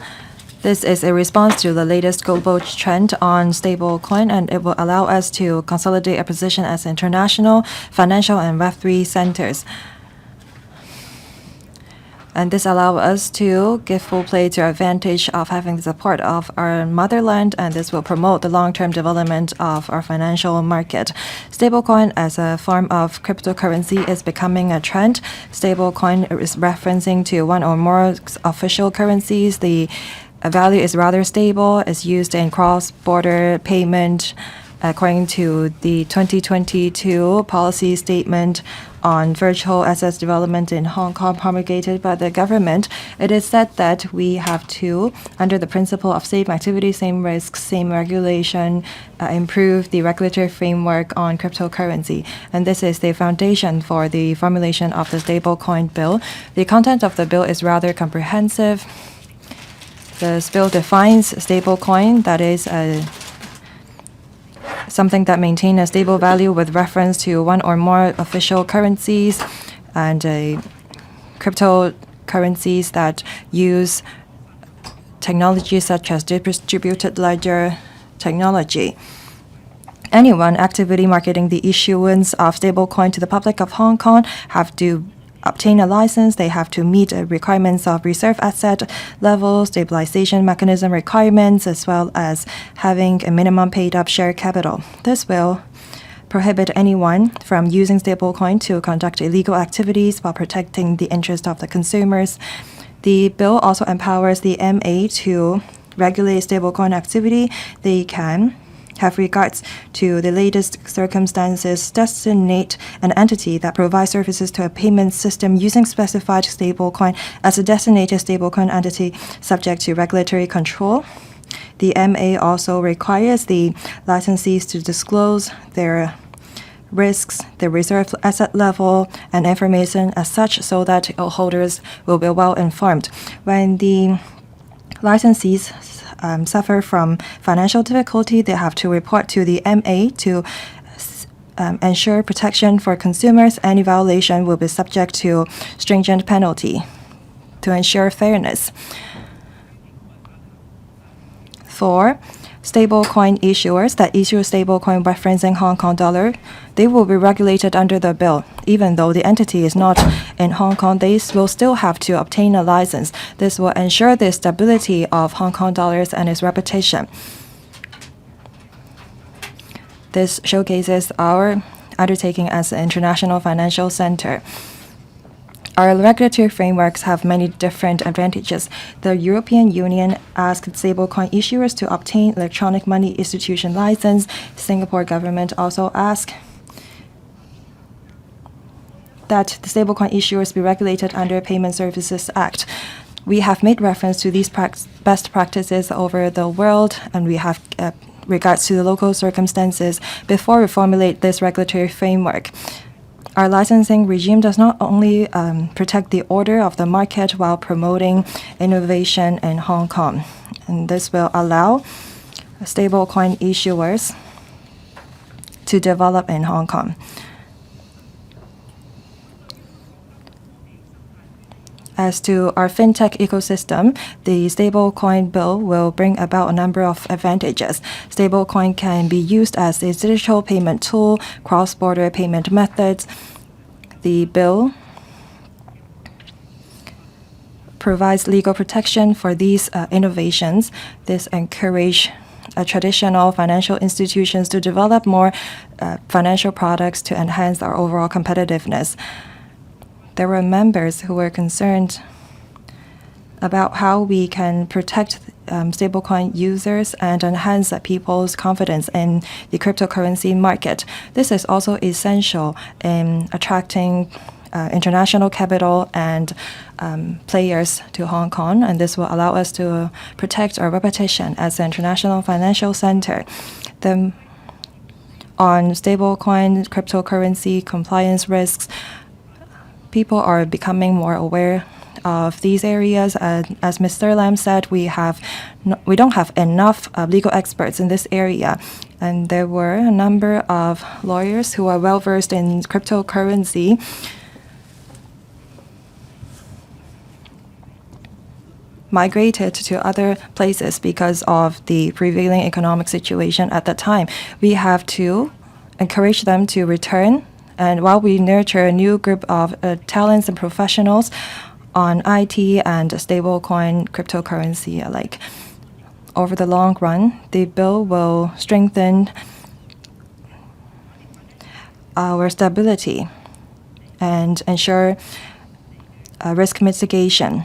This is a response to the latest global trend on stablecoin, and it will allow us to consolidate our position as international financial and Web3 centers. And this allows us to give full play to our advantage of having the support of our motherland, and this will promote the long-term development of our financial market. Stablecoin as a form of cryptocurrency is becoming a trend. Stablecoin is referencing to one or more official currencies. The value is rather stable, is used in cross-border payment according to the 2022 policy statement on virtual assets development in Hong Kong promulgated by the government. It is said that we have to, under the principle of same activity, same risks, same regulation, improve the regulatory framework on cryptocurrency. And this is the foundation for the formulation of the Stablecoin Bill. The content of the bill is rather comprehensive. The bill defines stablecoin, that is something that maintain a stable value with reference to one or more official currencies, and cryptocurrencies that use technologies such as distributed ledger technology. Anyone actively marketing the issuance of stablecoin to the public of Hong Kong have to obtain a license, they have to meet the requirements of reserve asset level, stabilization mechanism requirements, as well as having a minimum paid up share capital. This will prohibit anyone from using stablecoin to conduct illegal activities while protecting the interest of the consumers. The bill also empowers the MA to regulate stablecoin activity. They can have regards to the latest circumstances, designate an entity that provides services to a payment system using specified stablecoin as a designated stablecoin entity subject to regulatory control. The MA also requires the licensees to disclose their risks, the reserve asset level, and information as such so that holders will be well informed. When the licensees suffer from financial difficulty, they have to report to the MA to ensure protection for consumers. Any violation will be subject to stringent penalty to ensure fairness. For stablecoin issuers that issue stablecoin referencing Hong Kong dollar, they will be regulated under the bill. Even though the entity is not in Hong Kong, they will still have to obtain a license. This will ensure the stability of Hong Kong dollars and its reputation. This showcases our undertaking as an international financial center. Our regulatory frameworks have many different advantages. The European Union asked stablecoin issuers to obtain electronic money institution license. The Singapore government also asked that the stablecoin issuers be regulated under Payment Services Act. We have made reference to these best practices over the world, and we have regards to the local circumstances before we formulate this regulatory framework. Our licensing regime does not only protect the order of the market while promoting innovation in Hong Kong, and this will allow stablecoin issuers to develop in Hong Kong. As to our fintech ecosystem, the Stablecoin Bill will bring about a number of advantages. Stablecoin can be used as a digital payment tool, cross-border payment methods. The bill provides legal protection for these innovations. This encourages traditional financial institutions to develop more financial products to enhance our overall competitiveness. There were members who were concerned about how we can protect stablecoin users and enhance people's confidence in the cryptocurrency market. This is also essential in attracting international capital and players to Hong Kong, and this will allow us to protect our reputation as an international financial center. On stablecoin cryptocurrency compliance risks, people are becoming more aware of these areas. As Mr. Lam said, we don't have enough legal experts in this area, and there were a number of lawyers who are well versed in cryptocurrency. Migrated to other places because of the prevailing economic situation at the time. We have to encourage them to return, and while we nurture a new group of talents and professionals on IT and stablecoin cryptocurrency alike. Over the long run, the bill will strengthen our stability and ensure risk mitigation.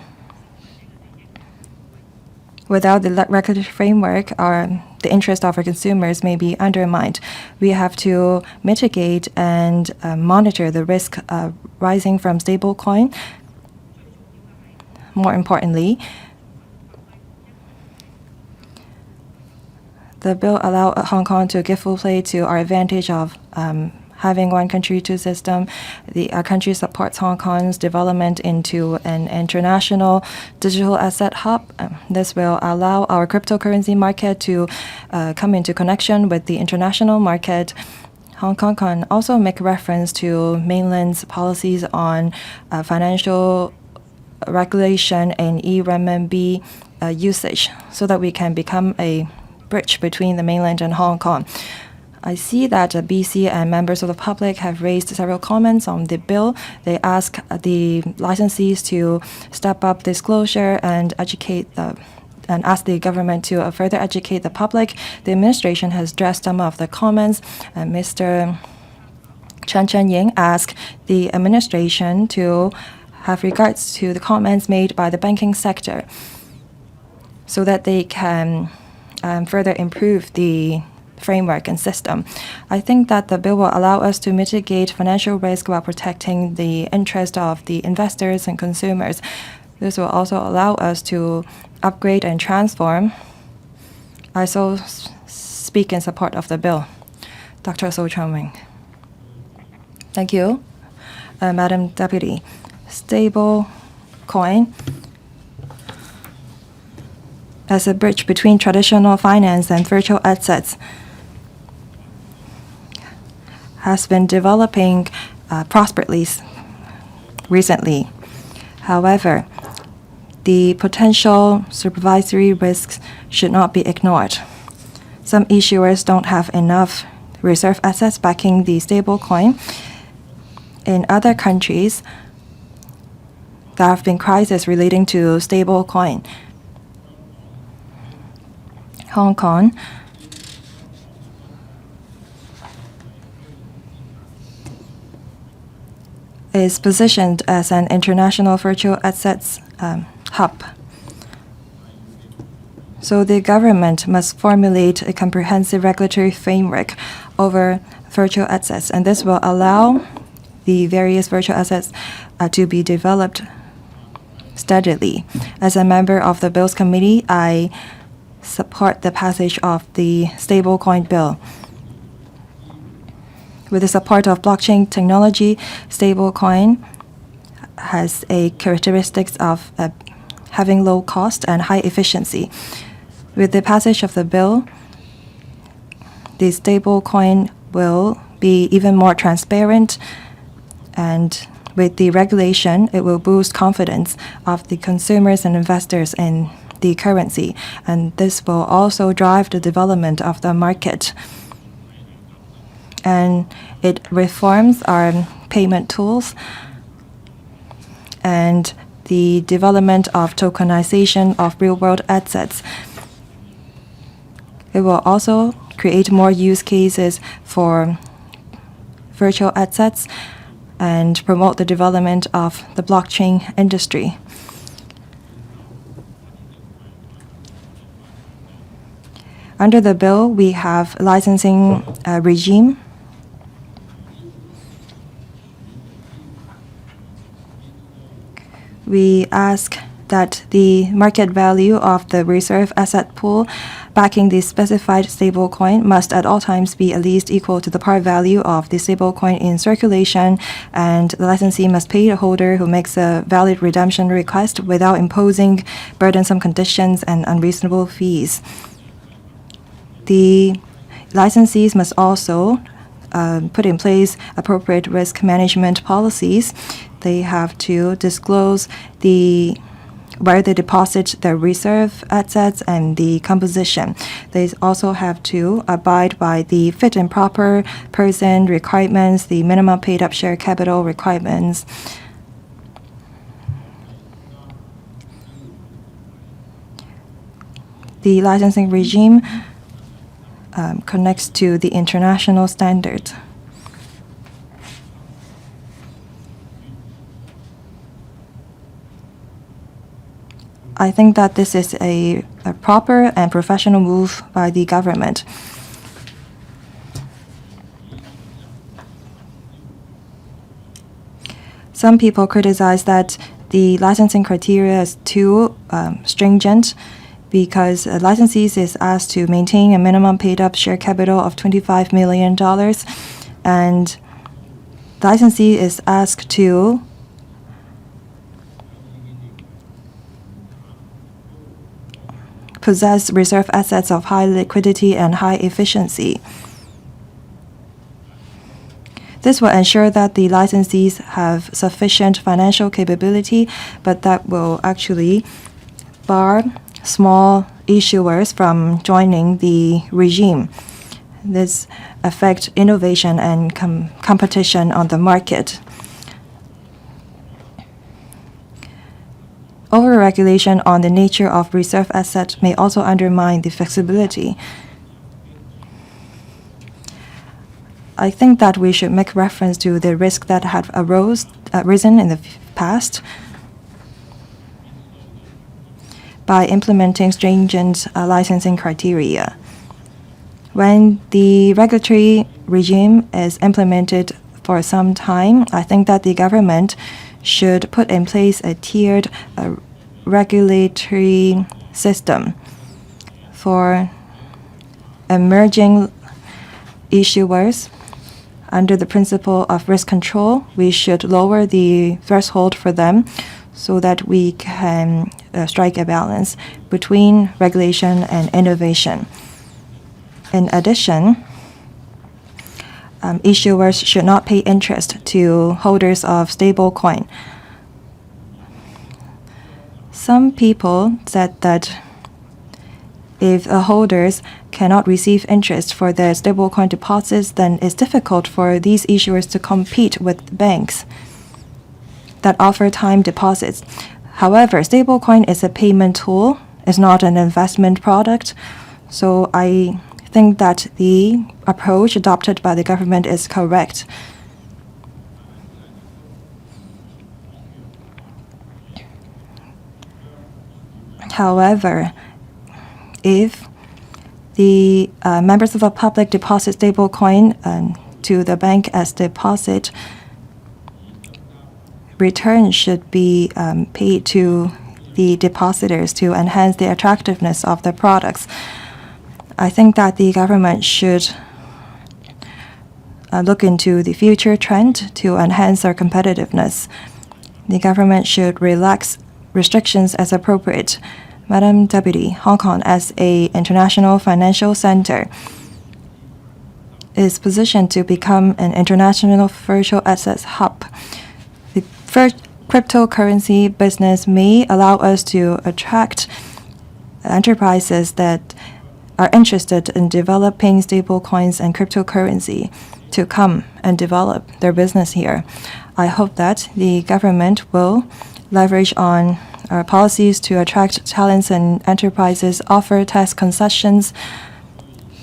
Without the regulatory framework, the interest of our consumers may be undermined. We have to mitigate and monitor the risk rising from stablecoin. More importantly, the bill allows Hong Kong to give full play to our advantage of having one country, two system. Our country supports Hong Kong's development into an international digital asset hub. This will allow our cryptocurrency market to come into connection with the international market. Hong Kong can also make reference to mainland's policies on financial regulation and e-renminbi usage so that we can become a bridge between the mainland and Hong Kong. I see that BC and members of the public have raised several comments on the bill. They ask the licensees to step up disclosure and ask the government to further educate the public. The administration has addressed some of the comments, and Mr. Chen Ying asked the administration to have regards to the comments made by the banking sector so that they can further improve the framework and system. I think that the bill will allow us to mitigate financial risk while protecting the interest of the investors and consumers. This will also allow us to upgrade and transform. I so speak in support of the bill. Dr. So Chong-Wing. Thank you, Madam Deputy. Stable coin as a bridge between traditional finance and virtual assets has been developing prosperously recently. However, the potential supervisory risks should not be ignored. Some issuers don't have enough reserve assets backing the stablecoin. In other countries, there have been crises relating to stablecoin. Hong Kong is positioned as an international virtual assets hub. So the government must formulate a comprehensive regulatory framework over virtual assets, and this will allow the various virtual assets to be developed steadily. As a member of the Bills Committee, I support the passage of the Stablecoin Bill. With the support of blockchain technology, stablecoin has a characteristics of having low cost and high efficiency. With the passage of the bill, the stablecoin will be even more transparent, and with the regulation, it will boost confidence of the consumers and investors in the currency, and this will also drive the development of the market. And it reforms our payment tools and the development of tokenization of real-world assets. It will also create more use cases for virtual assets and promote the development of the blockchain industry. Under the bill, we have licensing regime. We ask that the market value of the reserve asset pool backing the specified stablecoin must at all times be at least equal to the par value of the stablecoin in circulation, and the licensee must pay the holder who makes a valid redemption request without imposing burdensome conditions and unreasonable fees. The licensees must also put in place appropriate risk management policies. They have to disclose where they deposit their reserve assets and the composition. They also have to abide by the fit and proper person requirements, the minimum paid up share capital requirements. The licensing regime connects to the international standard. I think that this is a proper and professional move by the government. Some people criticize that the licensing criteria is too stringent because licensees is asked to maintain a minimum paid-up share capital of $25 million, and the licensee is asked to possess reserve assets of high liquidity and high efficiency. This will ensure that the licensees have sufficient financial capability, but that will actually bar small issuers from joining the regime. This affect innovation and competition on the market. Overregulation on the nature of reserve assets may also undermine the flexibility. I think that we should make reference to the risk that had arisen in the past by implementing stringent licensing criteria. When the regulatory regime is implemented for some time, I think that the government should put in place a tiered regulatory system for emerging issuers. Under the principle of risk control, we should lower the threshold for them so that we can strike a balance between regulation and innovation. In addition, issuers should not pay interest to holders of stablecoin. Some people said that if the holders cannot receive interest for their stablecoin deposits, then it's difficult for these issuers to compete with banks that offer time deposits. However, stablecoin is a payment tool, it's not an investment product. So I think that the approach adopted by the government is correct. However, if the members of the public deposit stablecoin to the bank as deposit, return should be paid to the depositors to enhance the attractiveness of the products. I think that the government should look into the future trend to enhance our competitiveness. The government should relax restrictions as appropriate. Madam Deputy, Hong Kong as an international financial center is positioned to become an international virtual assets hub. The first cryptocurrency business may allow us to attract enterprises that are interested in developing stablecoins and cryptocurrency to come and develop their business here. I hope that the government will leverage on our policies to attract talents and enterprises, offer tax concessions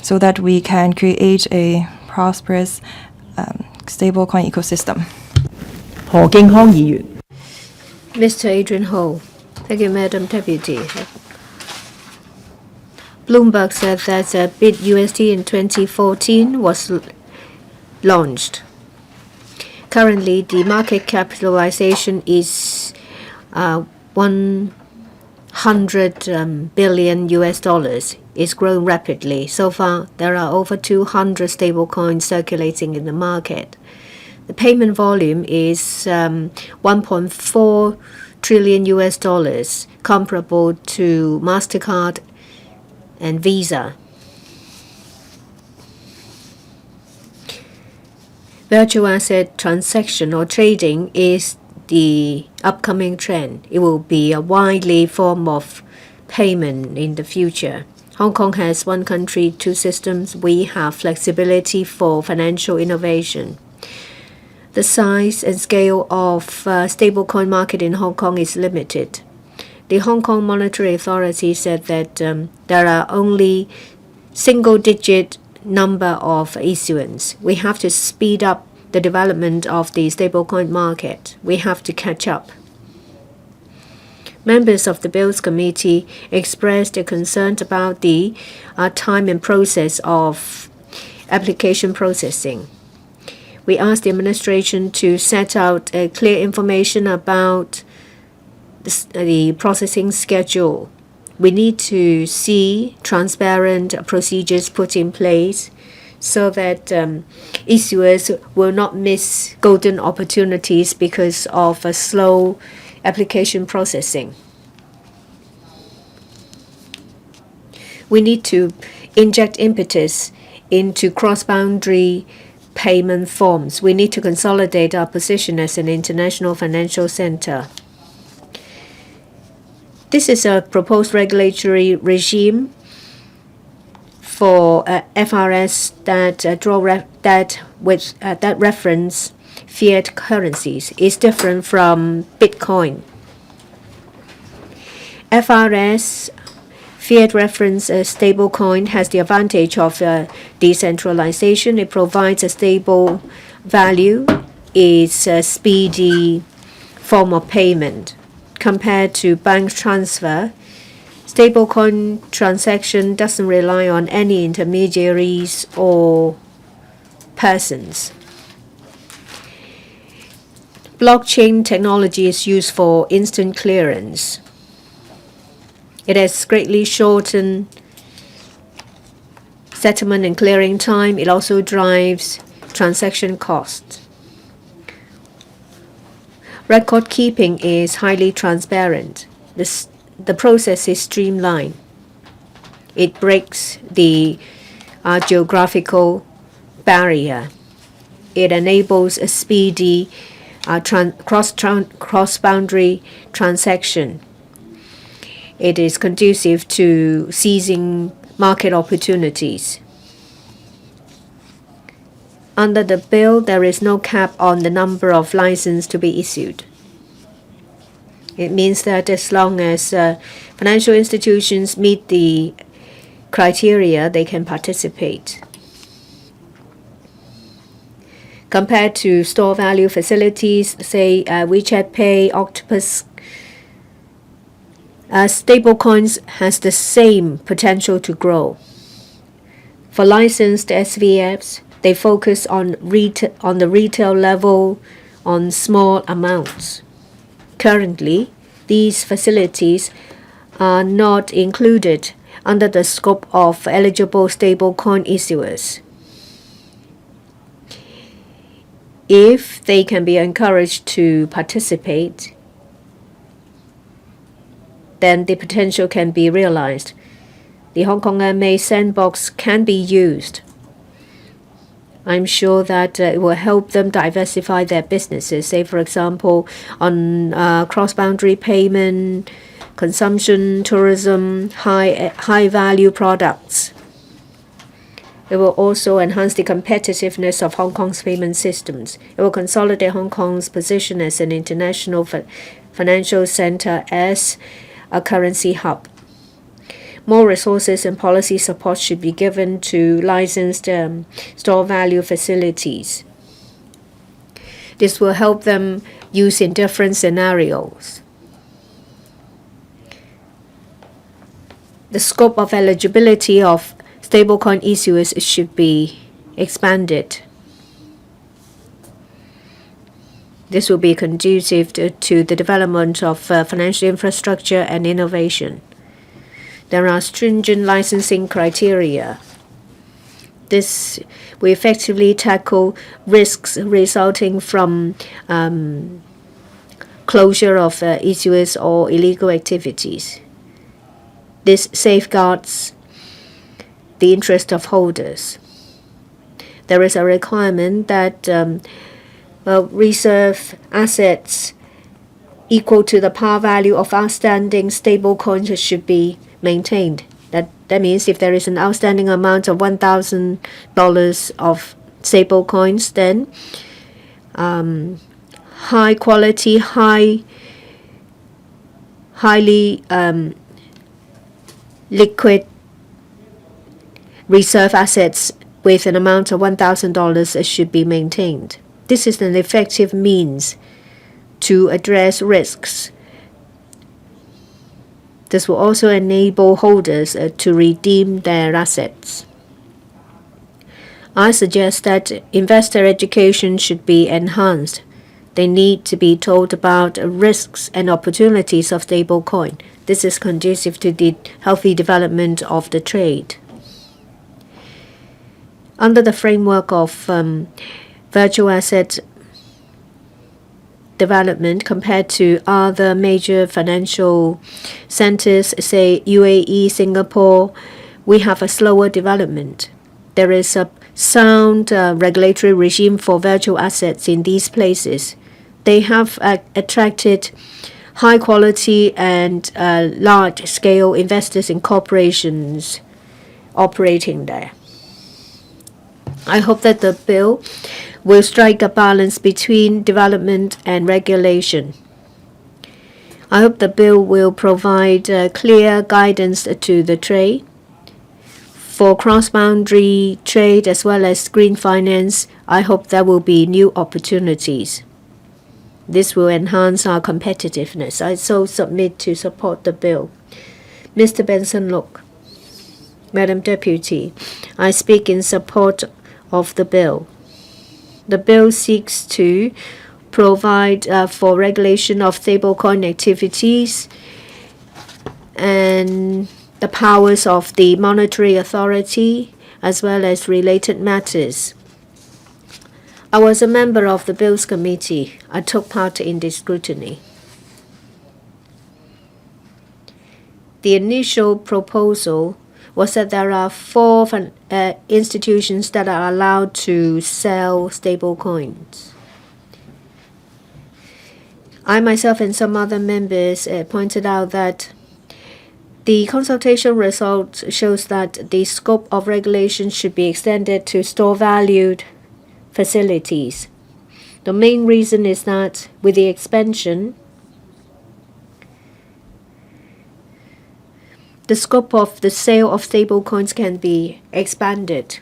so that we can create a prosperous stablecoin ecosystem. Mr. Adrian Ho. Thank you, Madam Deputy. Bloomberg said that BitUSD in 2014 was launched. Currently, the market capitalization is $100 billion US. It's growing rapidly. So far, there are over 200 stablecoins circulating in the market. The payment volume is 1.4 trillion US, comparable to MasterCard and Visa. Virtual asset transaction or trading is the upcoming trend. It will be a widely form of payment in the future. Hong Kong has one country, two systems. We have flexibility for financial innovation. The size and scale of stablecoin market in Hong Kong is limited. The Hong Kong Monetary Authority said that there are only single-digit number of issuance. We have to speed up the development of the stablecoin market. We have to catch up. Members of the Bills Committee expressed their concern about the time and process of application processing. We asked the administration to set out clear information about the processing schedule. We need to see transparent procedures put in place so that issuers will not miss golden opportunities because of a slow application processing. We need to inject impetus into cross-boundary payment forms. We need to consolidate our position as an international financial center. This is a proposed regulatory regime for FRS that reference fiat currencies is different from Bitcoin. FRS fiat reference stablecoin has the advantage of decentralization. It provides a stable value. It's a speedy form of payment compared to bank transfer. Stablecoin transaction doesn't rely on any intermediaries or persons. Blockchain technology is used for instant clearance. It has greatly shortened settlement and clearing time. It also drives transaction costs. Record keeping is highly transparent. The process is streamlined. It breaks the geographical barrier. It enables a speedy cross-boundary transaction. It is conducive to seizing market opportunities. Under the bill, there is no cap on the number of licenses to be issued. It means that as long as financial institutions meet the criteria, they can participate. Compared to store value facilities, say WeChat Pay, Octopus, stablecoins has the same potential to grow. For licensed SVFs, they focus on the retail level on small amounts. Currently, these facilities are not included under the scope of eligible stablecoin issuers. If they can be encouraged to participate, then the potential can be realized. The Hong Kong MA sandbox can be used. I'm sure that it will help them diversify their businesses, say, for example, on cross-boundary payment, consumption, tourism, high-value products. It will also enhance the competitiveness of Hong Kong's payment systems. It will consolidate Hong Kong's position as an international financial center, as a currency hub. More resources and policy support should be given to licensed store value facilities. This will help them use in different scenarios. The scope of eligibility of stablecoin issuers should be expanded. This will be conducive to the development of financial infrastructure and innovation. There are stringent licensing criteria. This will effectively tackle risks resulting from closure of issuers or illegal activities. This safeguards the interest of holders. There is a requirement that reserve assets equal to the par value of outstanding stablecoins should be maintained. That means if there is an outstanding amount of $1,000 of stablecoins, then high quality, highly liquid reserve assets with an amount of $1,000 should be maintained. This is an effective means to address risks. This will also enable holders to redeem their assets. I suggest that investor education should be enhanced. They need to be told about risks and opportunities of stablecoin. This is conducive to the healthy development of the trade. Under the framework of virtual asset development compared to other major financial centers, say UAE, Singapore, we have a slower development. There is a sound regulatory regime for virtual assets in these places. They have attracted high quality and large scale investors in corporations operating there. I hope that the bill will strike a balance between development and regulation. I hope the bill will provide clear guidance to the trade. For cross-boundary trade as well as green finance, I hope there will be new opportunities. This will enhance our competitiveness. I so submit to support the bill. Mr. Benson Look. Madam Deputy, I speak in support of the bill. The bill seeks to provide for regulation of stablecoin activities and the powers of the monetary authority as well as related matters. I was a member of the Bills Committee. I took part in the scrutiny. The initial proposal was that there are 4 institutions that are allowed to sell stable coins. I myself and some other members pointed out that the consultation result shows that the scope of regulation should be extended to store-valued facilities. The main reason is that with the expansion, the scope of the sale of stablecoins can be expanded.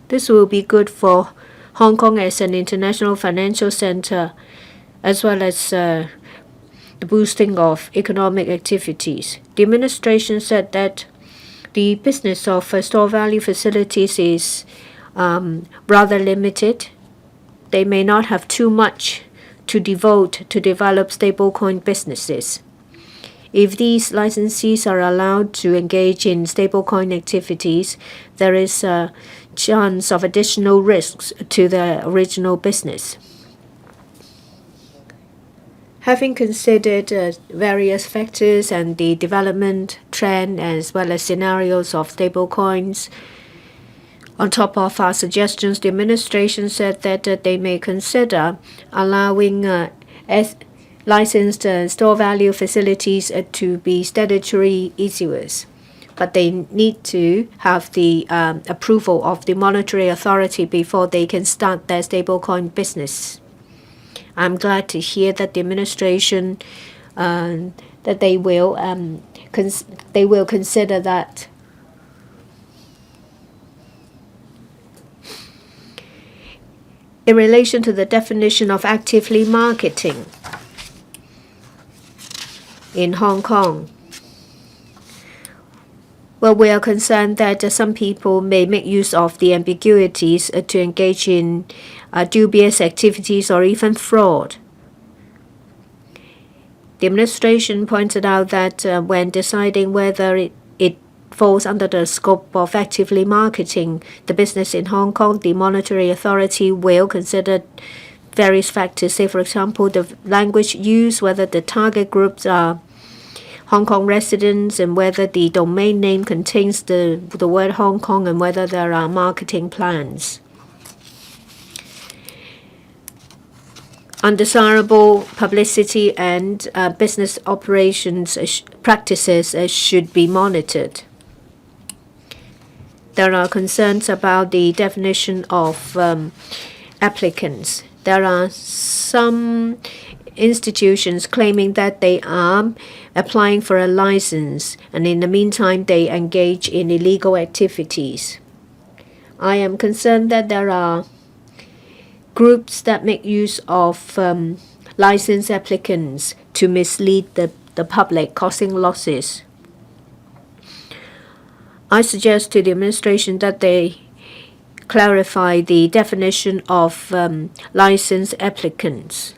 This will be good for Hong Kong as an international financial center, as well as the boosting of economic activities. The administration said that the business of store value facilities is rather limited. They may not have too much to devote to develop stablecoin businesses. If these licensees are allowed to engage in stablecoin activities, there is a chance of additional risks to the original business. Having considered various factors and the development trend as well as scenarios of stablecoins, on top of our suggestions, the administration said that they may consider allowing licensed store value facilities to be statutory issuers, but they need to have the approval of the monetary authority before they can start their stablecoin business. I'm glad to hear that the administration that they will consider that. In relation to the definition of actively marketing in Hong Kong, well, we are concerned that some people may make use of the ambiguities to engage in dubious activities or even fraud. The administration pointed out that when deciding whether it falls under the scope of actively marketing the business in Hong Kong, the monetary authority will consider various factors. Say, for example, the language used, whether the target groups are Hong Kong residents, and whether the domain name contains the word Hong Kong, and whether there are marketing plans. Undesirable publicity and business operations practices should be monitored. There are concerns about the definition of applicants. There are some institutions claiming that they are applying for a license, and in the meantime they engage in illegal activities. I am concerned that there are groups that make use of license applicants to mislead the public, causing losses. I suggest to the administration that they clarify the definition of license applicants.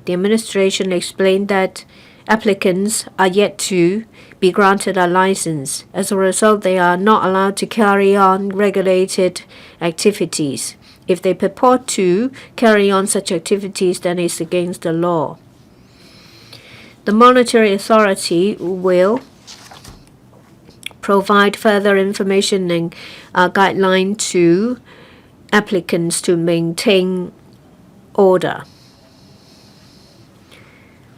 The administration explained that applicants are yet to be granted a license. As a result, they are not allowed to carry on regulated activities. If they purport to carry on such activities, then it's against the law. The monetary authority will provide further information and guideline to applicants to maintain order.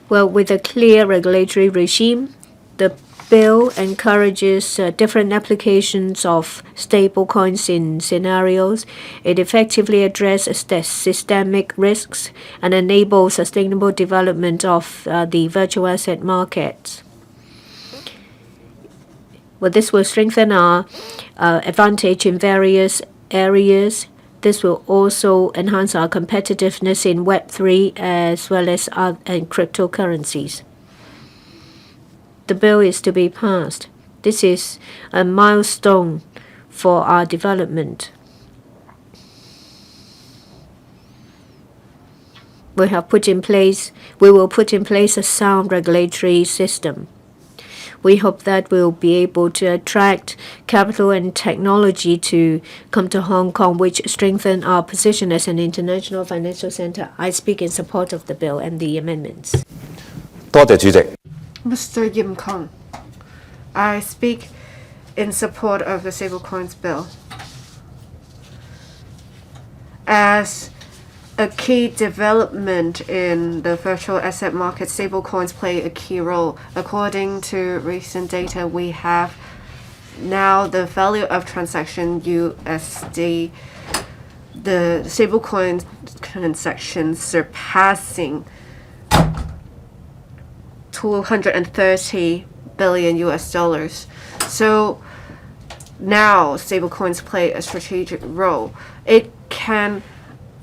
Well, with a clear regulatory regime, the bill encourages different applications of stablecoins in scenarios. It effectively addresses the systemic risks and enables sustainable development of the virtual asset markets. Well, this will strengthen our advantage in various areas. This will also enhance our competitiveness in Web3 as well as in cryptocurrencies. The bill is to be passed. This is a milestone for our development. We will put in place a sound regulatory system. We hope that we'll be able to attract capital and technology to come to Hong Kong, which strengthen our position as an international financial center. I speak in support of the bill and the amendments. 多謝主席。 Mr. Yim Kong, I speak in support of the Stablecoins Bill. As a key development in the virtual asset market, stablecoins play a key role. According to recent data, we have now the value of transaction USD, the stablecoin transactions surpassing 230 billion US dollars. So now stablecoins play a strategic role. It can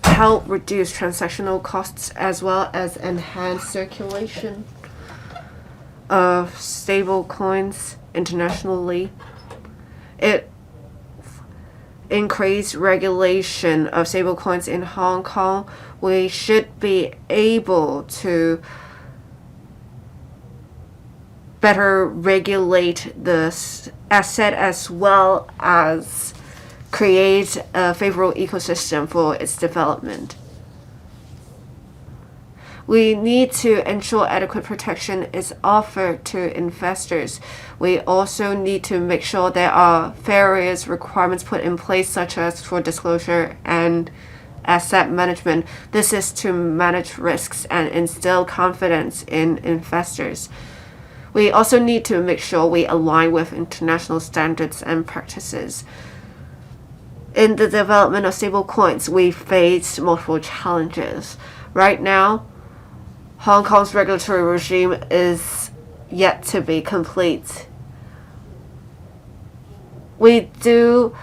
help reduce transactional costs as well as enhance circulation of stablecoins internationally. It increased regulation of stablecoins in Hong Kong. We should be able to better regulate the asset as well as create a favorable ecosystem for its development. We need to ensure adequate protection is offered to investors. We also need to make sure there are various requirements put in place, such as for disclosure and asset management. This is to manage risks and instill confidence in investors. We also need to make sure we align with international standards and practices. In the development of stablecoins, we face multiple challenges. Right now, Hong Kong's regulatory regime is yet to be complete. We do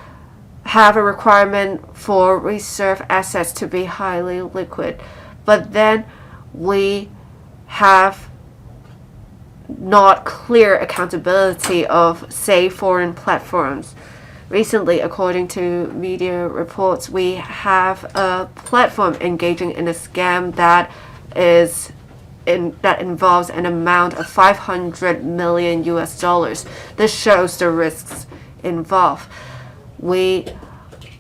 have a requirement for reserve assets to be highly liquid, but then we have not clear accountability of, say, foreign platforms. Recently, according to media reports, we have a platform engaging in a scam that involves an amount of 500 million US dollars. This shows the risks involved. We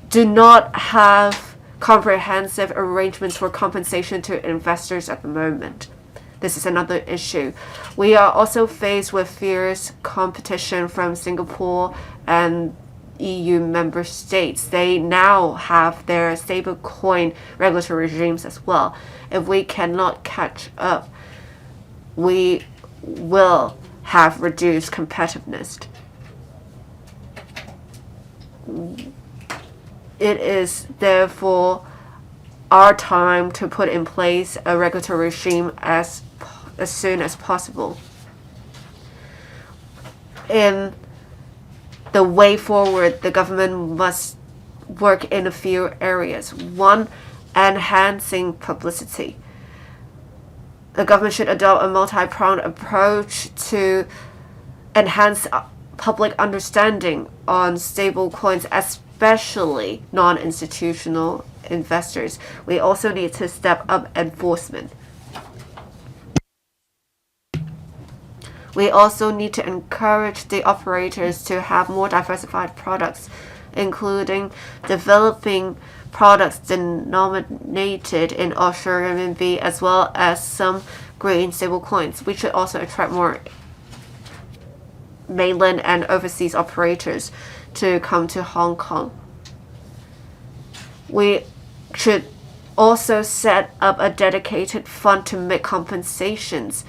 do not have comprehensive arrangements for compensation to investors at the moment. This is another issue. We are also faced with fierce competition from Singapore and EU member states. They now have their stablecoin regulatory regimes as well. If we cannot catch up, we will have reduced competitiveness. It is therefore our time to put in place a regulatory regime as soon as possible. In the way forward, the government must work in a few areas. One, enhancing publicity. The government should adopt a multi-pronged approach to enhance public understanding on stablecoins, especially non-institutional investors. We also need to step up enforcement. We also need to encourage the operators to have more diversified products, including developing products denominated in offshore renminbi as well as some green stablecoins. We should also attract more mainland and overseas operators to come to Hong Kong. We should also set up a dedicated fund to make compensations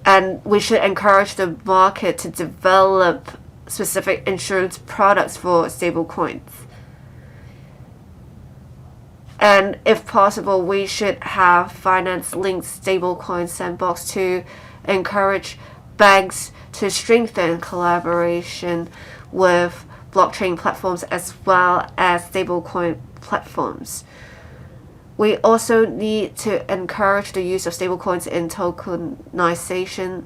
And we should encourage the market to develop specific insurance products for stablecoins. And if possible, we should have finance-linked stablecoin sandbox to encourage banks to strengthen collaboration with blockchain platforms as well as stablecoin platforms. We also need to encourage the use of stablecoins in tokenization.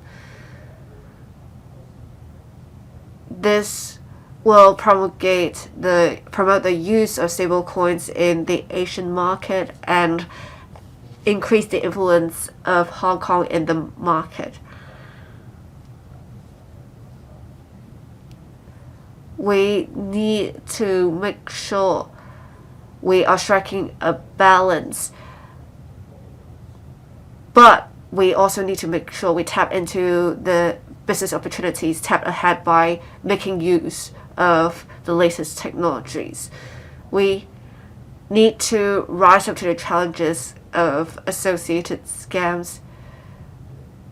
This will promote the use of stablecoins in the Asian market and increase the influence of Hong Kong in the market. We need to make sure we are striking a balance, but we also need to make sure we tap into the business opportunities, tap ahead by making use of the latest technologies. We need to rise up to the challenges of associated scams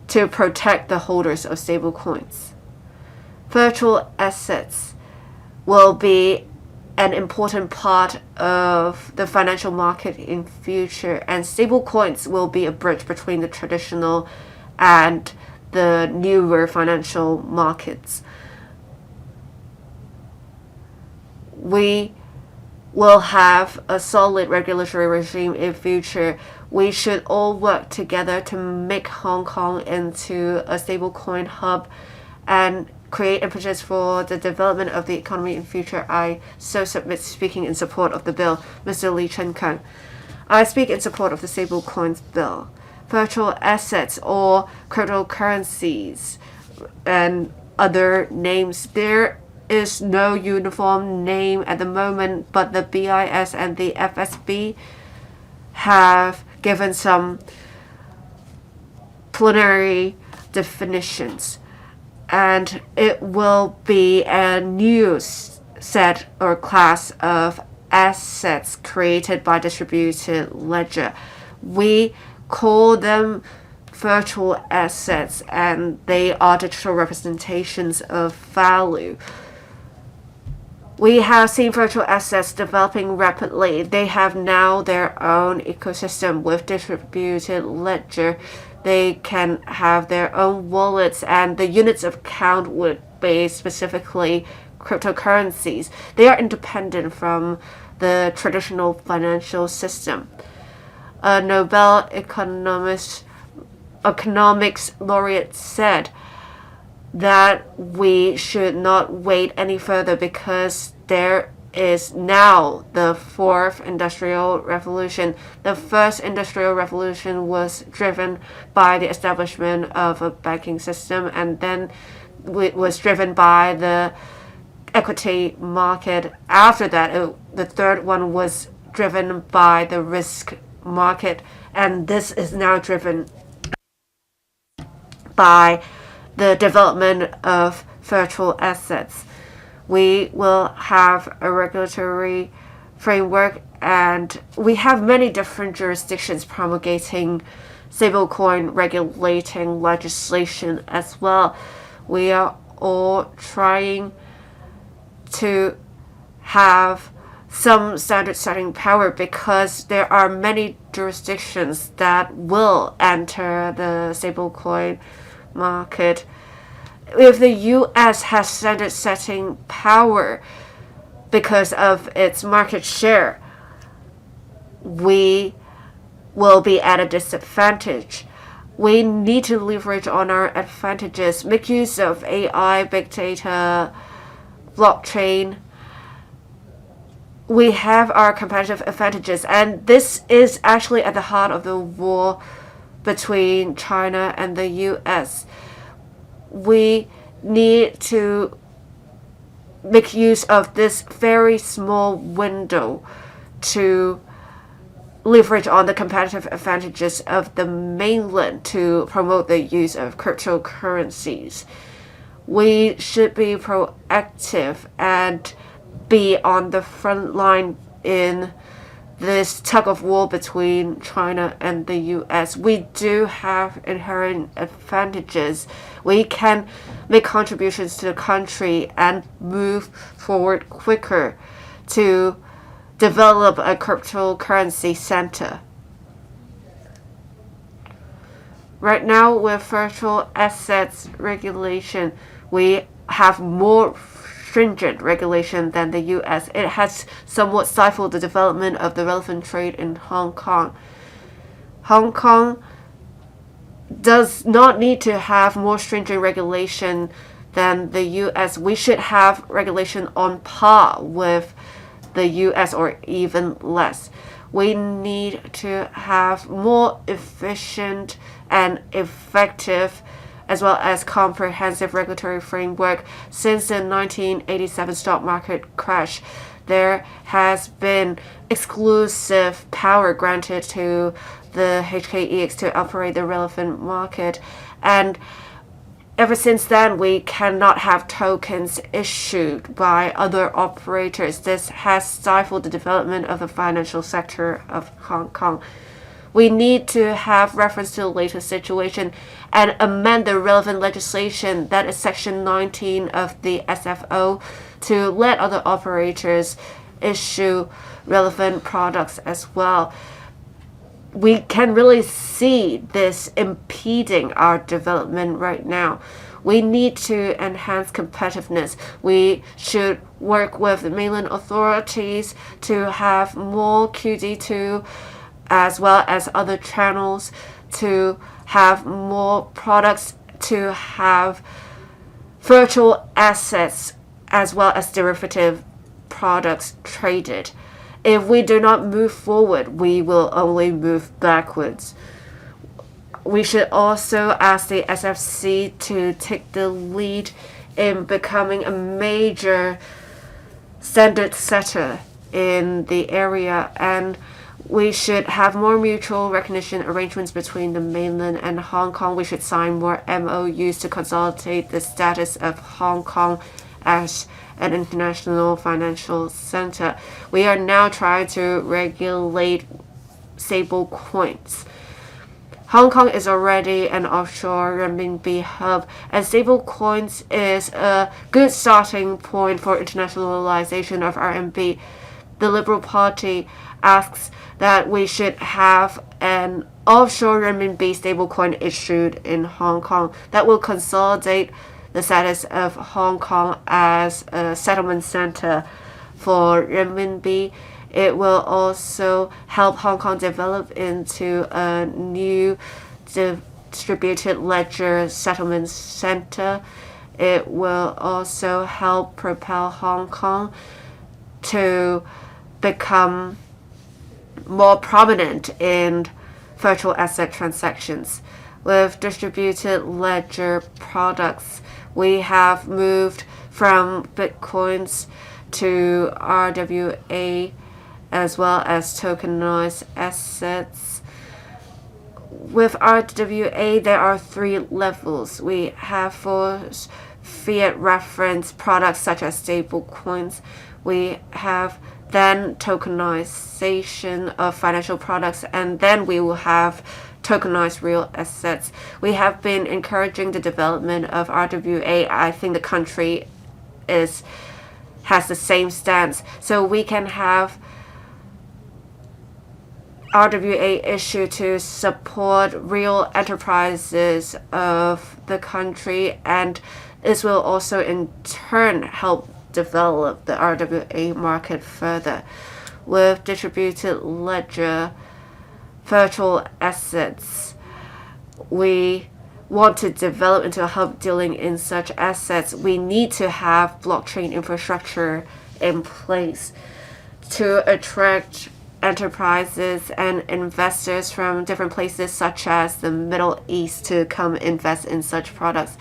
to protect the holders of stablecoins. Virtual assets will be an important part of the financial market in future, and stablecoins will be a bridge between the traditional and the newer financial markets. We will have a solid regulatory regime in future. We should all work together to make Hong Kong into a stablecoin hub and create impetus for the development of the economy in future. I so submit speaking in support of the bill. Mr. Lee Chen-kung. I speak in support of the Stablecoins Bill. Virtual assets or cryptocurrencies and other names. There is no uniform name at the moment, but the BIS and the FSB have given some preliminary definitions, and it will be a new set or class of assets created by distributed ledger. We call them virtual assets, and they are digital representations of value. We have seen virtual assets developing rapidly. They have now their own ecosystem with distributed ledger. They can have their own wallets, and the units of account would be specifically cryptocurrencies. They are independent from the traditional financial system. A Nobel economics laureate said that we should not wait any further because there is now the fourth industrial revolution. The first industrial revolution was driven by the establishment of a banking system, and then it was driven by the equity market. After that, the third one was driven by the risk market, and this is now driven by the development of virtual assets. We will have a regulatory framework, and we have many different jurisdictions promulgating stablecoin regulating legislation as well. We are all trying to have some standard setting power because there are many jurisdictions that will enter the stablecoin market. If the US has standard setting power because of its market share, we will be at a disadvantage. We need to leverage on our advantages, make use of AI, big data, blockchain. We have our competitive advantages, and this is actually at the heart of the war between China and the US. We need to make use of this very small window to leverage on the competitive advantages of the mainland to promote the use of cryptocurrencies. We should be proactive and be on the front line in this tug of war between China and the US. We do have inherent advantages. We can make contributions to the country and move forward quicker to develop a cryptocurrency center. Right now, with virtual assets regulation, we have more stringent regulation than the US. It has somewhat stifled the development of the relevant trade in Hong Kong. Hong Kong does not need to have more stringent regulation than the US. We should have regulation on par with the US or even less. We need to have more efficient and effective as well as comprehensive regulatory framework. Since the 1987 stock market crash, there has been exclusive power granted to the HKEX to operate the relevant market, and ever since then, we cannot have tokens issued by other operators. This has stifled the development of the financial sector of Hong Kong. We need to have reference to the latest situation and amend the relevant legislation, that is Section 19 of the SFO, to let other operators issue relevant products as well. We can really see this impeding our development right now. We need to enhance competitiveness. We should work with the mainland authorities to have more QD2 as well as other channels, to have more products, to have virtual assets as well as derivative products traded. If we do not move forward, we will only move backwards. We should also ask the SFC to take the lead in becoming a major standard setter in the area, and we should have more mutual recognition arrangements between the mainland and Hong Kong. We should sign more MOUs to consolidate the status of Hong Kong as an international financial center. We are now trying to regulate stable coins. Hong Kong is already an offshore renminbi hub, and stable coins is a good starting point for internationalization of RMB. The Liberal Party asks that we should have an offshore renminbi stablecoin issued in Hong Kong that will consolidate the status of Hong Kong as a settlement center for renminbi. It will also help Hong Kong develop into a new distributed ledger settlement center. It will also help propel Hong Kong to become more prominent in virtual asset transactions. With distributed ledger products, we have moved from Bitcoins to RWA as well as tokenized assets. With RWA, there are 3 levels. We have for fiat reference products such as stable coins. We have then tokenization of financial products, and then we will have tokenized real assets. We have been encouraging the development of RWA. I think the country has the same stance. So we can have RWA issue to support real enterprises of the country, and this will also in turn help develop the RWA market further. With distributed ledger virtual assets, we want to develop into a hub dealing in such assets. We need to have blockchain infrastructure in place to attract enterprises and investors from different places such as the Middle East to come invest in such products.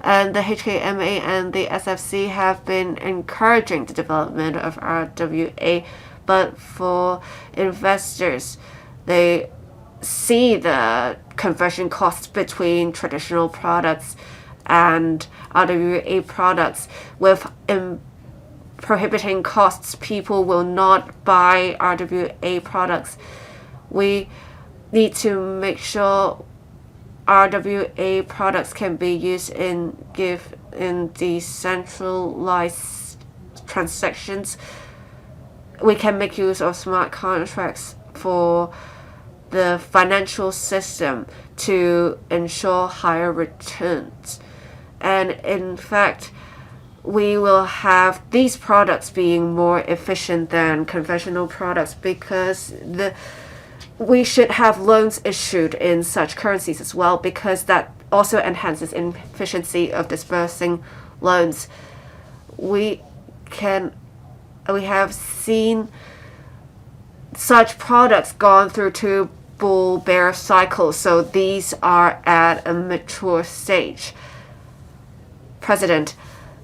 And the HKMA and the SFC have been encouraging the development of RWA, but for investors, they see the conversion cost between traditional products and RWA products. With prohibiting costs, people will not buy RWA products. We need to make sure RWA products can be used in decentralized transactions. We can make use of smart contracts for the financial system to ensure higher returns. And in fact, we will have these products being more efficient than conventional products because we should have loans issued in such currencies as well, because that also enhances efficiency of disbursing loans. We have seen such products gone through two bull bear cycles, so these are at a mature stage. President,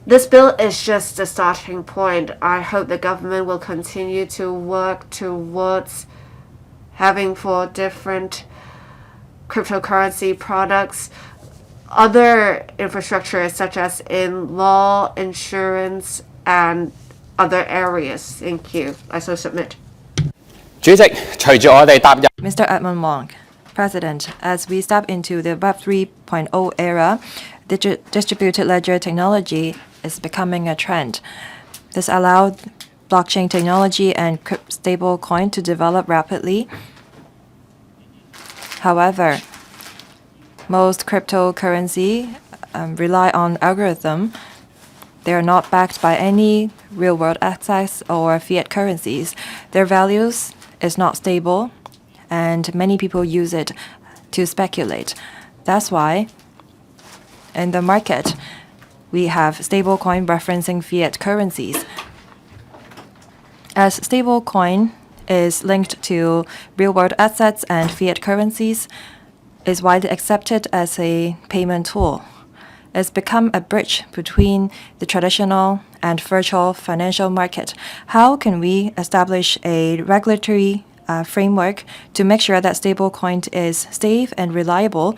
this bill is just a starting point. I hope the government will continue to work towards having for different cryptocurrency products other infrastructures such as in law, insurance, and other areas. Thank you. I so submit. 主席，隨住我哋踏入 Mr. Edmund Wong, President, as we step into the Web 3.0 era, distributed ledger technology is becoming a trend. This allowed blockchain technology and stablecoin to develop rapidly. However, most cryptocurrency rely on algorithm. They are not backed by any real-world assets or fiat currencies. Their values is not stable, and many people use it to speculate. That's why in the market, we have stablecoin referencing fiat currencies. As stablecoin is linked to real-world assets and fiat currencies, is widely accepted as a payment tool. It's become a bridge between the traditional and virtual financial market. How can we establish a regulatory framework to make sure that stablecoin is safe and reliable,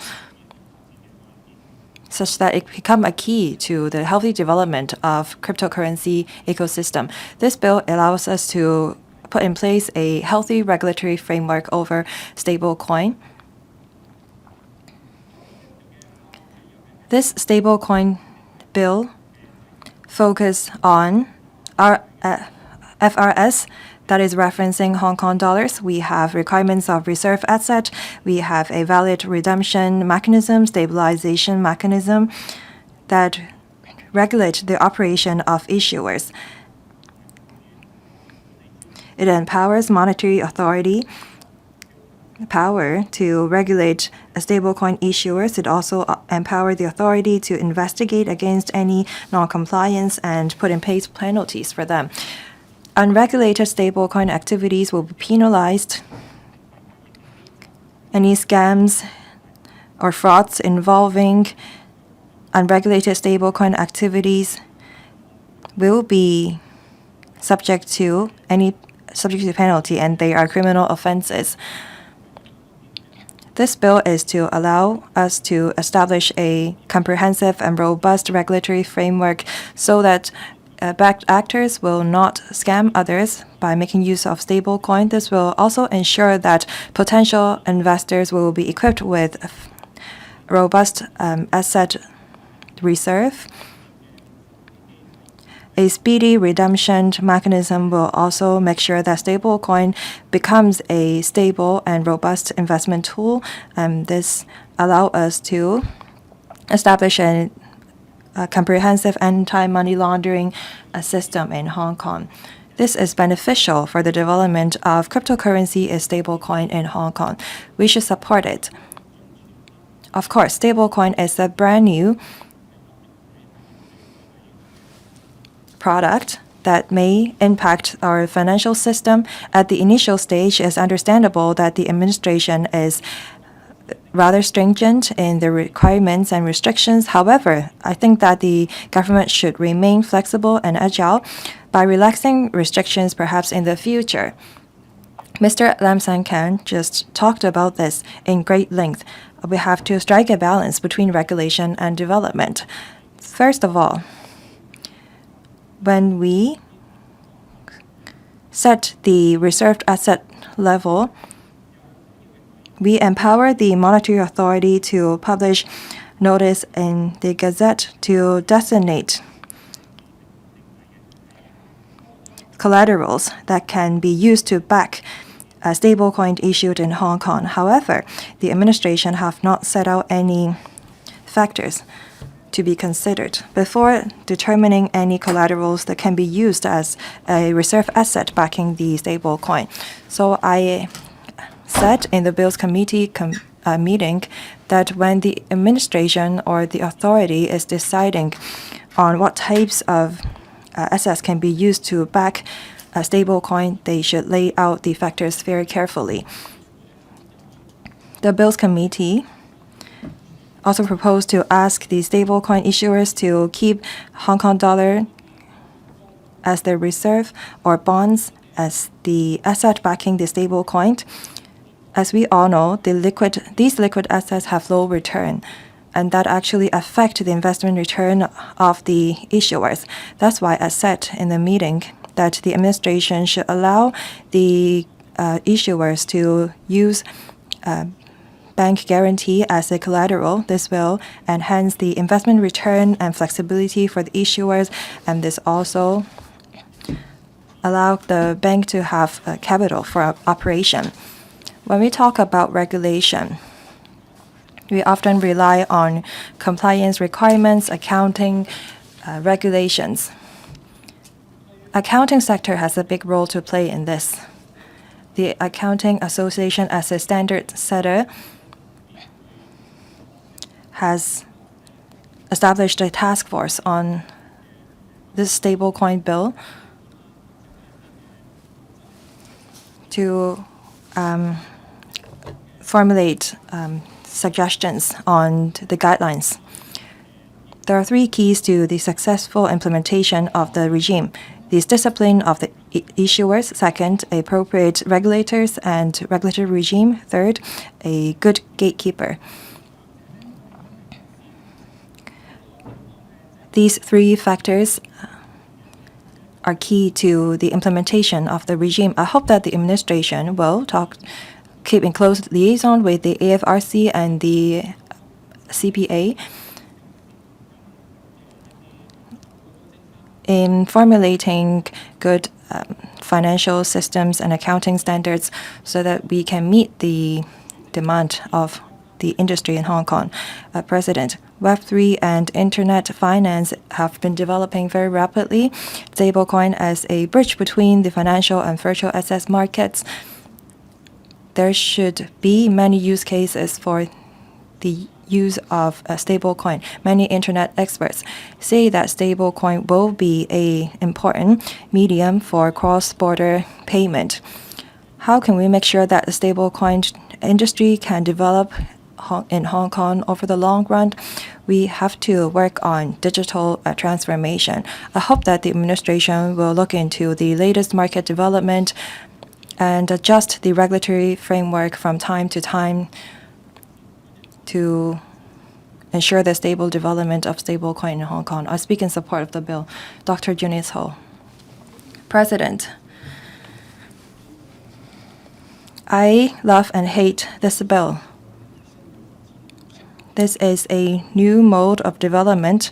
such that it become a key to the healthy development of cryptocurrency ecosystem? This bill allows us to put in place a healthy regulatory framework over stablecoin. This stablecoin bill focus on our FRS, that is referencing Hong Kong dollars. We have requirements of reserve asset. We have a valid redemption mechanism, stabilization mechanism that regulate the operation of issuers. It empowers monetary authority power to regulate stablecoin issuers. It also empowers the authority to investigate against any non-compliance and put in place penalties for them. Unregulated stablecoin activities will be penalized. Any scams or frauds involving unregulated stablecoin activities will be subject to penalty, and they are criminal offenses. This bill is to allow us to establish a comprehensive and robust regulatory framework so that backed actors will not scam others by making use of stablecoin. This will also ensure that potential investors will be equipped with robust asset reserve. A speedy redemption mechanism will also make sure that stablecoin becomes a stable and robust investment tool. This allows us to establish a comprehensive anti-money laundering system in Hong Kong. This is beneficial for the development of cryptocurrency as stablecoin in Hong Kong. We should support it. Of course, stablecoin is a brand new product that may impact our financial system. At the initial stage, it's understandable that the administration is rather stringent in the requirements and restrictions. However, I think that the government should remain flexible and agile by relaxing restrictions perhaps in the future. Mr. Lam San Kan just talked about this in great length. We have to strike a balance between regulation and development. First of all, when we set the reserved asset level, we empower the monetary authority to publish notice in the Gazette to designate collaterals that can be used to back a stablecoin issued in Hong Kong. However, the administration have not set out any factors to be considered before determining any collaterals that can be used as a reserve asset backing the stablecoin. So I said in the Bills Committee meeting that when the administration or the authority is deciding on what types of assets can be used to back a stablecoin, they should lay out the factors very carefully. The Bills Committee also proposed to ask the stablecoin issuers to keep Hong Kong dollar as their reserve or bonds as the asset backing the stablecoin. As we all know, these liquid assets have low return, and that actually affect the investment return of the issuers. That's why I said in the meeting that the administration should allow the issuers to use bank guarantee as a collateral. This will enhance the investment return and flexibility for the issuers, and this also allow the bank to have capital for operation. When we talk about regulation, we often rely on compliance requirements, accounting regulations. Accounting sector has a big role to play in this. The Accounting Association, as a standard setter, has established a task force on this stablecoin bill to formulate suggestions on the guidelines. There are 3 keys to the successful implementation of the regime. The discipline of the issuers. Second, appropriate regulators and regulatory regime. Third, a good gatekeeper. These 3 factors are key to the implementation of the regime. I hope that the administration will keep in close liaison with the AFRC and the CPA in formulating good financial systems and accounting standards so that we can meet the demand of the industry in Hong Kong. President, Web3 and internet finance have been developing very rapidly. Stablecoin as a bridge between the financial and virtual assets markets. There should be many use cases for the use of a stablecoin. Many internet experts say that stablecoin will be an important medium for cross-border payment. How can we make sure that the stablecoin industry can develop in Hong Kong over the long run? We have to work on digital transformation. I hope that the administration will look into the latest market development and adjust the regulatory framework from time to time to ensure the stable development of stablecoin in Hong Kong. I speak in support of the bill. Dr. Junius Ho. President, I love and hate this bill. This is a new mode of development.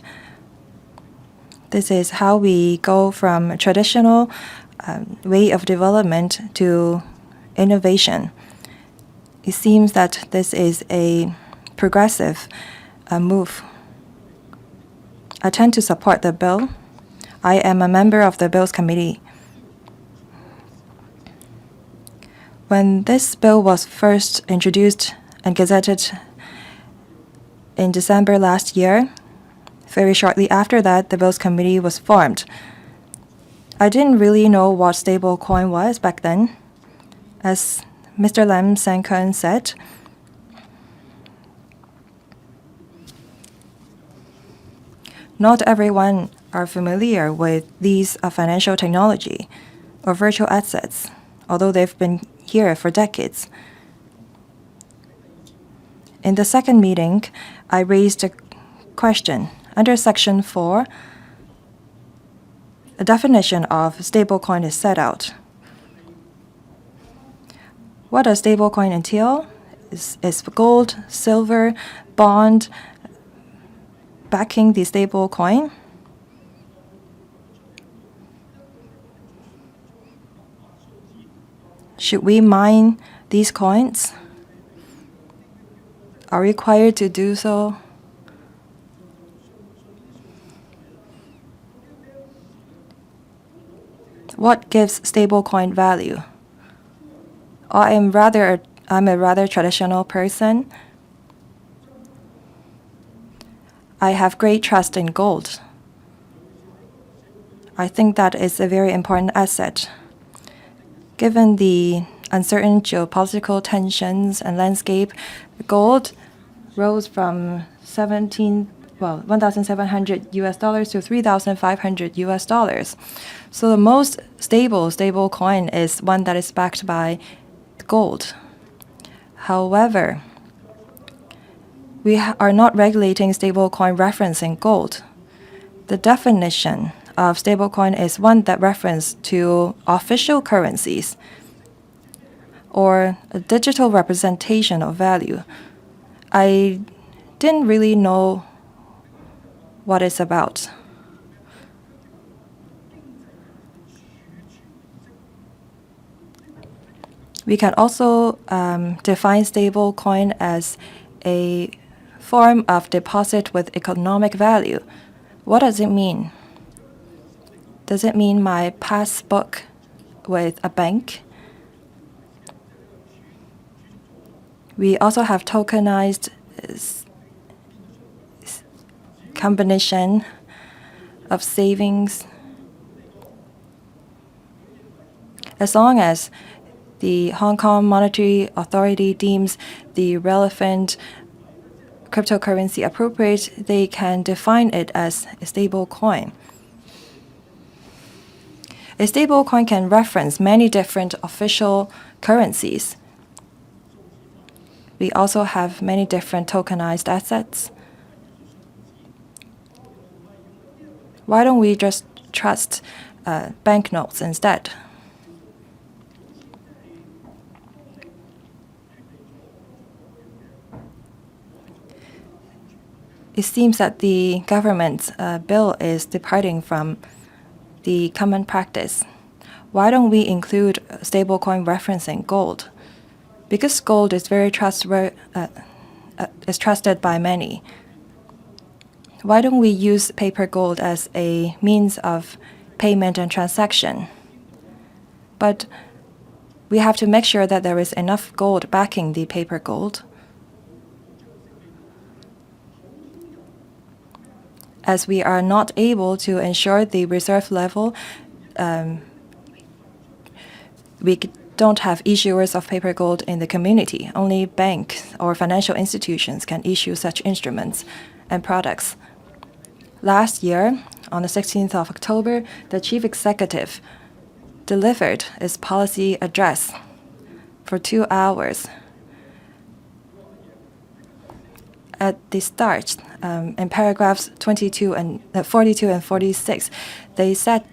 This is how we go from a traditional way of development to innovation. It seems that this is a progressive move. I tend to support the bill. I am a member of the Bills Committee. When this bill was first introduced and gazetted in December last year, very shortly after that, the Bills Committee was formed. I didn't really know what stablecoin was back then. As Mr. Lam Sang-Kun said, not everyone are familiar with these financial technology or virtual assets, although they've been here for decades. In the second meeting, I raised a question. Under Section 4, a definition of stablecoin is set out. What does stablecoin entail? Is gold, silver, bond backing the stablecoin? Should we mine these coins? Are we required to do so? What gives stablecoin value? I'm a rather traditional person. I have great trust in gold. I think that is a very important asset. Given the uncertain geopolitical tensions and landscape, gold rose from $1,700 to $3,500. So the most stable coin is one that is backed by gold. However, we are not regulating stablecoin referencing gold. The definition of stablecoin is one that refers to official currencies or a digital representation of value. I didn't really know what it's about. We can also define stablecoin as a form of deposit with economic value. What does it mean? Does it mean my passbook with a bank? We also have tokenized combination of savings. As long as the Hong Kong Monetary Authority deems the relevant cryptocurrency appropriate, they can define it as a stable coin. A stable coin can reference many different official currencies. We also have many different tokenized assets. Why don't we just trust banknotes instead? It seems that the government's bill is departing from the common practice. Why don't we include stablecoin referencing gold? Because gold is very trusted by many. Why don't we use paper gold as a means of payment and transaction? But we have to make sure that there is enough gold backing the paper gold. As we are not able to ensure the reserve level, we don't have issuers of paper gold in the community. Only banks or financial institutions can issue such instruments and products. Last year, on the 16th of October, the chief executive delivered his policy address for 2 hours. At the start, in paragraphs 42 and 46, he said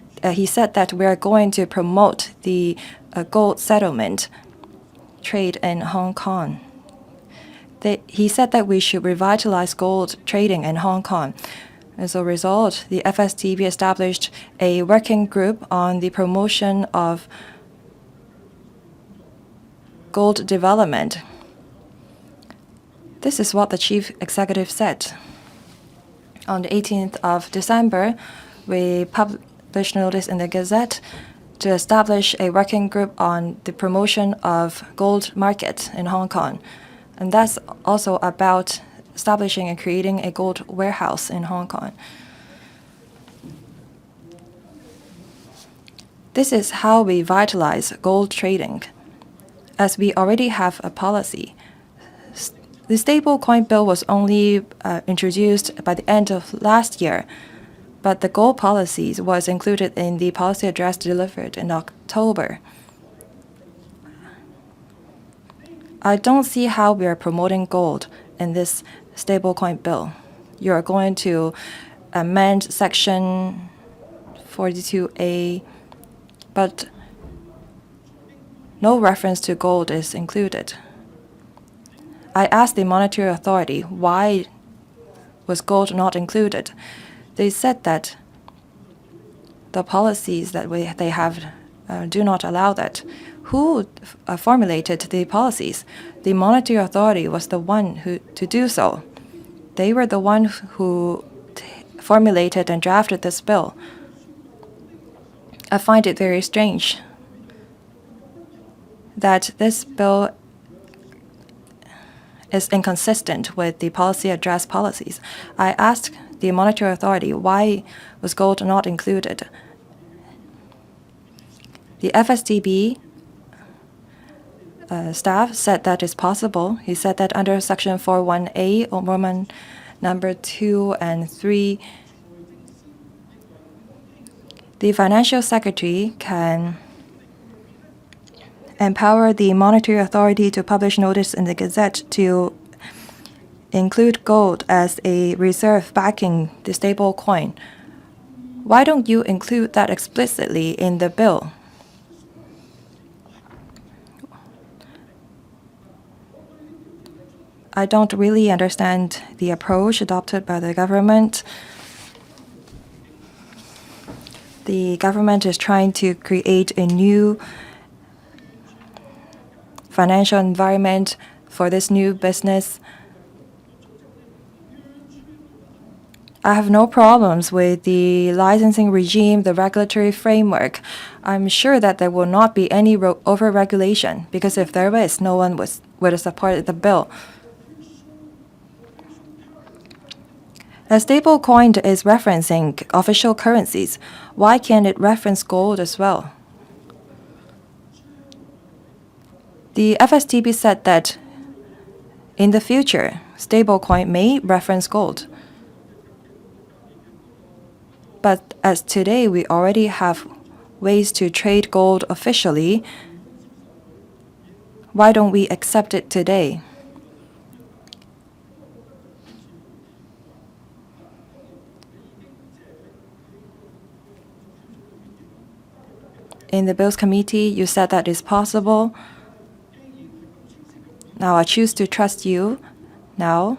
that we are going to promote the gold settlement trade in Hong Kong. He said that we should revitalize gold trading in Hong Kong. As a result, the FSTB established a working group on the promotion of gold development. This is what the chief executive said. On the 18th of December, we published notice in the Gazette to establish a working group on the promotion of gold market in Hong Kong. And that's also about establishing and creating a gold warehouse in Hong Kong. This is how we vitalize gold trading, as we already have a policy. The Stablecoin Bill was only introduced by the end of last year, but the gold policies was included in the policy address delivered in October. I don't see how we are promoting gold in this Stablecoin Bill. You are going to amend Section 42A, but no reference to gold is included. I asked the monetary authority why was gold not included. They said that the policies that they have do not allow that. Who formulated the policies? The monetary authority was the one to do so. They were the one who formulated and drafted this bill. I find it very strange that this bill is inconsistent with the policy address policies. I asked the monetary authority why was gold not included. The FSDB staff said that is possible. He said that under Section 41A, Roman number 2 and 3, the financial secretary can empower the monetary authority to publish notice in the Gazette to include gold as a reserve backing the stable coin. Why don't you include that explicitly in the bill? I don't really understand the approach adopted by the government. The government is trying to create a new financial environment for this new business. I have no problems with the licensing regime, the regulatory framework. I'm sure that there will not be any over-regulation, because if there is, no one would have supported the bill. A stable coin is referencing official currencies. Why can't it reference gold as well? The FSTB said that in the future, stablecoin may reference gold. But as today, we already have ways to trade gold officially. Why don't we accept it today? In the Bills Committee, you said that is possible. Now I choose to trust you now.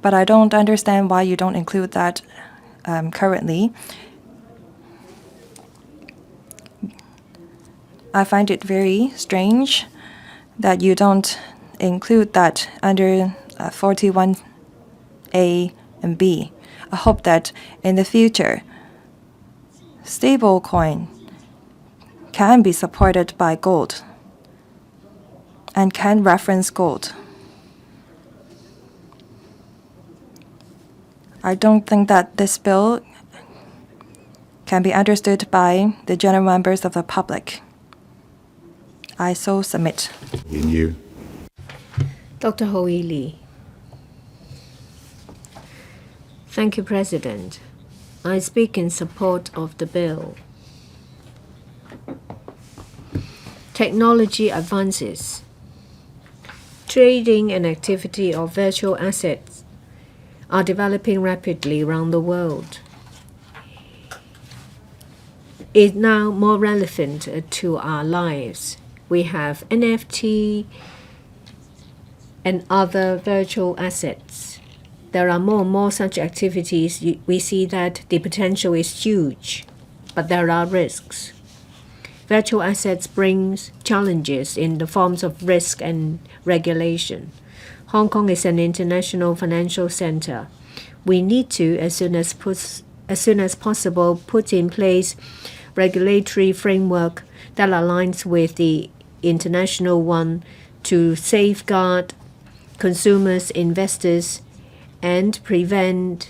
But I don't understand why you don't include that currently. I find it very strange that you don't include that under 41A and B. I hope that in the future, stablecoin can be supported by gold and can reference gold. I don't think that this bill can be understood by the general members of the public. I so submit. In you. Dr. Hui Lee. Thank you, President. I speak in support of the bill. Technology advances. Trading and activity of virtual assets are developing rapidly around the world. It's now more relevant to our lives. We have NFT and other virtual assets. There are more and more such activities. We see that the potential is huge, but there are risks. Virtual assets brings challenges in the forms of risk and regulation. Hong Kong is an international financial center. We need to, as soon as possible, put in place regulatory framework that aligns with the international one to safeguard consumers, investors, and prevent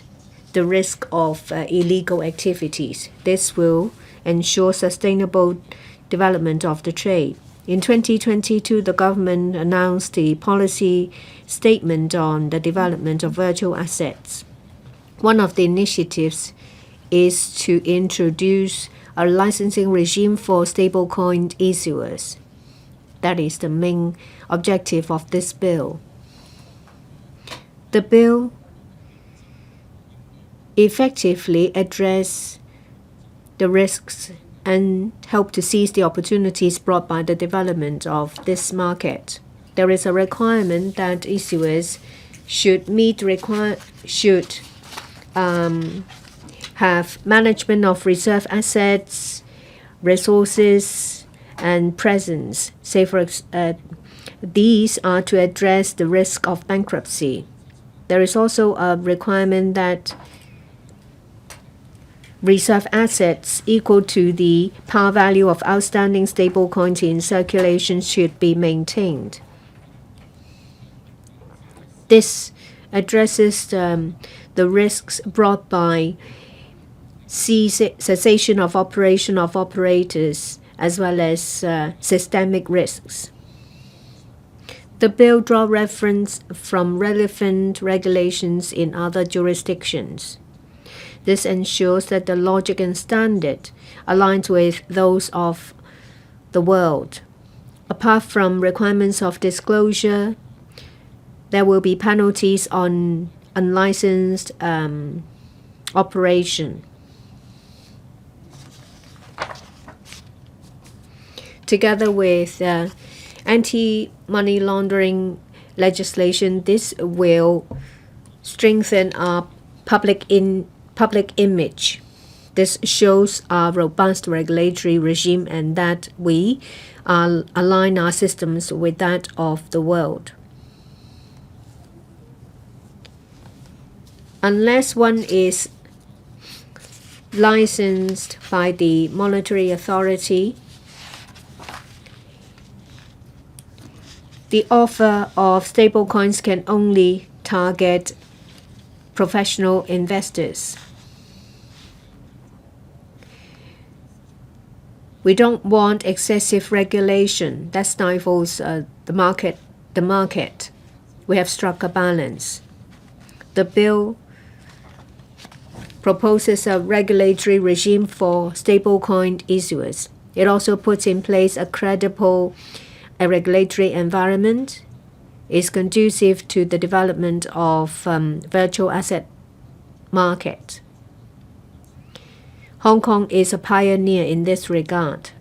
the risk of illegal activities. This will ensure sustainable development of the trade. In 2022, the government announced the policy statement on the development of virtual assets. One of the initiatives is to introduce a licensing regime for stablecoin issuers. That is the main objective of this bill. The bill effectively addresses the risks and help to seize the opportunities brought by the development of this market. There is a requirement that issuers should have management of reserve assets, resources, and presence. These are to address the risk of bankruptcy. There is also a requirement that reserve assets equal to the par value of outstanding stablecoins in circulation should be maintained. This addresses the risks brought by cessation of operation of operators as well as systemic risks. The bill draws reference from relevant regulations in other jurisdictions. This ensures that the logic and standard aligns with those of the world. Apart from requirements of disclosure, there will be penalties on unlicensed operation. Together with anti-money laundering legislation, this will strengthen our public image. This shows our robust regulatory regime and that we align our systems with that of the world. Unless one is licensed by the monetary authority, the offer of stablecoins can only target professional investors. We don't want excessive regulation that stifles the market. We have struck a balance. The bill proposes a regulatory regime for stablecoin issuers. It also puts in place a credible regulatory environment, is conducive to the development of virtual asset market. Hong Kong is a pioneer in this regard.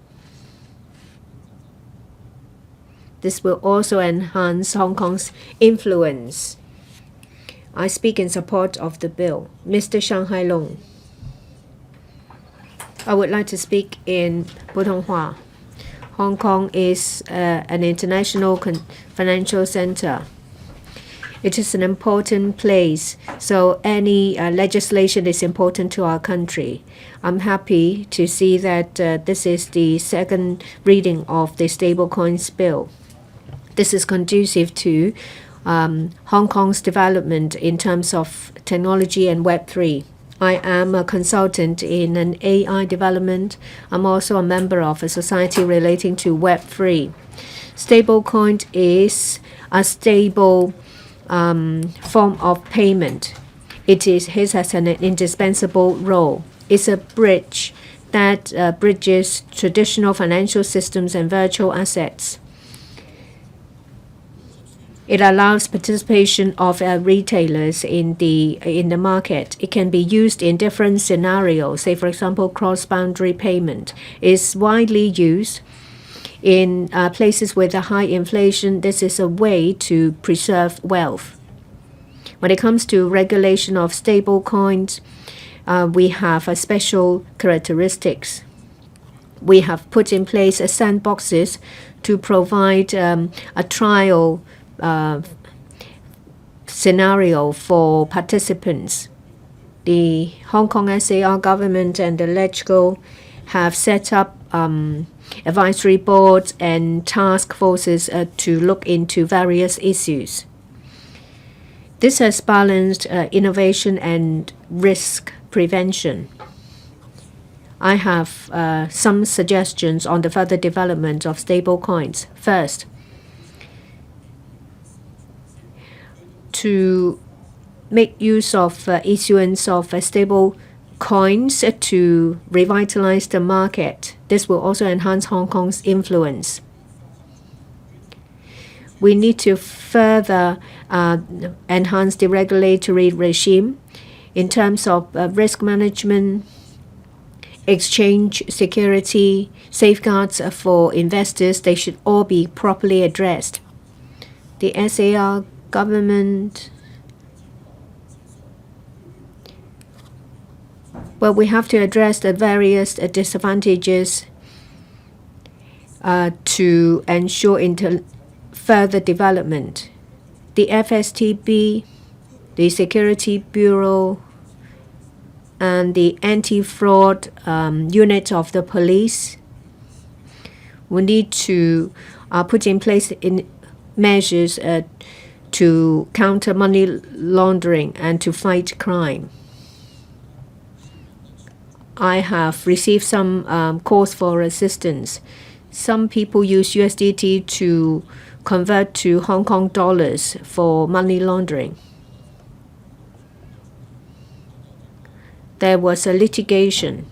This will also enhance Hong Kong's influence. I speak in support of the bill. Mr. Shanghai Long. I would like to speak in Putonghua. Hong Kong is an international financial center. It is an important place, so any legislation is important to our country. I'm happy to see that this is the second reading of the Stablecoins Bill. This is conducive to Hong Kong's development in terms of technology and Web3. I am a consultant in an AI development. I'm also a member of a society relating to Web3. Stablecoin is a stable form of payment. It has an indispensable role. It's a bridge that bridges traditional financial systems and virtual assets. It allows participation of retailers in the market. It can be used in different scenarios. Say, for example, cross-boundary payment is widely used in places with a high inflation. This is a way to preserve wealth. When it comes to regulation of stable coins, we have special characteristics. We have put in place sandboxes to provide a trial scenario for participants. The Hong Kong SAR government and the LegCo have set up advisory boards and task forces to look into various issues. This has balanced innovation and risk prevention. I have some suggestions on the further development of stable coins. First, to make use of issuance of stable coins to revitalize the market. This will also enhance Hong Kong's influence. We need to further enhance the regulatory regime in terms of risk management exchange security, safeguards for investors, they should all be properly addressed. The SAR government, well, we have to address the various disadvantages to ensure further development. The FSTB, the Security Bureau, and the anti-fraud unit of the police will need to put in place measures to counter money laundering and to fight crime. I have received some calls for assistance. Some people use USDT to convert to Hong Kong dollars for money laundering. There was a litigation.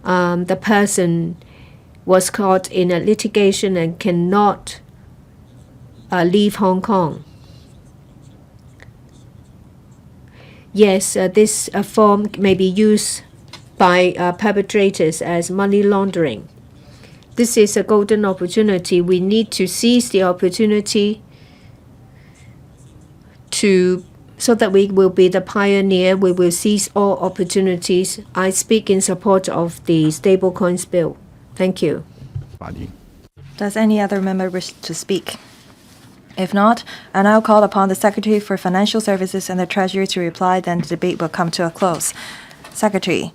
The person was caught in a litigation and cannot leave Hong Kong. Yes, this form may be used by perpetrators as money laundering. This is a golden opportunity. We need to seize the opportunity so that we will be the pioneer. We will seize all opportunities. I speak in support of the Stablecoins Bill. Thank you. Does any other member wish to speak? If not, I now call upon the Secretary for Financial Services and the Treasury to reply, then the debate will come to a close. Secretary.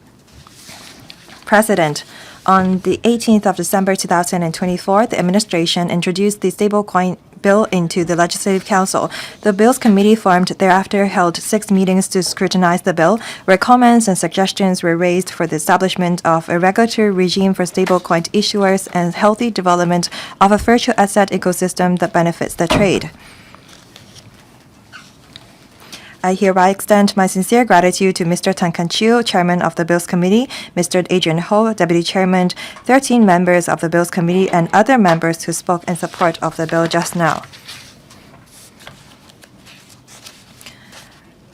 President, on the 18th of December 2024, the administration introduced the Stablecoin Bill into the Legislative Council. The Bills Committee formed thereafter held 6 meetings to scrutinize the bill, where comments and suggestions were raised for the establishment of a regulatory regime for stablecoin issuers and healthy development of a virtual asset ecosystem that benefits the trade. I hereby extend my sincere gratitude to Mr. Tan Kan-chiu, Chairman of the Bills Committee, Mr. Adrian Ho, Deputy Chairman, 13 members of the Bills Committee, and other members who spoke in support of the bill just now.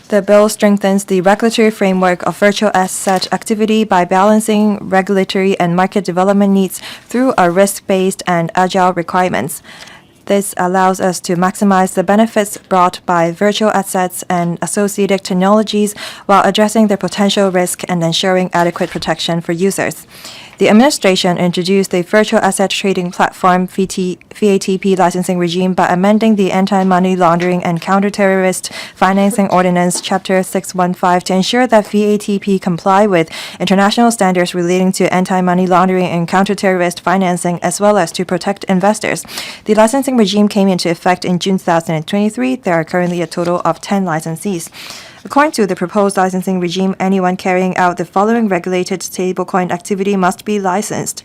The bill strengthens the regulatory framework of virtual asset activity by balancing regulatory and market development needs through a risk-based and agile requirements. This allows us to maximize the benefits brought by virtual assets and associated technologies while addressing their potential risk and ensuring adequate protection for users. The administration introduced the Virtual Asset Trading Platform (VATP) licensing regime by amending the Anti-Money Laundering and Counter-Terrorist Financing Ordinance Chapter 615 to ensure that VATP comply with international standards relating to anti-money laundering and counter-terrorist financing, as well as to protect investors. The licensing regime came into effect in June 2023. There are currently a total of 10 licensees. According to the proposed licensing regime, anyone carrying out the following regulated stablecoin activity must be licensed.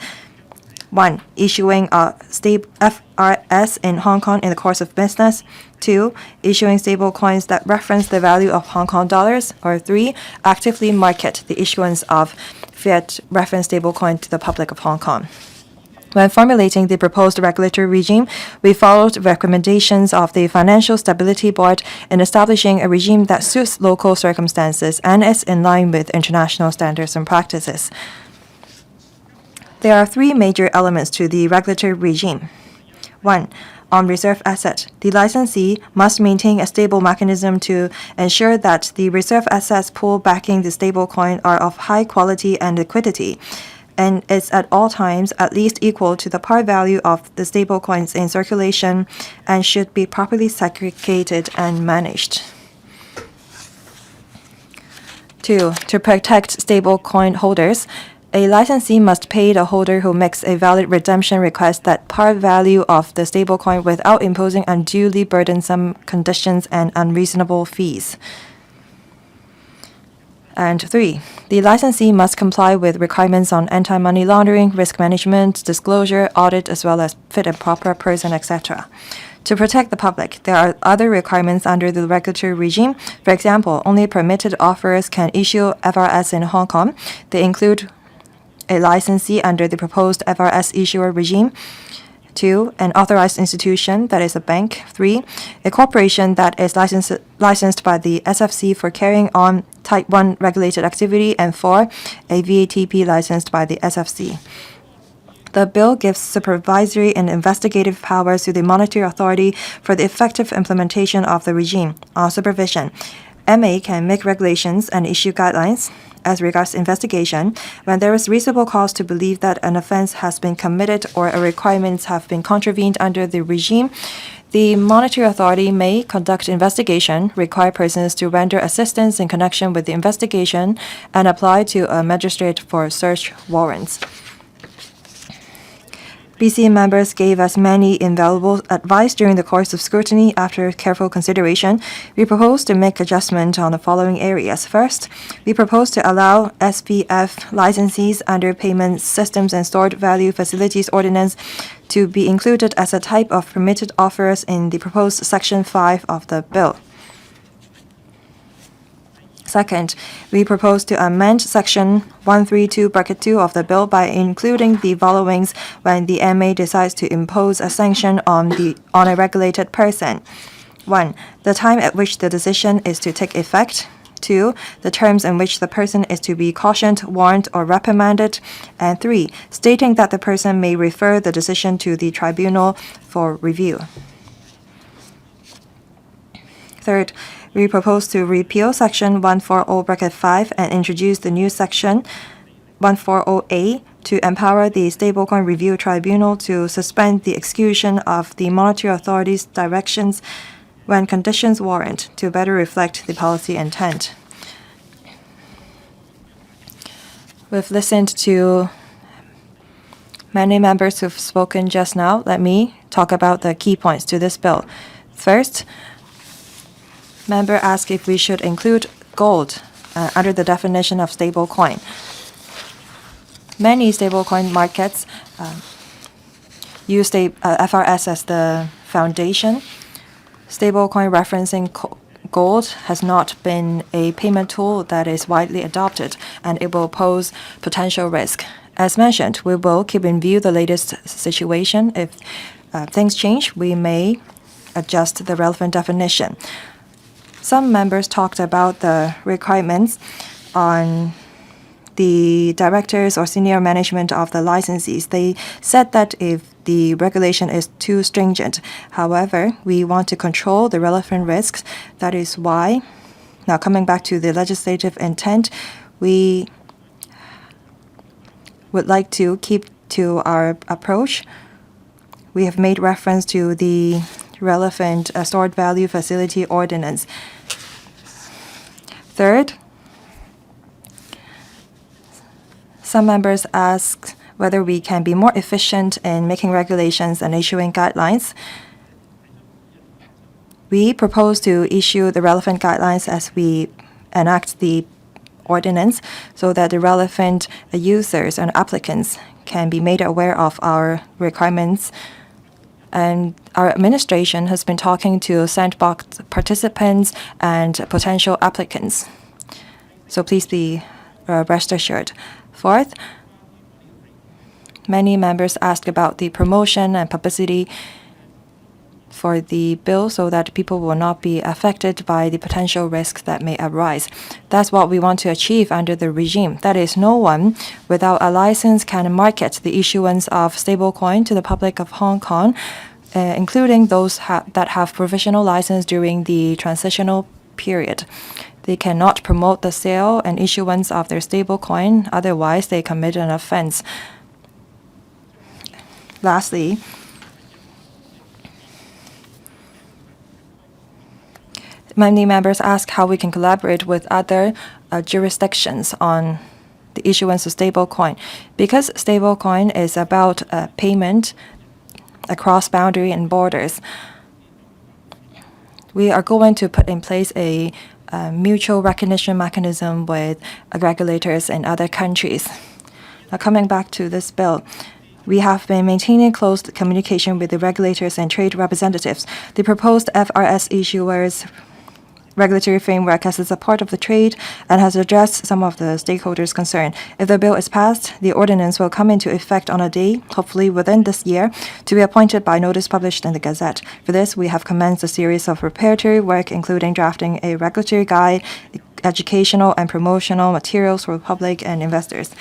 1. Issuing a FRS in Hong Kong in the course of business. 2. Issuing stablecoins that reference the value of Hong Kong dollars. Or 3. Actively market the issuance of fiat reference stablecoin to the public of Hong Kong. When formulating the proposed regulatory regime, we followed recommendations of the Financial Stability Board in establishing a regime that suits local circumstances and is in line with international standards and practices. There are 3 major elements to the regulatory regime. 1. On reserve asset, the licensee must maintain a stable mechanism to ensure that the reserve assets pool backing the stablecoin are of high quality and liquidity, and is at all times at least equal to the par value of the stablecoins in circulation and should be properly segregated and managed. 2. To protect stablecoin holders, a licensee must pay the holder who makes a valid redemption request that par value of the stablecoin without imposing unduly burdensome conditions and unreasonable fees. And 3. The licensee must comply with requirements on anti-money laundering, risk management, disclosure, audit, as well as fit and proper person, etc. To protect the public, there are other requirements under the regulatory regime. For example, only permitted offerers can issue FRS in Hong Kong. They include a licensee under the proposed FRS issuer regime, 2. An authorized institution, that is a bank. 3. A corporation that is licensed by the SFC for carrying on Type 1 regulated activity. And 4. A VATP licensed by the SFC. The bill gives supervisory and investigative powers to the monetary authority for the effective implementation of the regime on supervision. MA can make regulations and issue guidelines as regards investigation when there is reasonable cause to believe that an offense has been committed or requirements have been contravened under the regime. The monetary authority may conduct investigation, require persons to render assistance in connection with the investigation, and apply to a magistrate for search warrants. BC members gave us many invaluable advice during the course of scrutiny. After careful consideration, we propose to make adjustment on the following areas. First, we propose to allow SPF licensees under Payment Systems and Stored Value Facilities Ordinance to be included as a type of permitted offers in the proposed Section 5 of the bill. Second, we propose to amend Section 132(2) of the bill by including the followings when the MA decides to impose a sanction on a regulated person. 1. The time at which the decision is to take effect. 2. The terms in which the person is to be cautioned, warned, or reprimanded. And 3. Stating that the person may refer the decision to the tribunal for review. Third, we propose to repeal Section 140(5) and introduce the new Section 140A to empower the Stablecoin Review Tribunal to suspend the execution of the monetary authority's directions when conditions warrant to better reflect the policy intent. We've listened to many members who've spoken just now. Let me talk about the key points to this bill. First, member asked if we should include gold under the definition of stablecoin. Many stablecoin markets use FRS as the foundation. Stablecoin referencing gold has not been a payment tool that is widely adopted, and it will pose potential risk. As mentioned, we will keep in view the latest situation. If things change, we may adjust the relevant definition. Some members talked about the requirements on the directors or senior management of the licensees. They said that if the regulation is too stringent, however, we want to control the relevant risks. That is why, now coming back to the legislative intent, we would like to keep to our approach. We have made reference to the relevant stored value facility ordinance. Third, some members asked whether we can be more efficient in making regulations and issuing guidelines. We propose to issue the relevant guidelines as we enact the ordinance so that the relevant users and applicants can be made aware of our requirements. And our administration has been talking to sandbox participants and potential applicants. So please be rest assured. Fourth, many members asked about the promotion and publicity for the bill so that people will not be affected by the potential risks that may arise. That's what we want to achieve under the regime. That is, no one without a license can market the issuance of stablecoin to the public of Hong Kong, including those that have provisional license during the transitional period. They cannot promote the sale and issuance of their stablecoin, otherwise they commit an offense. Lastly, many members ask how we can collaborate with other jurisdictions on the issuance of stablecoin. Because stablecoin is about payment across boundary and borders, we are going to put in place a mutual recognition mechanism with regulators in other countries. Now, coming back to this bill, we have been maintaining close communication with the regulators and trade representatives. The proposed FRS issuers regulatory framework has the support of the trade and has addressed some of the stakeholders' concern. If the bill is passed, the ordinance will come into effect on a day, hopefully within this year, to be appointed by notice published in the Gazette. For this, we have commenced a series of preparatory work, including drafting a regulatory guide, educational and promotional materials for the public and investors.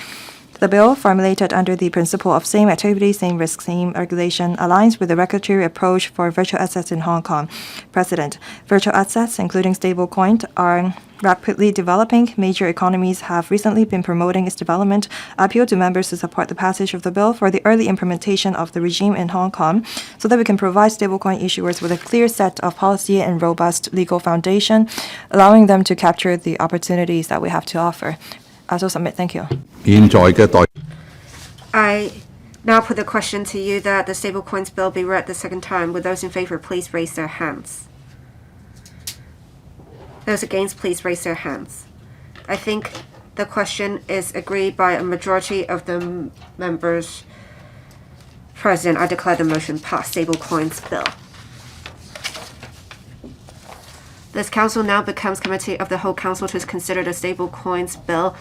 The bill, formulated under the principle of same activity, same risk, same regulation, aligns with the regulatory approach for virtual assets in Hong Kong. President, virtual assets, including stablecoin, are rapidly developing. Major economies have recently been promoting its development. I appeal to members to support the passage of the bill for the early implementation of the regime in Hong Kong so that we can provide stablecoin issuers with a clear set of policy and robust legal foundation, allowing them to capture the opportunities that we have to offer. I also submit. Thank you. I now put the question to you that the Stablecoins Bill be read the second time. Would those in favor please raise their hands? Those against, please raise their hands. I think the question is agreed by a majority of the members present. I declare the motion passed. Stablecoins Bill. This council now becomes committee of the whole council to consider the Stablecoins Bill.